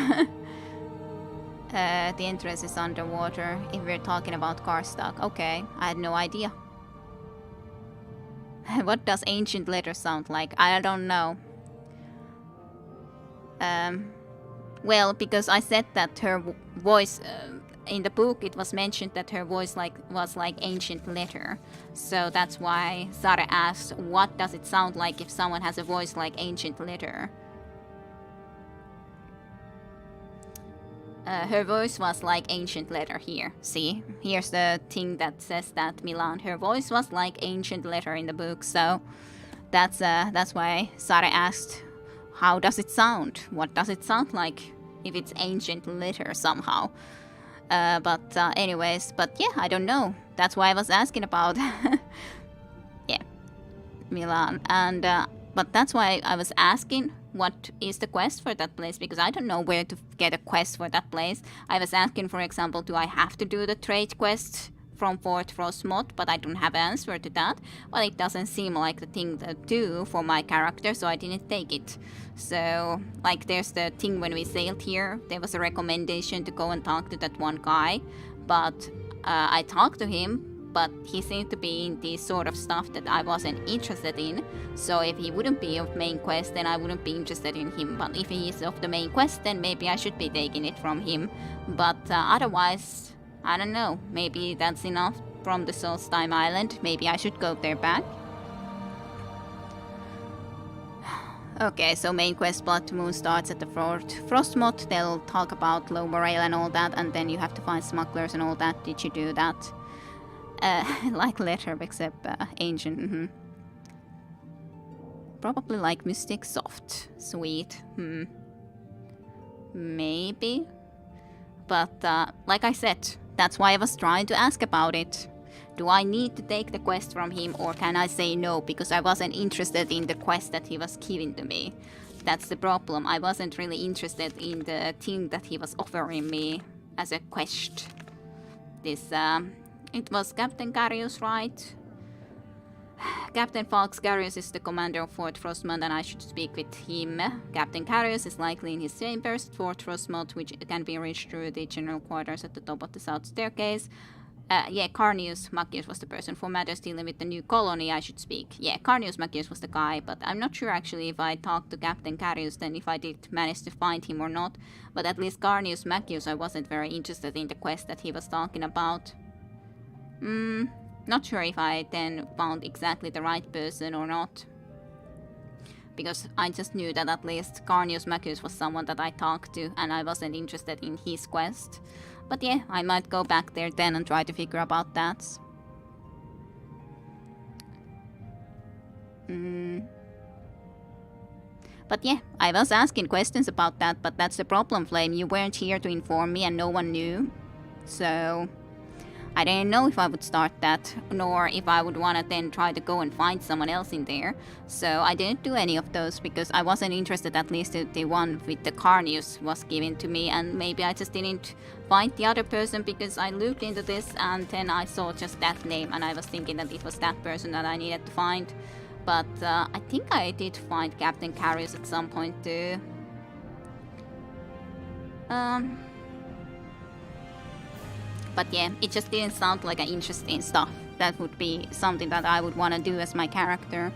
The entrance is underwater, if we're talking about Karstock. Okay, I had no idea. What does ancient letter sound like? I don't know. Well, because I said that her voice, in the book it was mentioned that her voice was like ancient letter. So that's why Sara asked, what does it sound like if someone has a voice like ancient letter? Her voice was like ancient letter here. See, here's the thing that says that, Milan. Her voice was like ancient letter in the book. So that's why Sara asked, how does it sound? What does it sound like if it's ancient letter somehow? Anyways, but yeah, I don't know. That's why I was asking about, yeah, Milan. And but that's why I was asking what is the quest for that place, because I don't know where to get a quest for that place. I was asking, for example, do I have to do the trade quest from Fort Frostmoth, but I don't have an answer to that. Well, it doesn't seem like the thing to do for my character, so I didn't take it. So, like, there's the thing when we sailed here, there was a recommendation to go and talk to that one guy, but I talked to him, but he seemed to be in the sort of stuff that I wasn't interested in. So if he wouldn't be of main quest, then I wouldn't be interested in him. But if he is of the main quest, then maybe I should be taking it from him. But otherwise, I don't know. Maybe that's enough from the Solstheim Island. Maybe I should go there back. Okay, so main quest Blood Moon starts at the Fort Frostmoth. They'll talk about low morale and all that, and then you have to find smugglers and all that. Did you do that? Like letter, except ancient. Probably like mystic soft. Sweet. Maybe. But like I said, that's why I was trying to ask about it. Do I need to take the quest from him, or can I say no because I wasn't interested in the quest that he was giving to me? That's the problem. I wasn't really interested in the thing that he was offering me as a quest. This, it was Captain Carius, right? Captain Falx Carius is the commander of Fort Frostmoth, and I should speak with him. Captain Carius is likely in his chambers at Fort Frostmoth, which can be reached through the general quarters at the top of the south staircase. Yeah, Carnius Maccius was the person. For matters dealing with the new colony, I should speak. Yeah, Carnius Maccius was the guy, but I'm not sure actually if I talked to Captain Carius, then if I did manage to find him or not. But at least Carnius Maccius, I wasn't very interested in the quest that he was talking about. Not sure if I then found exactly the right person or not. Because I just knew that at least Carnius Maccius was someone that I talked to, and I wasn't interested in his quest. But yeah, I might go back there then and try to figure about that. But yeah, I was asking questions about that, but that's the problem, Flame. You weren't here to inform me and no one knew. So I didn't know if I would start that, nor if I would want to then try to go and find someone else in there. So I didn't do any of those because I wasn't interested, at least the one with the Carnius was given to me, and maybe I just didn't find the other person because I looked into this and then I saw just that name and I was thinking that it was that person that I needed to find. But I think I did find Captain Carius at some point too. But yeah, it just didn't sound like an interesting stuff. That would be something that I would want to do as my character.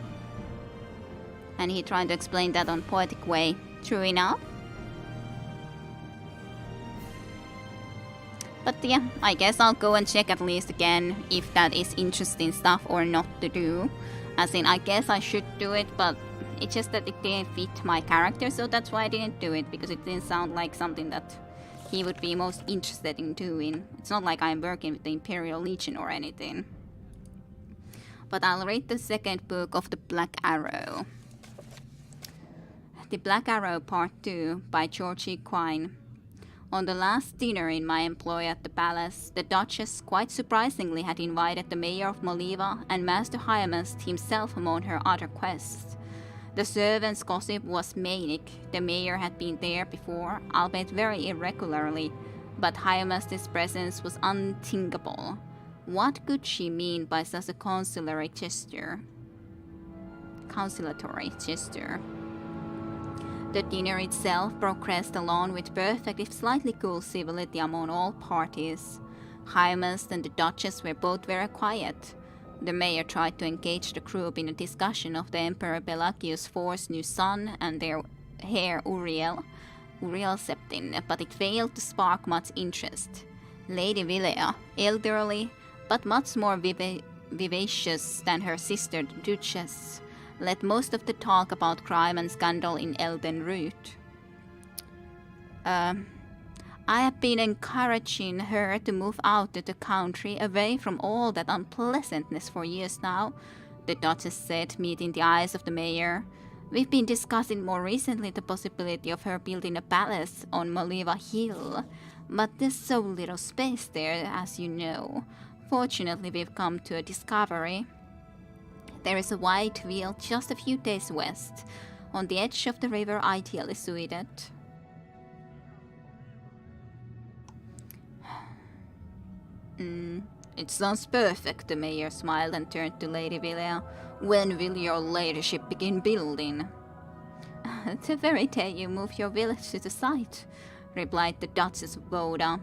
And he tried to explain that on poetic way. True enough. But yeah, I guess I'll go and check at least again if that is interesting stuff or not to do. As in, I guess I should do it, but it's just that it didn't fit my character, so that's why I didn't do it, because it didn't sound like something that he would be most interested in doing. It's not like I'm working with the Imperial Legion or anything. But I'll read the second book of The Black Arrow. The Black Arrow Part 2 by Georgie Quine. On the last dinner in my employ at the palace, the Duchess quite surprisingly had invited the mayor of Moliva and Master Hyamast himself among her other guests. The servants' gossip was manic. The mayor had been there before, albeit very irregularly, but Hyamast's presence was unthinkable. What could she mean by such a conciliatory gesture? The dinner itself progressed along with perfect if slightly cool civility among all parties. Hyamast and the Duchess were both very quiet. The mayor tried to engage the group in a discussion of the Emperor Pelagius IV's new son and their heir Uriel Septim, but it failed to spark much interest. Lady Vilea, elderly, but much more vivacious than her sister the Duchess, led most of the talk about crime and scandal in Elden Root. I have been encouraging her to move out to the country, away from all that unpleasantness for years now, the Duchess said, meeting the eyes of the mayor. We've been discussing more recently the possibility of her building a palace on Moliva Hill, but there's so little space there, as you know. Fortunately, we've come to a discovery. There is a white wheel just a few days west, on the edge of the river, ideally suited. It sounds perfect, the mayor smiled and turned to Lady Vilea. When will your ladyship begin building? The very day you move your village to the site, replied the Duchess of Voda.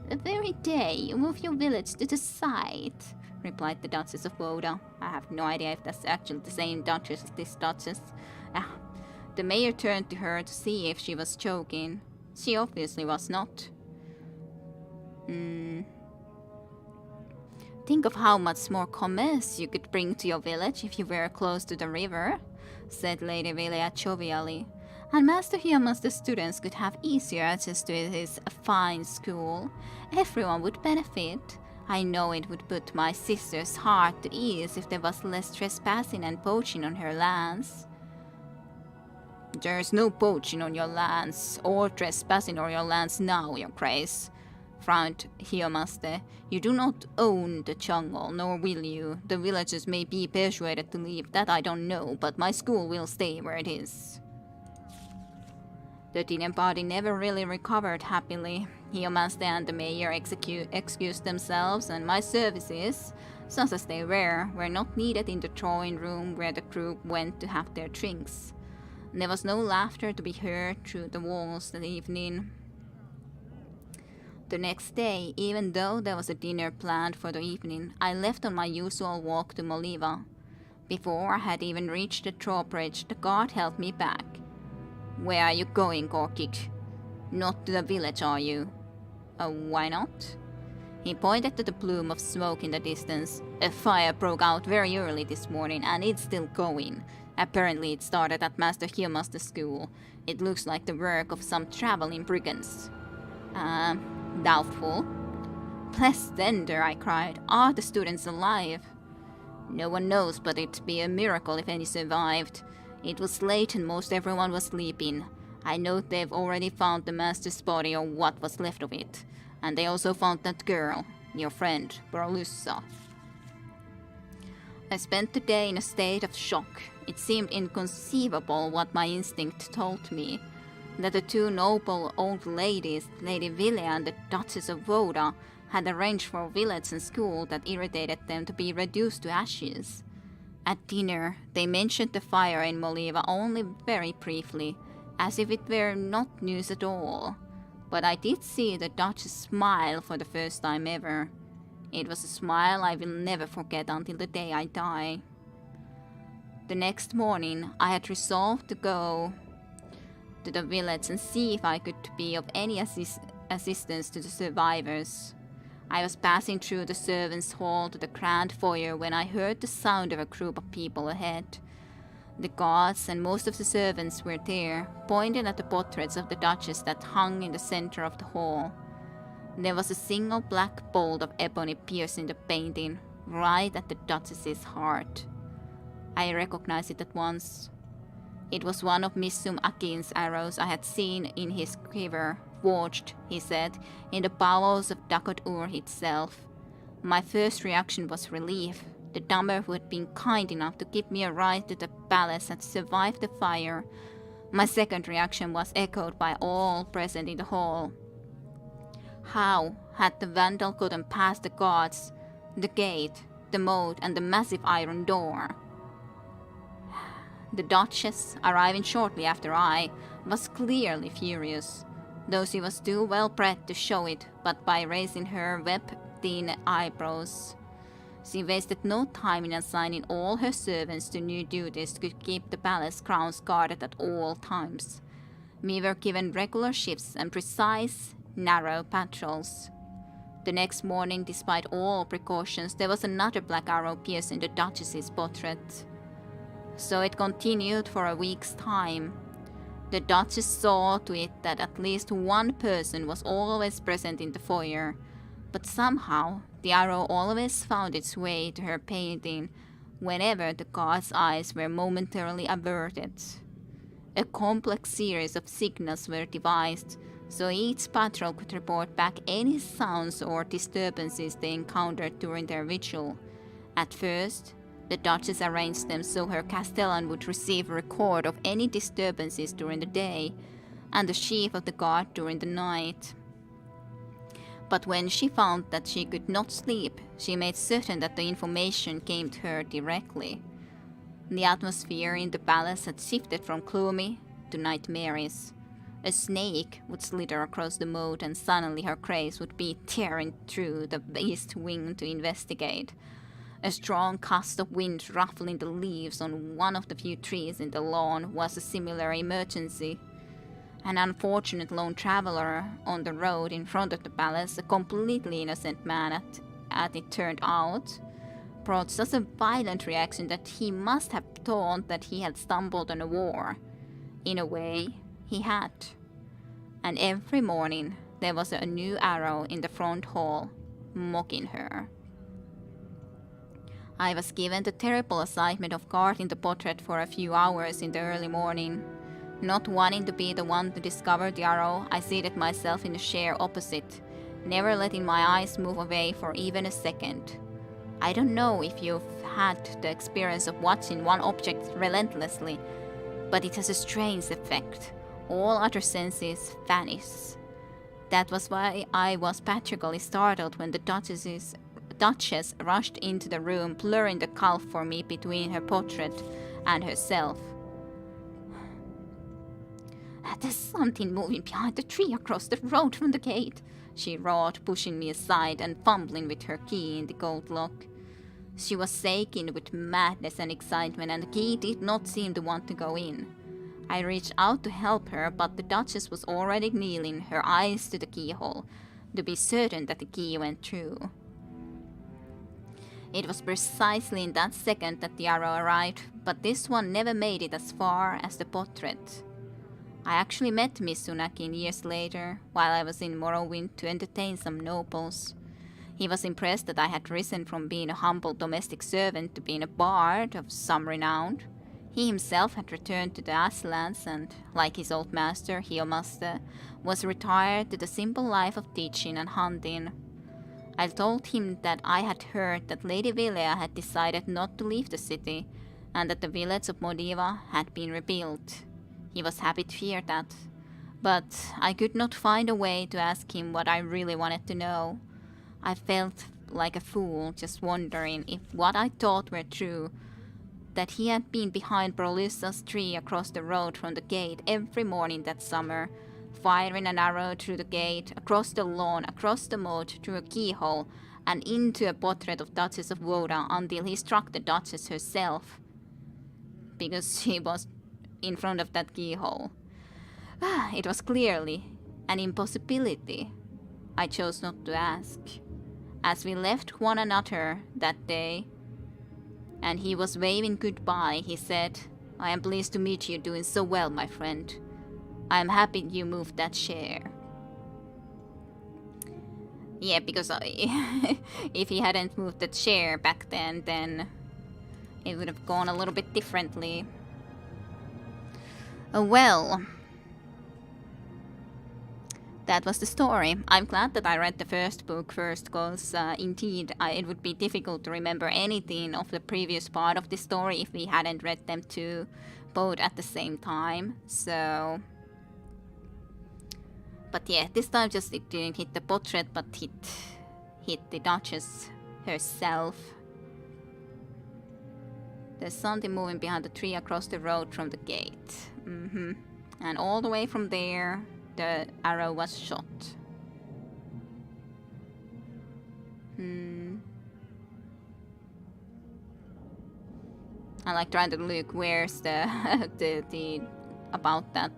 The very day you move your village to the site, replied the Duchess of Voda. I have no idea if that's actually the same Duchess as this Duchess. The mayor turned to her to see if she was joking. She obviously was not. Think of how much more commerce you could bring to your village if you were close to the river, said Lady Vilea jovially. And Master Hyamast, the students could have easier access to his fine school. Everyone would benefit. I know it would put my sister's heart to ease if there was less trespassing and poaching on her lands. There's no poaching on your lands, or trespassing on your lands now, your grace, frowned Hyamaste. You do not own the jungle, nor will you. The villagers may be persuaded to leave, that I don't know, but my school will stay where it is. The dinner party never really recovered happily. Hyamaste and the mayor excused themselves, and my services, such as they were not needed in the drawing room where the group went to have their drinks. There was no laughter to be heard through the walls that evening. The next day, even though there was a dinner planned for the evening, I left on my usual walk to Moliva. Before I had even reached the drawbridge, the guard held me back. Where are you going, Gorkik? Not to the village, are you? Why not? He pointed to the plume of smoke in the distance. A fire broke out very early this morning, and it's still going. Apparently it started at Master Hyamast's school. It looks like the work of some traveling brigands. Doubtful. Bless Thunder, I cried. Are the students alive? No one knows, but it'd be a miracle if any survived. It was late and most everyone was sleeping. I know they've already found the master's body, or what was left of it. And they also found that girl, your friend, Borlussa. I spent the day in a state of shock. It seemed inconceivable what my instinct told me. That the two noble old ladies, Lady Vilea and the Duchess of Voda, had arranged for a village and school that irritated them to be reduced to ashes. At dinner, they mentioned the fire in Moliva only very briefly, as if it were not news at all. But I did see the Duchess smile for the first time ever. It was a smile I will never forget until the day I die. The next morning, I had resolved to go to the village and see if I could be of any assistance to the survivors. I was passing through the servants' hall to the grand foyer when I heard the sound of a group of people ahead. The guards and most of the servants were there, pointing at the portraits of the Duchess that hung in the center of the hall. There was a single black bolt of ebony piercing the painting, right at the Duchess's heart. I recognized it at once. It was one of Missum Akin's arrows I had seen in his quiver, forged, he said, in the bowels of Dakot-Ur itself. My first reaction was relief. The dumber who had been kind enough to give me a ride to the palace had survived the fire. My second reaction was echoed by all present in the hall. How had the vandal gotten past the guards, the gate, the moat, and the massive iron door? The Duchess, arriving shortly after I, was clearly furious, though she was too well bred to show it but by raising her web-thin eyebrows. She wasted no time in assigning all her servants to new duties to keep the palace grounds guarded at all times. We were given regular shifts and precise, narrow patrols. The next morning, despite all precautions, there was another black arrow piercing the Duchess's portrait. So it continued for a week's time. The Duchess saw to it that at least one person was always present in the foyer, but somehow the arrow always found its way to her painting whenever the guard's eyes were momentarily averted. A complex series of signals were devised, so each patrol could report back any sounds or disturbances they encountered during their vigil. At first, the Duchess arranged them so her castellan would receive a record of any disturbances during the day, and the chief of the guard during the night. But when she found that she could not sleep, she made certain that the information came to her directly. The atmosphere in the palace had shifted from gloomy to nightmarish. A snake would slither across the moat, and suddenly her Grace would be tearing through the east wing to investigate. A strong gust of wind ruffling the leaves on one of the few trees in the lawn was a similar emergency. An unfortunate lone traveler on the road in front of the palace, a completely innocent man as it turned out, brought such a violent reaction that he must have thought that he had stumbled on a war. In a way, he had. And every morning there was a new arrow in the front hall, mocking her. I was given the terrible assignment of guarding the portrait for a few hours in the early morning. Not wanting to be the one to discover the arrow, I seated myself in a chair opposite, never letting my eyes move away for even a second. I don't know if you've had the experience of watching one object relentlessly, but it has a strange effect. All other senses vanish. That was why I was patrically startled when the Duchess rushed into the room, blurring the gulf for me between her portrait and herself. "There's something moving behind the tree across the road from the gate," she roared, pushing me aside and fumbling with her key in the gold lock. She was shaking with madness and excitement, and the key did not seem to want to go in. I reached out to help her, but the Duchess was already kneeling, her eyes to the keyhole, to be certain that the key went through. It was precisely in that second that the arrow arrived, but this one never made it as far as the portrait. I actually met Miss Sunakin years later, while I was in Morrowind to entertain some nobles. He was impressed that I had risen from being a humble domestic servant to being a bard of some renown. He himself had returned to the Aslands and, like his old master, Hiomaste, was retired to the simple life of teaching and hunting. I told him that I had heard that Lady Vilea had decided not to leave the city, and that the village of Modiva had been rebuilt. He was happy to hear that, but I could not find a way to ask him what I really wanted to know. I felt like a fool, just wondering if what I thought were true, that he had been behind Brolussa's tree across the road from the gate every morning that summer, firing an arrow through the gate, across the lawn, across the moat, through a keyhole, and into a portrait of Duchess of Woda until he struck the Duchess herself, because she was in front of that keyhole. It was clearly an impossibility. I chose not to ask. As we left one another that day, and he was waving goodbye, he said, I am pleased to meet you doing so well, my friend. I am happy you moved that chair. Yeah, because if he hadn't moved the chair back then it would have gone a little bit differently. Well, that was the story. I'm glad that I read the first book first, because indeed it would be difficult to remember anything of the previous part of the story if we hadn't read them two both at the same time. So, but yeah, this time just it didn't hit the portrait, but hit the Duchess herself. There's something moving behind the tree across the road from the gate. And all the way from there, the arrow was shot. I like trying to look where's the the about that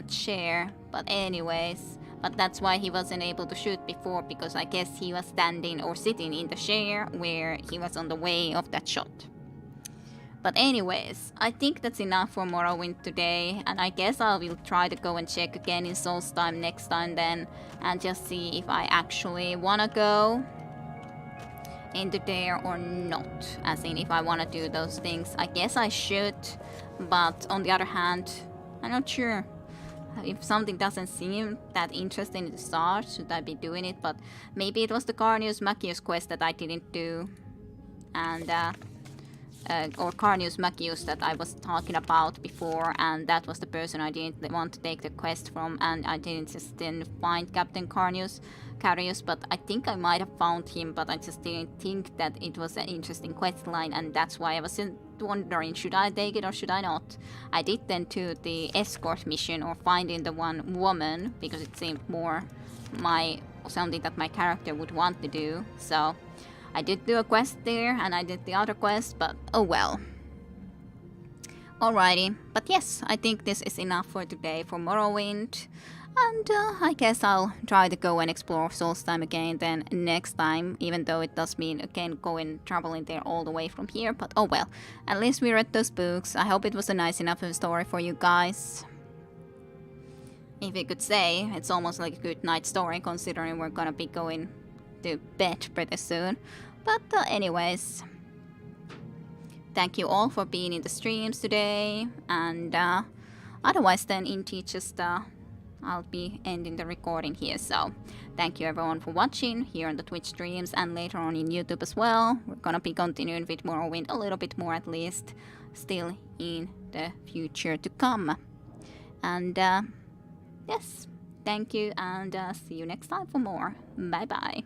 chair. But anyways, but that's why he wasn't able to shoot before, because I guess he was standing or sitting in the chair where he was on the way of that shot. But anyways, I think that's enough for Morrowind today, and I guess I will try to go and check again in Solstheim next time then, and just see if I actually wanna go into there or not. As in, if I wanna do those things, I guess I should, but on the other hand, I'm not sure. If something doesn't seem that interesting at the start, should I be doing it? But maybe it was the Carnius Macchius quest that I didn't do, and or Carnius Macchius that I was talking about before, and that was the person I didn't want to take the quest from, and I didn't find Captain Carnius, but I think I might have found him, but I just didn't think that it was an interesting quest line, and that's why I was wondering, should I take it or should I not? I did then do the escort mission, or finding the one woman, because it seemed more something that my character would want to do, so I did do a quest there, and I did the other quest, but oh well. Alrighty, but yes, I think this is enough for today for Morrowind, and I guess I'll try to go and explore Solstheim again then next time, even though it does mean again traveling there all the way from here, but oh well. At least we read those books. I hope it was a nice enough story for you guys. If you could say, it's almost like a good night story considering we're gonna be going to bed pretty soon. But anyways, thank you all for being in the streams today, and otherwise then indeed just I'll be ending the recording here. So thank you everyone for watching here on the Twitch streams and later on in YouTube as well. We're gonna be continuing with Morrowind a little bit more, at least still in the future to come. And yes, thank you, and see you next time for more. Bye bye.